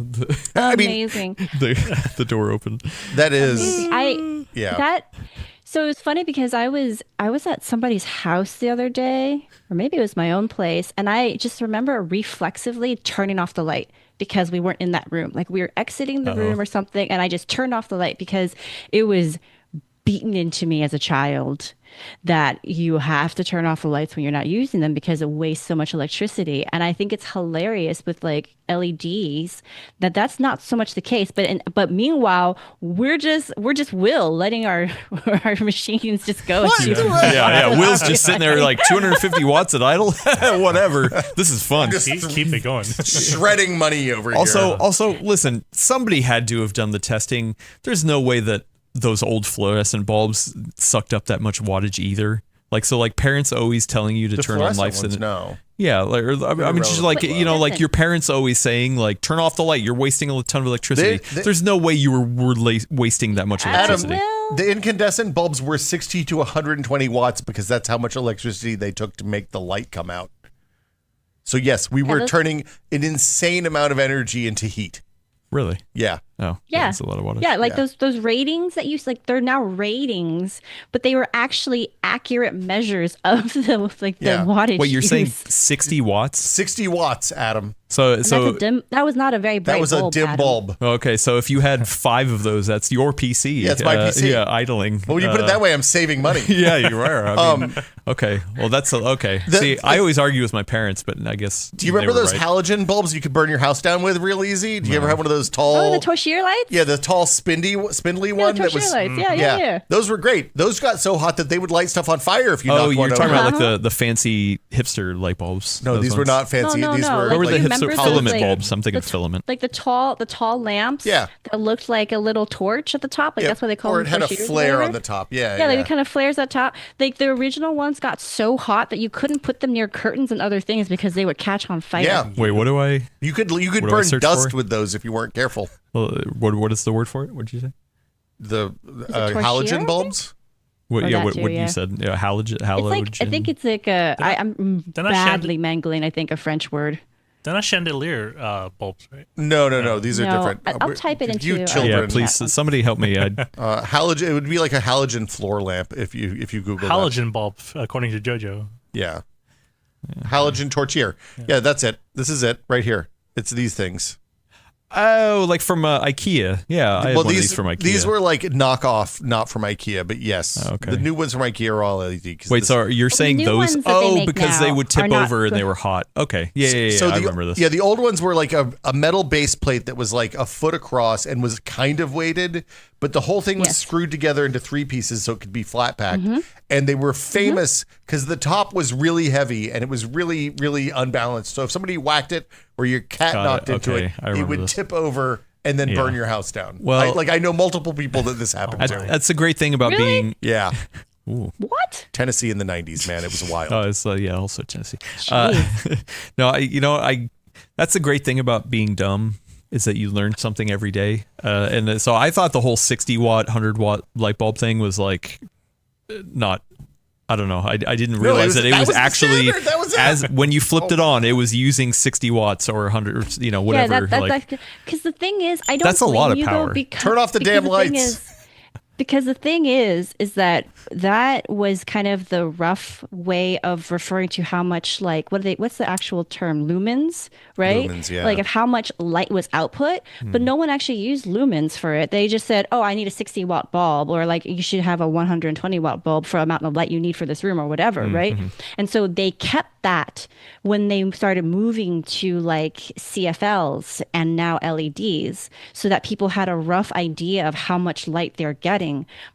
amazing. the door open. That is, So it was funny because I was at somebody's house the other day, or maybe it was my own place, and I just remember reflexively turning off the light because we weren't in that room. Like we were exiting the room or something, and I just turned off the light because it was beaten into me as a child that you have to turn off the lights when you're not using them because it wastes so much electricity. And I think it's hilarious with like LEDs that that's not so much the case. But meanwhile, we're just letting our machines just go. Will's just sitting there like 250 watts at idle. Whatever. This is fun. Just keep it going. shredding money over here. Also, listen, somebody had to have done the testing. There's no way that those old fluorescent bulbs sucked up that much wattage either. Like parents always telling you to the turn on lights. No. Yeah, just like, like your parents always saying like, turn off the light. You're wasting a ton of electricity. There's no way you were wasting that much electricity. Adam, the incandescent bulbs were 60 to 120 watts because that's how much electricity they took to make the light come out. So yes, we were turning an insane amount of energy into heat. Really? Yeah. Oh, Yeah. that's a lot of wattage. Yeah, like Yeah. those ratings that you like, they're now ratings, but they were actually accurate measures of the Yeah. wattage. Wait, you're saying used. 60 watts? 60 watts, Adam. So And that was not a very bright That was a bulb, dim Adam. bulb. okay, so if you had 5 of those, that's your PC. Yeah, it's my PC. Yeah, idling. Well, when you put it that way, I'm saving money. Yeah, you are. I mean, okay. Well, that's okay. See, I always argue with my parents, but I guess. Do you remember they were those right. halogen bulbs you could burn your house down with real easy? Do you ever have one of those tall? Oh, the Toshier lights? Yeah, the tall spindly Yeah, one the that Toshier was. lights. Yeah. Those were great. Those got so hot that they would light stuff on fire if you Oh, knocked you're one talking over. about like the fancy hipster light bulbs. No, those these were ones? not fancy. No, These no. were What were Like, the you hipster remember those, filament like, bulbs? I'm thinking filament. Like the tall lamps Yeah. that looked like a little torch at the top. Like that's what they call Or them. it had a Toshiers or flare whatever. on the top. Yeah, Yeah, like it kind of flares at top. Like the original ones got so hot that you couldn't put them near curtains and other things because they would catch on fire. Yeah. Wait, what do I? You could What do I burn search dust for? with those if you weren't careful. What is the word for it? What did you say? The Torchier, I halogen think? bulbs. What? Or Yeah, that what too, you yeah. said? Yeah, halogen. It's like I think it's like a. I'm they're not badly mangling. I think a French word. They're not chandelier bulbs, right? No. These are No, different. I'll type it You into, children. Yeah, please, somebody help me. Halogen. It would be like a halogen floor lamp if you Google that. Halogen bulb, according to JoJo. Yeah. Halogen torchier. Yeah, that's it. This is it right here. It's these things. Oh, like from IKEA. Yeah, I had one of these from IKEA. These were like knockoff, not from IKEA, but yes. Oh, okay. The new ones from IKEA are all LED. 'cause Wait, this- so you're saying new those? ones that they Oh, make because they now would tip are not over and they good. were hot. Okay, yeah. So I remember this. Yeah, the old ones were like a metal base plate that was like a foot across and was kind of weighted, but the whole thing was Yes. screwed together into 3 pieces so it could be flat packed. And they were famous because the top was really heavy and it was really, really unbalanced. So if somebody whacked it or your cat Got it. knocked into Okay, it, I it remember would this. tip over and then burn your house down. Well- I know multiple people that this happened to. That's the great thing about Really? being. Yeah. What? Tennessee in the 90s, man. It was wild. Oh, it's yeah, also Tennessee. Jeez. No, I. That's the great thing about being dumb is that you learn something every day. And so I thought the whole 60-watt, 100-watt light bulb thing was like not. I don't know. I didn't realize that it was the actually standard. That was it. as when you flipped it on, it was using 60 watts or 100, whatever. Yeah, because the thing is, I don't. That's a lot blame of you, power. Though, because, Turn off the because damn thing lights. Because the thing is that was kind of the rough way of referring to how much what's the actual term? Lumens, right? Lumens, yeah. Like of how much light was output, but no one actually used lumens for it. They just said, "Oh, I need a 60-watt bulb," or like you should have a 120-watt bulb for the amount of light you need for this room, or whatever, right? And so they kept that when they started moving to like CFLs and now LEDs, so that people had a rough idea of how much light they're getting.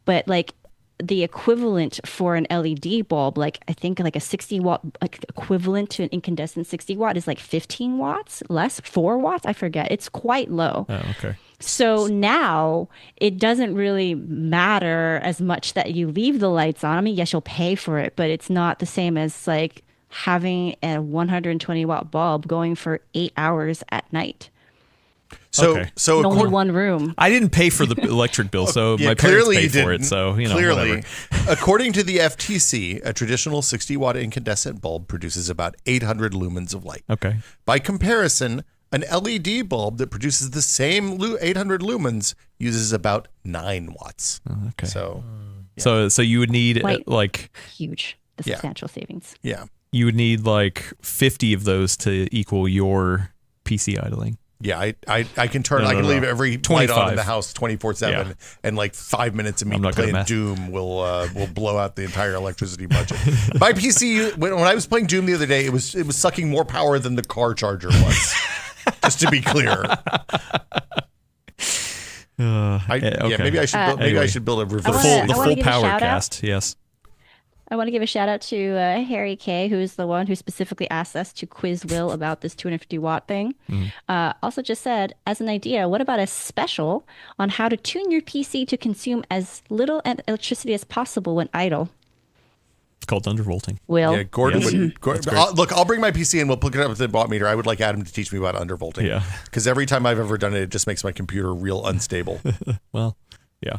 But like the equivalent for an LED bulb, like I think like a 60-watt equivalent to an incandescent 60-watt is like 15 watts less, 4 watts, I forget. It's quite low. Oh, okay. So now it doesn't really matter as much that you leave the lights on. I mean, yes, you'll pay for it, but it's not the same as like having a 120-watt bulb going for 8 hours at night So, Okay. so in only according- one room. I didn't pay for the electric bill, so Yeah, my parents clearly paid you for didn't. it. So clearly, whatever. according to the FTC, a traditional 60-watt incandescent bulb produces about 800 lumens of light. Okay. By comparison, an LED bulb that produces the same 800 lumens uses about 9 watts. Okay. So, So you would need Wait. like Huge, the Yeah. substantial savings. yeah. you would need like 50 of those to equal your PC idling. Yeah, I can turn. No, I no, can no. leave every light on in 25. the house 24/7, Yeah. and like 5 minutes of me I'm not good at playing math. Doom will blow out the entire electricity budget. My PC, when I was playing Doom the other day, it was sucking more power than the car charger was. Just to be clear, okay. maybe I should build, maybe I Anyway. should build a I reverse. wanna- The I wanna full give a power shout out. cast. Yes. I want to give a shout out to Harry K, who's the one who specifically asked us to quiz Will about this 250-watt thing. Also just said, as an idea, what about a special on how to tune your PC to consume as little electricity as possible when idle? It's called undervolting. Will. Yeah, Gordon Yes. would. Gordon, I'll bring my PC and we'll pick it up with the watt meter. I would like Adam to teach me about undervolting. Yeah. Because every time I've ever done it, it just makes my computer real unstable. Well, yeah.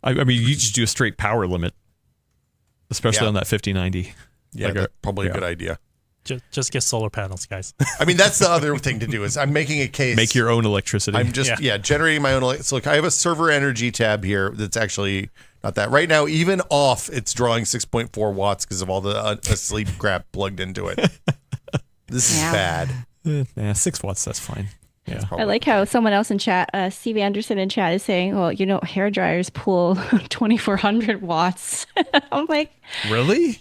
I mean, you just do a straight power limit, especially Yeah. on that 5090. Yeah, Like that's probably a yeah. good idea. Just get solar panels, guys. I mean, that's the other thing to do is I'm making a case. Make your own electricity. I'm just generating my own. So look, I have a server energy tab here that's actually not that right now. Even off, it's drawing 6.4 watts because of all the asleep crap plugged into it. This is bad. 6 watts. That's fine. Yeah. I like how someone else in chat, Steve Anderson in chat, is saying, well, hair dryers pull 2,400 watts. I'm like, Really?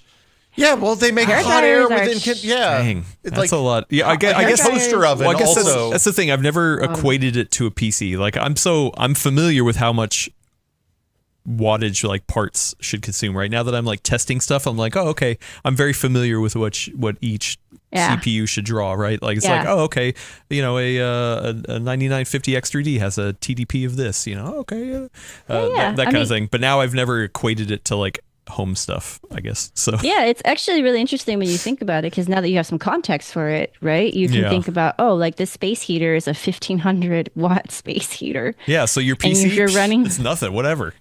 Yeah, well, they make Hair hot air dryers within. are Dang, it's that's like a lot. Yeah, I guess toaster oven. Well, I guess also, that's the thing. I've never equated it to a PC. Like I'm familiar with how much wattage like parts should consume. Right now that I'm like testing stuff, I'm like, oh, okay. I'm very familiar with what each CPU should draw. Right? Like it's like, oh, okay. A 9950 X3D has a TDP of this. Okay, that kind of thing. But now I've never equated it to like home stuff, I guess. So yeah, it's actually really interesting when you think about it, because now that you have some context for it, right? You can think about, like this space heater is a 1,500 watt space heater. Yeah, so your PC, if you're running, it's nothing, whatever.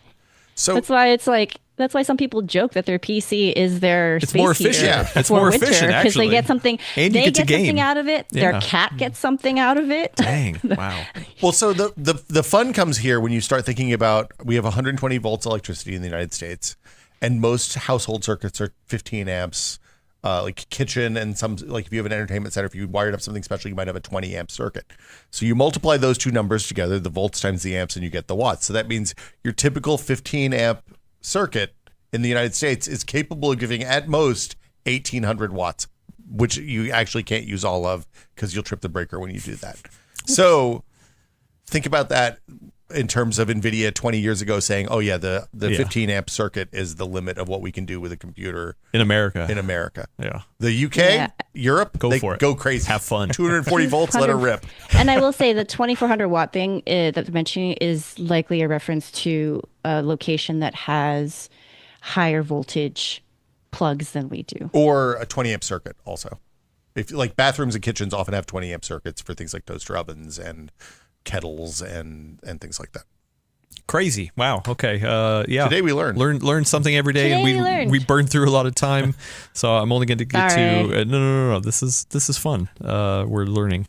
So that's why some people joke that their PC is their it's space more efficient. heater It's for more winter, efficient because they get something. And they you get something out of it. Yeah. Their cat gets something out of it. Dang! Wow. Well, so the fun comes here when you start thinking about we have 120 volts electricity in the United States. And most household circuits are 15 amps, like kitchen and some, like if you have an entertainment center, if you wired up something special, you might have a 20 amp circuit. So you multiply those two numbers together, the volts times the amps, and you get the watts. So that means your typical 15 amp circuit in the United States is capable of giving at most 1,800 watts, which you actually can't use all of because you'll trip the breaker when you do that. So think about that in terms of NVIDIA 20 years ago saying, oh yeah, the 15 amp circuit is the limit of what we can do with a computer in America. Yeah. The UK, Europe, for it. Go crazy. Have fun. 240 volts, let her rip. And I will say the 2,400 watt thing that they're mentioning is likely a reference to a location that has higher voltage plugs than we do. Or a 20 amp circuit also. If like bathrooms and kitchens often have 20 amp circuits for things like toaster ovens and kettles and things like that. Crazy. Wow. Okay. Yeah. Today we learn something every day. Today and we burn through a lot of time. So I'm only going to get Sorry. to no. This is fun. We're learning.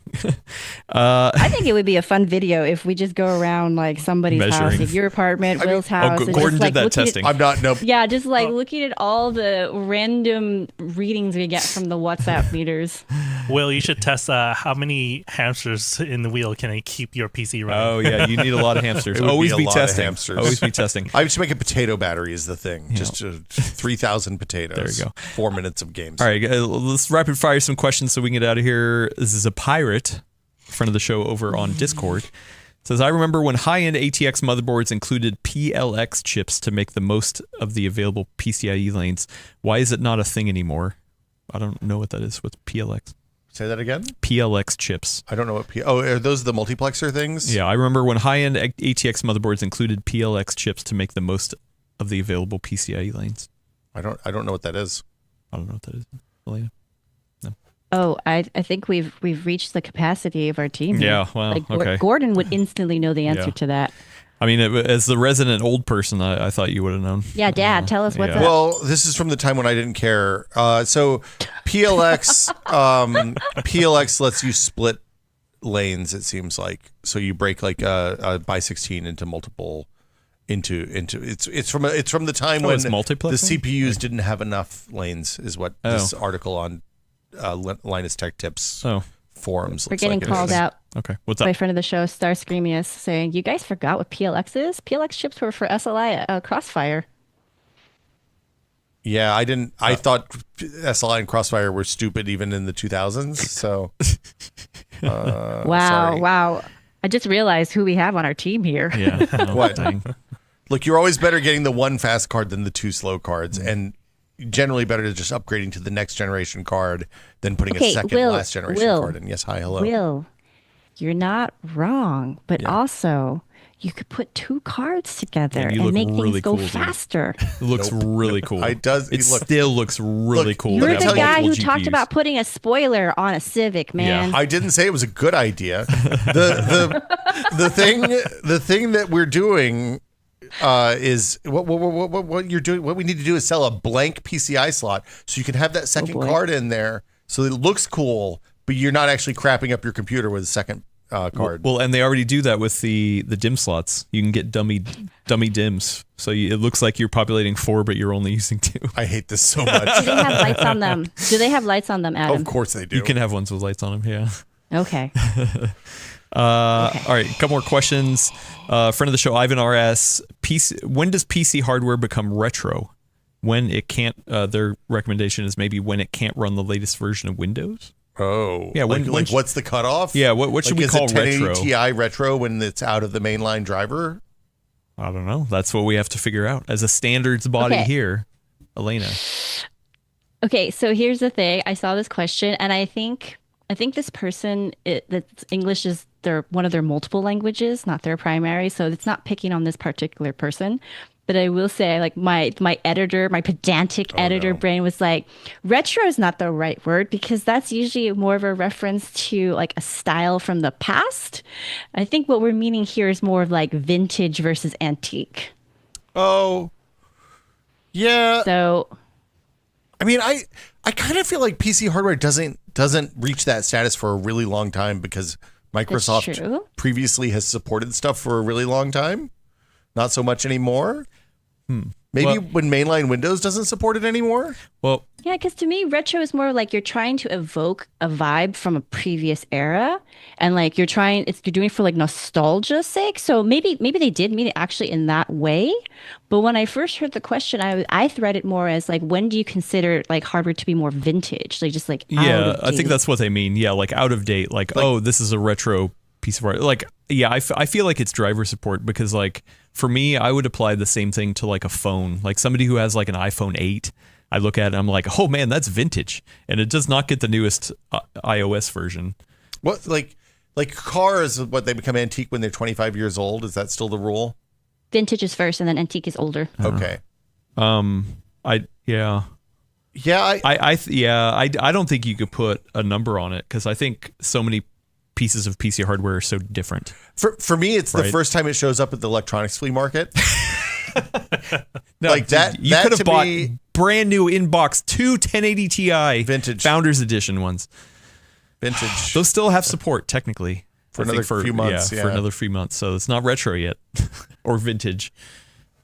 I think it would be a fun video if we just go around like somebody's Measuring. house, like your apartment, Will's house. and Gordon just, like, did that looking at- testing. I'm not. Nope. Yeah, just like looking at all the random readings we get from the WhatsApp meters. Will, you should test how many hamsters in the wheel can keep your PC running. Oh yeah, you need a lot of hamsters. It would Always be a be lot of testing. hamsters. Always be testing. I just make a potato battery is the thing. Just 3,000 potatoes. There you go. 4 minutes of games. All right, let's rapid fire some questions so we can get out of here. This is a pirate, friend of the show over on Discord. Says, I remember when high-end ATX motherboards included PLX chips to make the most of the available PCIe lanes. Why is it not a thing anymore? I don't know what that is. What's PLX? Say that again? PLX chips. I don't know what are those the multiplexer things? Yeah, I remember when high-end ATX motherboards included PLX chips to make the most of the available PCIe lanes. I don't know what that is. I don't know what that is. Alaina? No. Oh, I think we've reached the capacity of our team. Here. Yeah, well, like, okay. Gordon would instantly know the answer Yeah. to that. I mean, as the resident old person, I thought you would have known. Yeah, Dad, tell us what's yeah. up. Well, this is from the time when I didn't care. So PLX lets you split lanes, it seems like. So you break like a by 16 into multiple into it's from the time when it's the multiplexing? CPUs didn't have enough lanes is what this article on Linus Tech Tips forums We're looks getting like. called out Okay, what's by up? friend of the show, Star Screamius, saying, you guys forgot what PLX is? PLX chips were for SLI Crossfire. Yeah, I didn't. I thought SLI and Crossfire were stupid even in the 2000s. So, sorry. Wow. I just realized who we have on our team here. Yeah. Oh, What? dang. Look, you're always better getting the one fast card than the two slow cards, and generally better to just upgrading to the next generation card than putting a second last generation card in. Yes, hi, hello. Will, you're not wrong, but also you could put two cards together And you and look make really things go cool, dude. faster. It looks really cool. It does. It Look, still looks really Look, cool. Let You're me to the have tell you- guy who multiple talked GPUs. about putting a spoiler on a Civic, man. I didn't say it was a good idea. The thing that we're doing is what you're doing. What we need to do is sell a blank PCI slot so you can have that second boy. card in there. So it looks cool, but you're not actually crapping up your computer with a second card. Well, and they already do that with the DIMM slots. You can get dummy DIMMs, so it looks like you're populating 4, but you're only using 2. I hate this so much. Do they have lights on them? Do they have lights on them, Adam? Of course they do. You can have ones with lights on them. Yeah. Okay. All right, a couple more questions. Friend of the show, Ivan RS. When does PC hardware become retro? When it can't, their recommendation is maybe when it can't run the latest version of Windows. Oh. Yeah, like what's the cutoff? Yeah, what should we call retro? Is it 1080 retro? Ti retro when it's out of the mainline driver? I don't know. That's what we have to figure out. As a standards body Okay. here, Alaina. Okay, so here's the thing. I saw this question, and I think this person that English is one of their multiple languages, not their primary. So it's not picking on this particular person. But I will say, like my editor, my pedantic editor brain was like, retro is not the right word because that's usually more of a reference to like a style from the past. I think what we're meaning here is more of like vintage versus antique. Oh. Yeah. So I mean, I kind of feel like PC hardware doesn't reach that status for a really long time because Microsoft true. previously has supported stuff for a really long time. Not so much anymore. Maybe Well- when mainline Windows doesn't support it anymore. Well, yeah, because to me, retro is more like you're trying to evoke a vibe from a previous era, and like you're doing it for like nostalgia's sake. So maybe they did mean it actually in that way. But when I first heard the question, I thread it more as like, when do you consider like hardware to be more vintage, like just like out yeah, of I think date? that's what they mean. Yeah, like out of date. Like, oh, this is a retro piece of art. Like, yeah, I feel like it's driver support because like for me, I would apply the same thing to like a phone. Like somebody who has like an iPhone 8, I look at it and I'm like, oh man, that's vintage. And it does not get the newest iOS version. What like cars? What they become antique when they're 25 years old? Is that still the rule? Vintage is first, and then antique is older. Okay. I don't think you could put a number on it because I think so many pieces of PC hardware are so different. For me, it's the Right. first time it shows up at the electronics flea market. No, Like that- you that could have to bought me- brand new inbox 2 1080 Ti Vintage. Founders Edition ones. Vintage. Those still have support technically For I think another few months, for yeah. another few months. So it's not retro yet or vintage.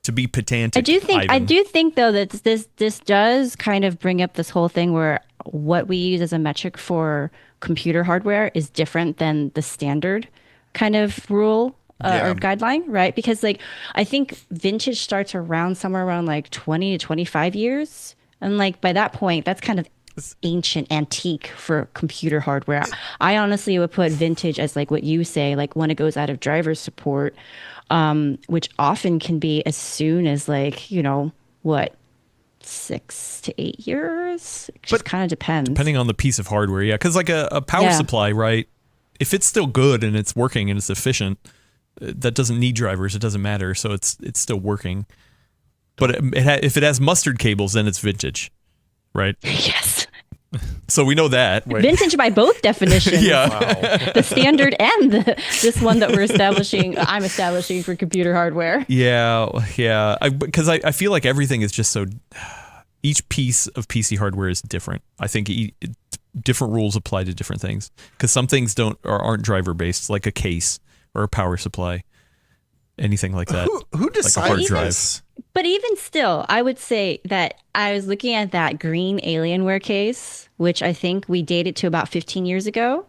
To be pedantic. I Ivan. do think though that this does kind of bring up this whole thing where what we use as a metric for computer hardware is different than the standard kind of rule Yeah. or guideline, right? Because like I think vintage starts around somewhere around like 20 to 25 years, and like by that point that's kind of ancient antique for computer hardware. I honestly would put vintage as like what you say, like when it goes out of driver support, which often can be as soon as like, you know, what, 6 to 8 years? It just kind of depends. Depending on the piece of hardware, yeah. Because like a power Yeah. supply, right? If it's still good and it's working and it's efficient, that doesn't need drivers. It doesn't matter. So it's still working. But if it has mustard cables, then it's vintage, right? Yes. So we know that. Vintage by both definitions. Yeah. The standard and this one that I'm establishing for computer hardware. Yeah. Because I feel like everything is just so. Each piece of PC hardware is different. I think different rules apply to different things because some things aren't driver based, like a case or a power supply, anything like that. Who decides like a hard drive. this? But even still, I would say that I was looking at that green Alienware case, which I think we dated to about 15 years ago.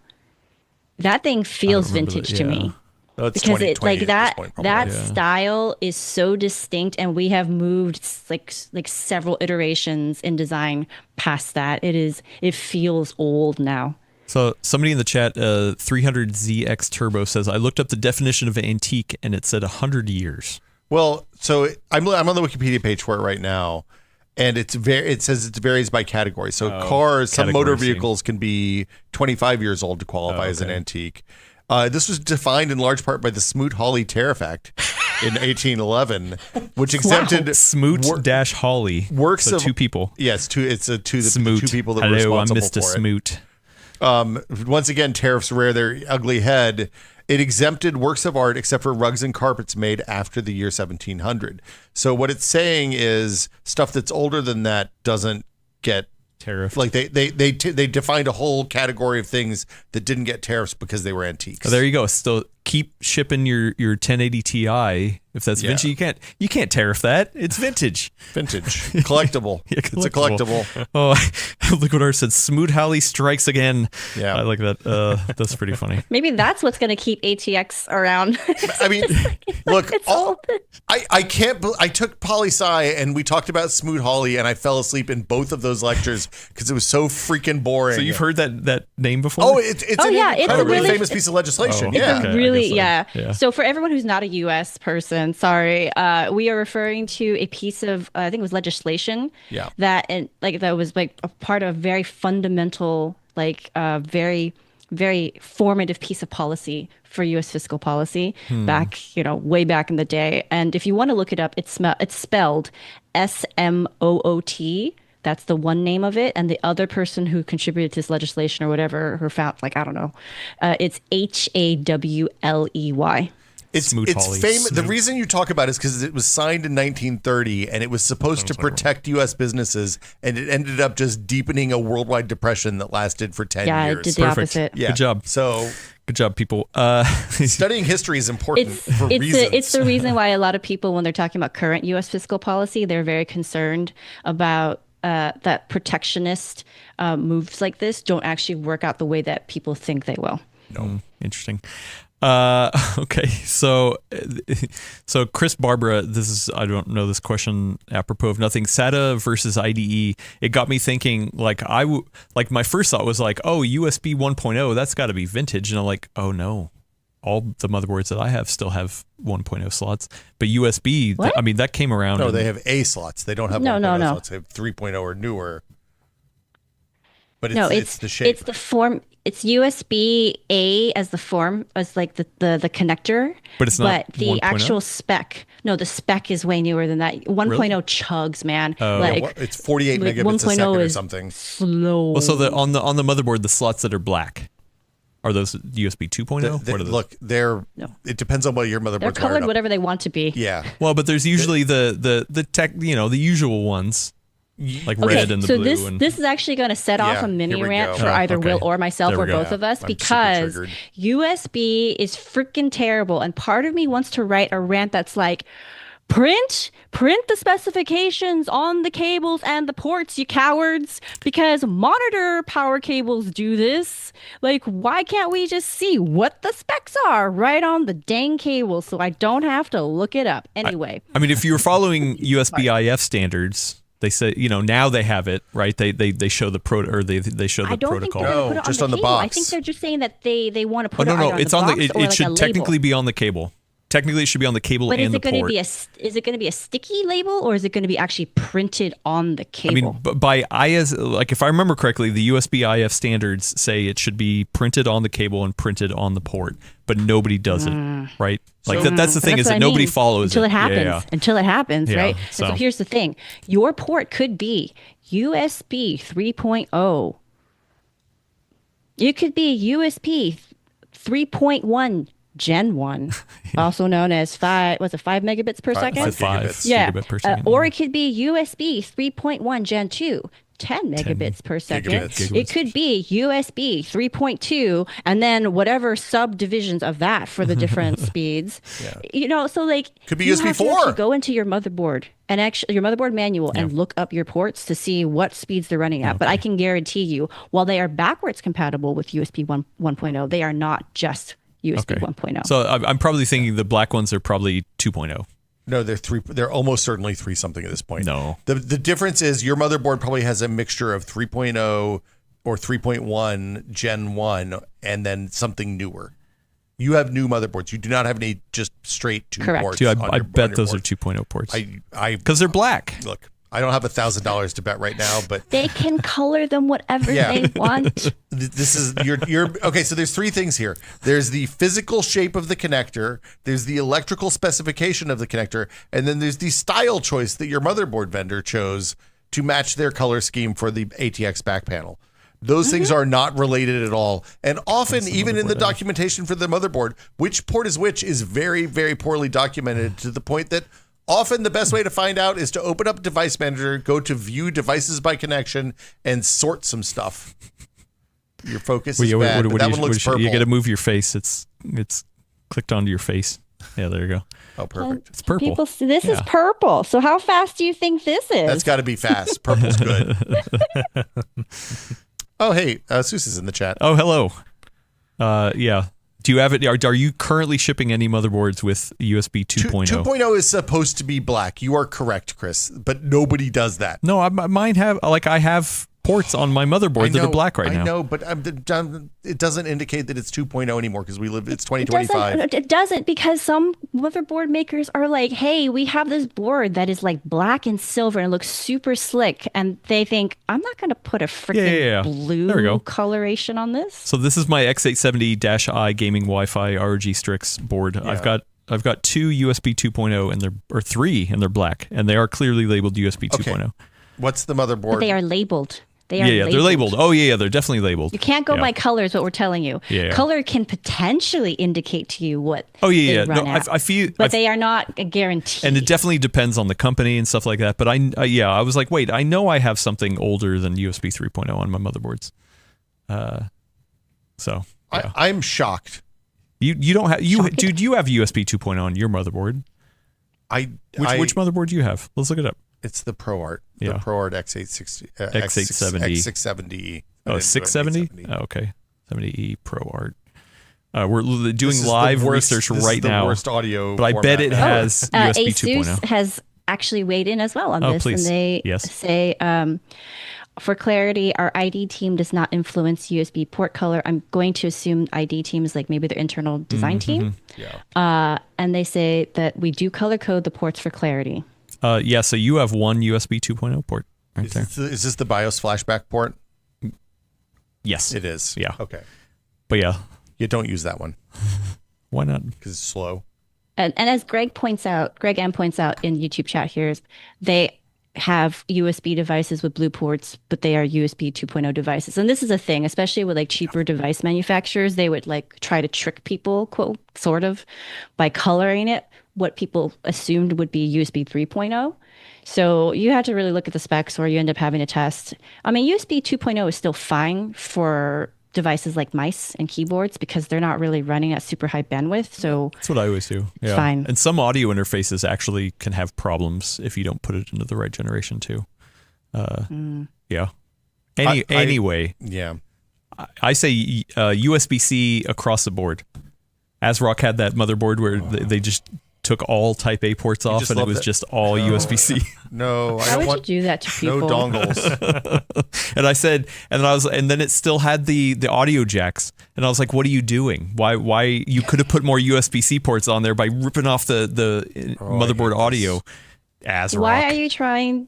That thing feels remember vintage that, to yeah. me. Oh, it's Because 20, it like 28 at that this point, probably. that Yeah. style is so distinct, and we have moved like several iterations in design past that. It feels old now. So somebody in the chat, 300ZX Turbo says, I looked up the definition of antique and it said 100 years. Well, so I'm on the Wikipedia page for it right now, and it says it varies by category. So cars, some motor category, see. vehicles can be 25 years old to qualify as an okay. antique. This was defined in large part by the Smoot-Hawley Tariff Act in 1811, which exempted Smoot-Hawley. works so of- two people. Yes, it's the Smoot. two people that were Hello, I'm responsible Mr. for it. Smoot. Once again, tariffs rear their ugly head. It exempted works of art except for rugs and carpets made after the year 1700. So what it's saying is stuff that's older than that doesn't get Tariff. Like they defined a whole category of things that didn't get tariffs because they were antiques. There you go. Still keep shipping your 1080 Ti. If that's vintage, you can't tariff that. It's vintage. Vintage. Collectible. Yeah, It's a collectible. Oh, Liquid Art said Smoot Holly strikes again. Yeah. I like that. That's pretty funny. Maybe that's what's going to keep ATX around. I mean, look, It's old. I can't. I took poli sci and we talked about Smoot Hawley and I fell asleep in both of those lectures because it was so freaking boring. So you've heard that name before? Oh, it's an it's incredibly really famous piece of legislation. Oh, yeah. okay. Really, I guess so. yeah. Yeah. So for everyone who's not a U.S. person, sorry, we are referring to a piece of, I think it was legislation. Yeah. That was like a part of a very fundamental, very, very formative piece of policy for U.S. fiscal policy back, way back in the day. And if you want to look it up, it's spelled SMOOT. That's the one name of it. And the other person who contributed to this legislation or whatever, her found, I don't know, it's HAWLEY. It's Hawley. famous. The reason you talk about it is because it was signed in 1930 and it was supposed to protect U.S. businesses, and it ended up just deepening a worldwide depression that lasted for 10 Yeah, years. it did the opposite. Yeah. Good job. So Good job, people. studying history is important for reasons. It's the reason why a lot of people, when they're talking about current U.S. fiscal policy, they're very concerned about that protectionist moves like this don't actually work out the way that people think they will. No, interesting. Okay, so Chris Barbara, I don't know this question apropos of nothing. SATA versus IDE. It got me thinking. My first thought was USB 1.0. That's got to be vintage. And I'm like, oh no, all the motherboards that I have still have 1.0 slots. But USB, that came around. No, they have A slots. They don't have 1.0 slots. They have 3.0 or newer. But it's the shape. It's the form. It's USB A as the form, as the connector. But it's not the 1.0? actual spec. No, the spec is way newer than that. 1.0 Really? chugs, man. It's 48 megabits a second or something. Slow. Well, so on the motherboard, the slots that are black, are those USB 2.0? What are those? Look, it depends on what your motherboard's They're colored wired up. whatever they want to be. Yeah. Well, but there's usually the tech, the usual ones, like red and the blue. So this is actually going to set off a mini here we rant go. for either okay. Will or myself There or we go. both of us I'm super because triggered. USB is freaking terrible. And part of me wants to write a rant that's like, print the specifications on the cables and the ports, you cowards, because monitor power cables do this. Why can't we just see what the specs are right on the dang cable so I don't have to look it up? Anyway. I mean, if you're following USB IF standards, they say, now they have it, right? They show the they show the I don't protocol. think they're gonna put it just on on the the cable. box. I think they're just saying that they want to put Oh, it no, either on it's the on box the. or It should a technically label. be on the cable. Technically, it should be on the cable But and is the it going to port. be is it going to be a sticky label or is it going to be actually printed on the cable? I mean, by IS, if I remember correctly, the USB IF standards say it should be printed on the cable and printed on the port, but nobody does it, right? That's the thing That's is what that I nobody mean. follows until it Yeah, happens. yeah. Until it happens, Yeah, right? so- And so here's the thing: your port could be USB 3.0. It could be USB 3.1 Gen 1, also known as 5 megabits per second? 5 gigabits. Yeah. gigabit per second. Or it could be USB 3.1 Gen 2, 10 megabits per second. gigabits. It could be USB 3.2 and then whatever subdivisions of that for the different speeds. Could be you USB have to 4. actually go into your motherboard and actually your motherboard manual and look up your ports to see what speeds they're running at. But I can guarantee you, while they are backwards compatible with USB 1.0, they are not just USB 1.0. So I'm probably thinking the black ones are probably 2.0. No, they're 3. They're almost certainly 3 something at this point. No. The difference is your motherboard probably has a mixture of 3.0 or 3.1 Gen 1 and then something newer. You have new motherboards. You do not have any just straight 2 Correct. ports. Dude, on I your- bet on your those are board. 2.0 ports. I Because they're black. look. I don't have $1,000 to bet right now, but they can color them whatever Yeah. they want. this is you're okay. So there's 3 things here. There's the physical shape of the connector. There's the electrical specification of the connector, and then there's the style choice that your motherboard vendor chose to match their color scheme for the ATX back panel. Those things are not related at all. And often, even in the documentation for the motherboard, which port is which is very, very poorly documented to the point that Often the best way to find out is to open up Device Manager, go to View Devices by Connection, and sort some stuff. Your focus is bad, but that one looks purple. You got to move your face. It's clicked onto your face. Yeah, there you go. Oh, perfect. It's purple. People, this is purple. So how fast do you think this is? That's got to be fast. Purple's good. Oh, hey, Seuss is in the chat. Oh, hello. Yeah. Do you have it? Are you currently shipping any motherboards with USB 2.0? 2.0 is supposed to be black. You are correct, Chris, but nobody does that. No, mine have I have ports on my motherboard that are black right now. I know, but it doesn't indicate that it's 2.0 anymore because it's 2025. It doesn't because some motherboard makers are like, hey, we have this board that is like black and silver and it looks super slick. And they think, I'm not going to put a freaking blue coloration on this. So this is my X870-i gaming Wi-Fi ROG Strix board. Yeah. I've got two USB 2.0 or three and they're black and they are clearly labeled USB 2.0. What's the motherboard? But they are labeled. They're labeled. Oh, yeah, they're definitely labeled. You can't go by colors, what we're telling you. Yeah. Color can potentially indicate to you what they run at. I feel... But they are not a guarantee. And it definitely depends on the company and stuff like that. But I was like, wait, I know I have something older than USB 3.0 on my motherboards. So, yeah. I'm shocked. You don't have... Dude, you have USB 2.0 on your motherboard. Which motherboard do you have? Let's look it up. It's the ProArt. Yeah. The ProArt X860. X870. X670E. Oh, 670? Oh, okay. 70E ProArt. We're doing live research right now. Worst audio. But I bet it has USB 2.0. ASUS has actually weighed in as well on this. Please. And they say, for clarity, our ID team does not influence USB port color. I'm going to assume ID team is like maybe their internal design team. Yeah. And they say that we do color code the ports for clarity. So you have one USB 2.0 port right there. Is this the BIOS flashback port? Yes. It is. Yeah. Okay. But yeah. You don't use that one. Why not? Because it's slow. And as Greg M points out in YouTube chat here, they have USB devices with blue ports, but they are USB 2.0 devices. And this is a thing, especially with like cheaper device manufacturers. They would like try to trick people, quote, sort of, by coloring it what people assumed would be USB 3.0. So you have to really look at the specs or you end up having to test. I mean, USB 2.0 is still fine for devices like mice and keyboards because they're not really running at super high bandwidth. So that's what I always do. It's fine. And some audio interfaces actually can have problems if you don't put it into the right generation too. Yeah. Anyway. Yeah. I say USB-C across the board. ASRock had that motherboard where they just took all Type A ports off and it was just all USB-C. No, I Why don't would you do that to people? No dongles. And I said, and then it still had the audio jacks, and I was like, "What are you doing? Why? You could have put more USB-C ports on there by ripping off the motherboard audio." ASRock. Why are you trying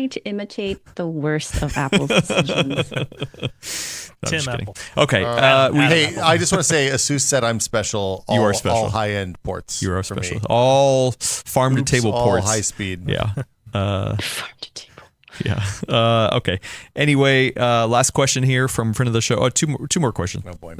to imitate the worst of Apple's decisions? Tim Apple. Okay. Hey, I just want to say, Asus said I'm special. You are special. All high-end ports. You are special. All farm-to-table ports. All high-speed. Yeah. Farm-to-table. Yeah. Okay. Anyway, last question here from friend of the show. Oh, two more questions. Oh, boy.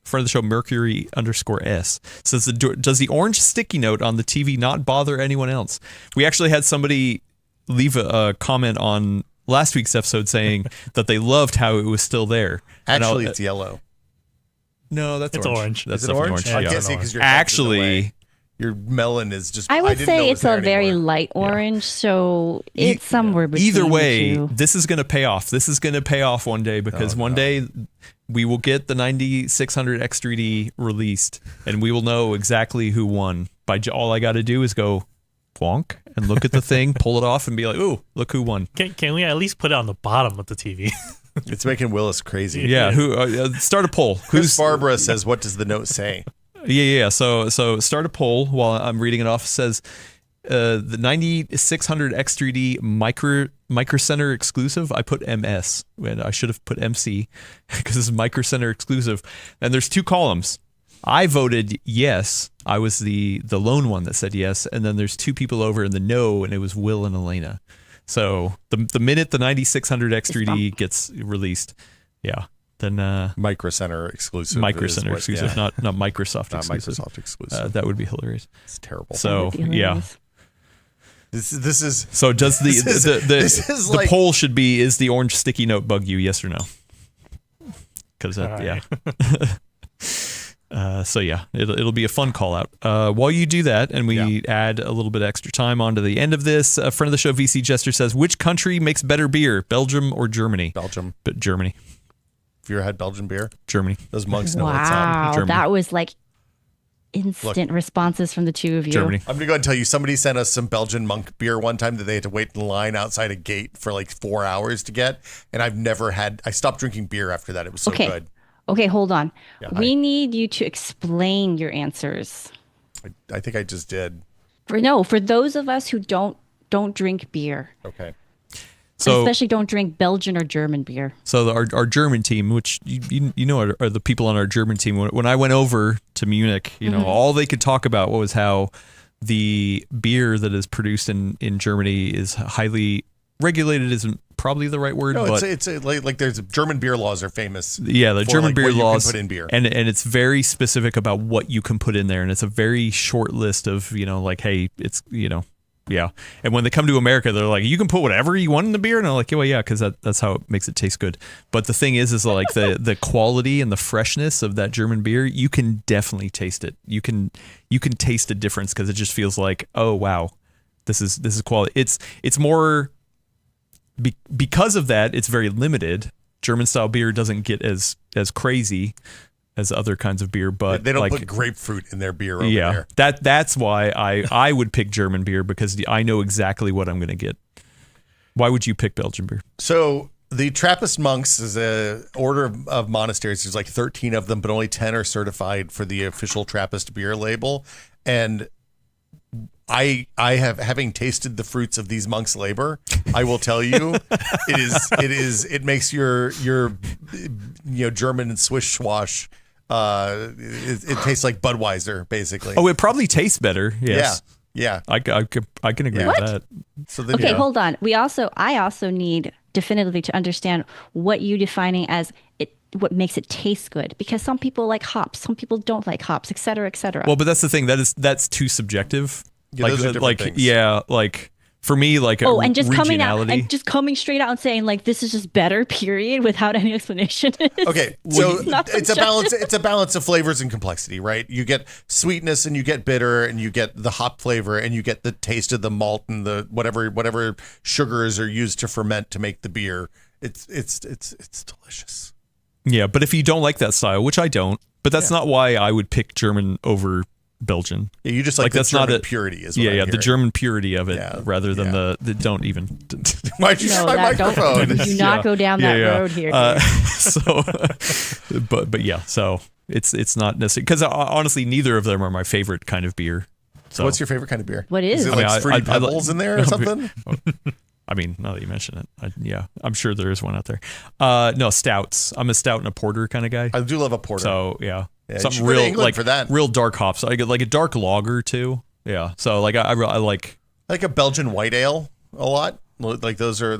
Friend of the show, Mercury_S says, does the orange sticky note on the TV not bother anyone else? We actually had somebody leave a comment on last week's episode saying that they loved how it was still there. Actually, it's yellow. No, that's orange. That's Is it orange? Yeah. I can't see because you're actually. Your melon is just. I would didn't say know it it's was a there very anymore. light orange, so it's somewhere between Either way, the two. this is going to pay off. This is going to pay off one day because one day we will get the 9600 X3D released and we will know exactly who won. All I got to do is go plonk and look at the thing, pull it off, and be like, "Ooh, look who won." Can we at least put it on the bottom of the TV? It's making Willis crazy. Yeah. Who? Start a poll. Chris Barbara says, "What does the note say?" Yeah. So start a poll while I'm reading it off. It says the 9600 X3D Micro Center exclusive. I put MS and I should have put MC because it's Micro Center exclusive. And there's two columns. I voted yes. I was the lone one that said yes. And then there's two people over in the no, and it was Will and Alaina. So the minute the 9600 X3D gets released, yeah, Micro Center exclusive. Micro is Center what- exclusive, yeah. not Microsoft Not exclusive. Microsoft exclusive. That would be hilarious. It's terrible. So That would be yeah. hilarious. This is So does this is the like- poll should be, is the orange sticky note bug you? Yes or no? Because yeah. So yeah, it'll be a fun call out. While you do that, and we add a little bit extra time onto the end of this, a friend of the show, VC Jester, says, which country makes better beer, Belgium or Germany? Belgium. But Germany. Have you ever had Belgian beer? Germany. Those monks know what's up. Wow, Germany. that was like instant responses from the two of you. Germany. I'm gonna go and tell you, somebody sent us some Belgian monk beer one time that they had to wait in line outside a gate for like 4 hours to get, and I stopped drinking beer after that. It was so Okay. good. Okay, hold on. Yeah, We need you to explain your answers. I think I just did. For those of us who don't drink beer, Okay. So especially don't drink Belgian or German beer. So our German team, which you know are the people on our German team. When I went over to Munich, you know, all they could talk about was how the beer that is produced in Germany is highly regulated. Isn't probably the right word, No, but it's like there's German beer laws are famous. yeah, the for, German like, beer what you can laws put in beer. and it's very specific about what you can put in there, and it's a very short list of, you know, like, hey, it's, you know. Yeah, and when they come to America, they're like, you can put whatever you want in the beer, and I'm like, well, yeah, because that's how it makes it taste good. But the thing is like the quality and the freshness of that German beer, you can definitely taste it. You can taste a difference because it just feels like, oh wow, this is quality. It's more because of that. It's very limited. German style beer doesn't get as crazy as other kinds of beer, but They don't like, put grapefruit in their beer over there. that's why I would pick German beer, because I know exactly what I'm going to get. Why would you pick Belgian beer? So the Trappist monks is a order of monasteries. There's like 13 of them, but only 10 are certified for the official Trappist beer label. And I have, having tasted the fruits of these monks' labor, I will tell you, it makes your German and Swiss schwash. It tastes like Budweiser, basically. Oh, it probably tastes better. Yes. Yeah. I can agree What? with that. So then, Okay, hold on. I also need definitively to understand what you defining as what makes it taste good, because some people like hops, some people don't like hops, et cetera, et cetera. Well, but that's the thing. That's too subjective. Yeah, those are different things. Yeah, like for me, like and just regionality. coming straight out and saying like this is just better, period, without any explanation. Okay, so not it's a balance. It's a balance of flavors and complexity, right? You get sweetness and you get bitter and you get the hop flavor and you get the taste of the malt and the whatever sugars are used to ferment to make the beer. It's delicious. Yeah, but if you don't like that style, which I don't, but that's not why I would pick German over Belgian. Yeah, you just like the that's German not purity is what I'm the hearing. German purity of it, rather than yeah. the don't even. Why'd you use my microphone? Do not go down that road here. So, but yeah, so it's not necessary, because honestly, neither of them are my favorite kind of beer. So What's your favorite kind of beer? What is? Is it I like mean, Fruity Pebbles in there or something? I mean, now that you mention it, I'm sure there is one out there. No, stouts. I'm a stout and a porter kind of guy. I do love a porter. So yeah, Yeah, you something should go to real England like for that. real dark hops. I get like a dark lager too. Yeah. So like I like. I like a Belgian white ale a lot. Like those are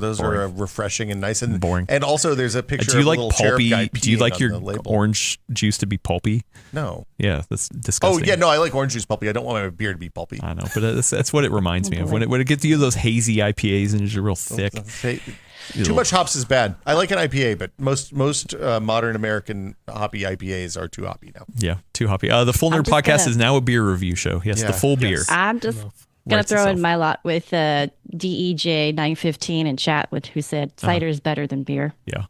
refreshing and nice and Boring. And also, there's a picture. Do you of a like little cherub pulpy? guy Do you peeing like on your the label. orange juice to be pulpy? No. Yeah, that's Oh disgusting. yeah, no, I like orange juice pulpy. I don't want my beer to be pulpy. I know, but that's what it reminds me of when it gets you those hazy IPAs and it's real thick. Too much hops is bad. I like an IPA, but most modern American hoppy IPAs are too hoppy now. Yeah, too hoppy. The Full Nerd just Podcast gonna- is now a beer review show. Yes, Yeah. the full beer. I'm just gonna Writes throw in itself. my lot with DEJ915 in chat who said cider is better than beer. Yeah,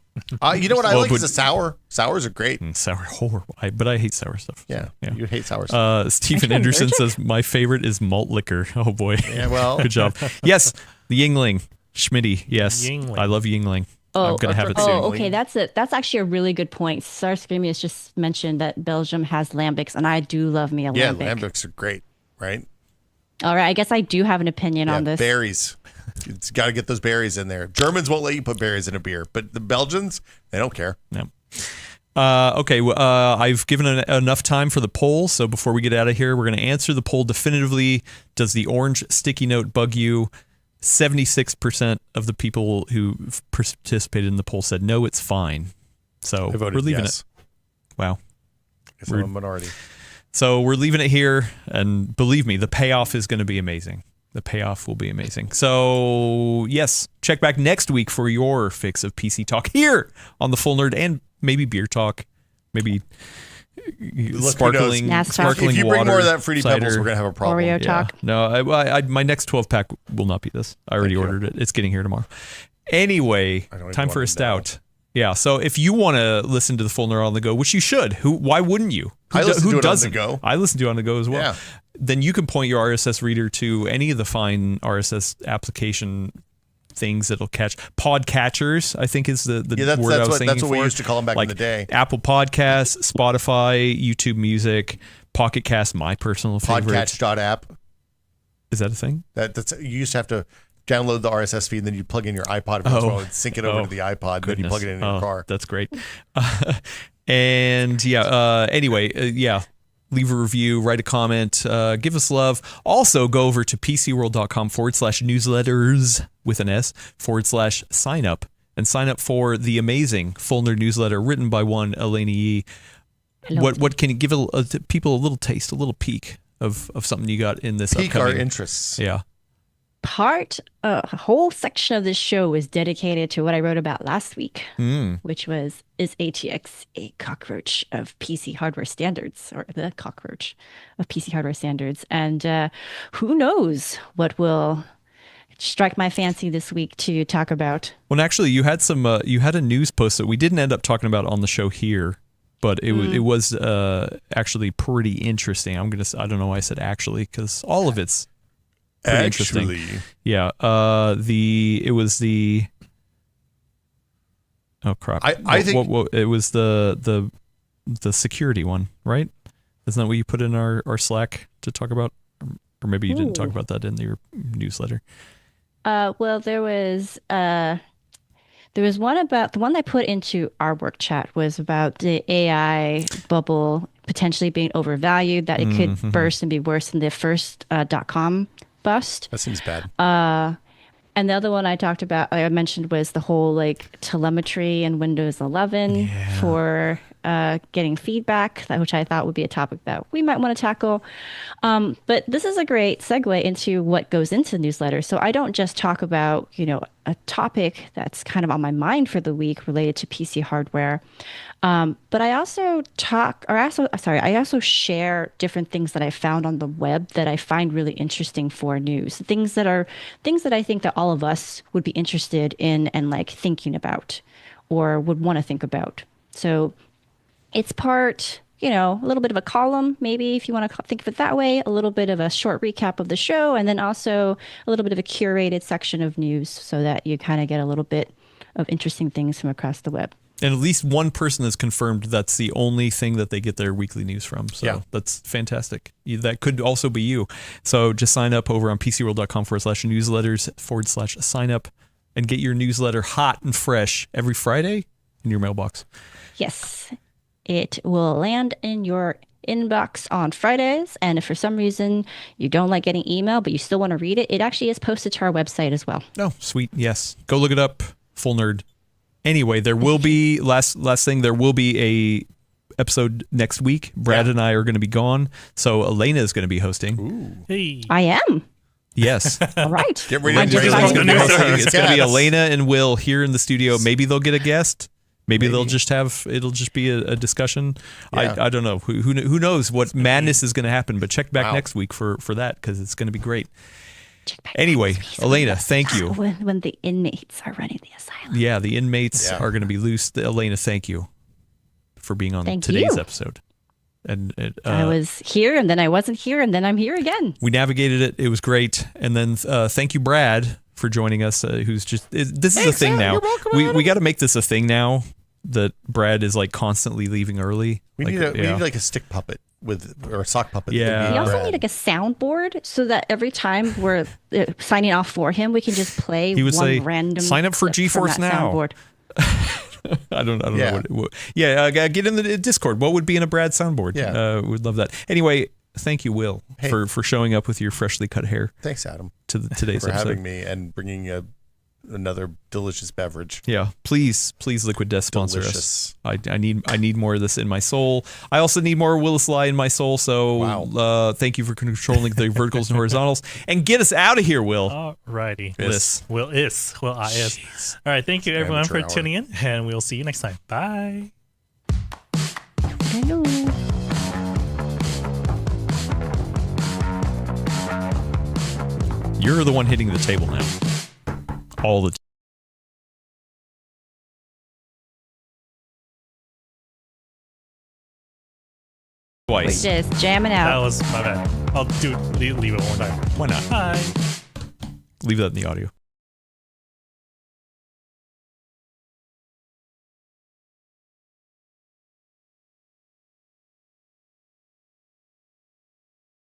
You know what I Well, like but- is a sour. Sours are great. sour horrible. But I hate sour stuff. Yeah, yeah. you hate sour stuff. Stephen Are you Anderson allergic? says my favorite is malt liquor. Oh boy. Yeah, well. Good job. Yes, the Yingling. Schmitty. Yes, Yingling. I love Yingling. I'm gonna have it soon. Oh, okay. That's actually a really good point. Starscreamy has just mentioned that Belgium has lambics, and I do love me a Yeah, lambic. lambics are great, right? All right, I guess I do have an opinion Yeah, on this. berries. It's got to get those berries in there. Germans won't let you put berries in a beer, but the Belgians, they don't care. No. Okay, I've given enough time for the poll, so before we get out of here, we're going to answer the poll definitively. Does the orange sticky note bug you? 76% of the people who participated in the poll said no, it's fine. So I voted we're leaving yes. it. Wow. Guess I'm a minority. So we're leaving it here, and believe me, the payoff is going to be amazing. The payoff will be amazing. So, yes, check back next week for your fix of PC talk here on the Full Nerd, and maybe beer talk, maybe sparkling NASCAR. If you water, bring more of that Fruity cider. Pebbles, we're going to have a problem. Oreo talk. No, my next 12-pack will not be this. I already ordered it. It's getting here tomorrow. Anyway, I don't even time for want a to stout. Yeah, so if you want to listen to the Full Nerd on the go, which you should, why wouldn't you? I listen to it on the doesn't? go. I listen to it on the go as well. Yeah. Then you can point your RSS reader to any of the fine RSS application things that'll catch. Podcatchers, I think, is the word I was thinking that's what for. we used to call them back in the day. Apple Podcasts, Spotify, YouTube Music, Pocket Cast, my personal favorite. Podcatch.app. Is that a thing? That's you used to have to download the RSS feed, and then you plug in your iPod and sync it over to the iPod, and then you plug it in your car. That's great. And anyway, leave a review, write a comment, give us love. Also, go over to PCWorld.com/newsletters with an S /sign up and sign up for the amazing Full Nerd newsletter written by one Alaina Yee. What can you give people a little taste, a little peek of something you got in this Pique our upcoming interests. Yeah. A whole section of this show is dedicated to what I wrote about last week, which was, is ATX a cockroach of PC hardware standards, or the cockroach of PC hardware standards? And who knows what will strike my fancy this week to talk about. Well, actually, you had a news post that we didn't end up talking about on the show here, but it was actually pretty interesting. I don't know why I said actually, because all of it's pretty interesting. Yeah. It was the. Oh crap! I think it was the security one, right? Isn't that what you put in our Slack to talk about? Or maybe you didn't talk about that in your newsletter. Well, there was one about, the one I put into our work chat was about the AI bubble potentially being overvalued, that it could burst and be worse than the first .com bust. that seems bad. And the other one I mentioned was the whole telemetry in Windows 11 for getting feedback, which I thought would be a topic that we might want to tackle. But this is a great segue into what goes into the newsletter. So I don't just talk about, a topic that's kind of on my mind for the week related to PC hardware. But I also I also share different things that I found on the web that I find really interesting for news. Things that I think that all of us would be interested in and thinking about or would want to think about. So it's part, a little bit of a column, maybe if you want to think of it that way, a little bit of a short recap of the show, and then also a little bit of a curated section of news so that you kind of get a little bit of interesting things from across the web. And at least one person has confirmed that's the only thing that they get their weekly news from. So that's fantastic. That could also be you. So just sign up over on PCWorld.com/newsletters /sign up and get your newsletter hot and fresh every Friday in your mailbox. Yes. It will land in your inbox on Fridays. And if for some reason you don't like getting email, but you still want to read it, it actually is posted to our website as well. Oh, sweet. Yes. Go look it up. Full Nerd. Anyway, there will be, last thing, there will be a episode next week. Brad and I are going to be gone. So Alaina is going to be hosting. Ooh. Hey. I am. Yes. All right. Get ready to It's going to be Alaina and Will here in the studio. Maybe they'll get a guest. Maybe they'll just it'll just be a discussion. Yeah. I don't know. Who knows what madness is going to happen, but check back next week for that, because it's going to be great. Anyway, Alaina, thank you. When the inmates are running the asylum. Yeah, the inmates are going to be loose. Alaina, thank you for being on today's episode. And I was here, and then I wasn't here, and then I'm here again. We navigated it. It was great. And then thank you, Brad, for joining us. Who's just this is a thing now. We got to make this a thing now that Brad is constantly leaving early. We need a stick puppet or a sock puppet. Yeah. We also need a soundboard so that every time we're signing off for him, we can just play random sign up for GeForce Now. Soundboard. I don't know what. Get in the Discord. What would be in a Brad soundboard? Yeah, we'd love that. Anyway, thank you, Will, for showing up with your freshly cut hair. Thanks, Adam, to today's for episode. having me and bringing a another delicious beverage. Yeah, please, Liquid Death sponsor Delicious. us. I need more of this in my soul. I also need more Willis Lie in my soul. So, thank you for controlling the verticals and horizontals, and get us out of here, Will. Alrighty. Will I S. All right. Thank you everyone for tuning in, and we'll see you next time. Bye. Hello. You're the one hitting the table now. All the twice. Just jamming out. That was my bad. I'll leave it one more time. Why not? Bye. Leave that in the audio.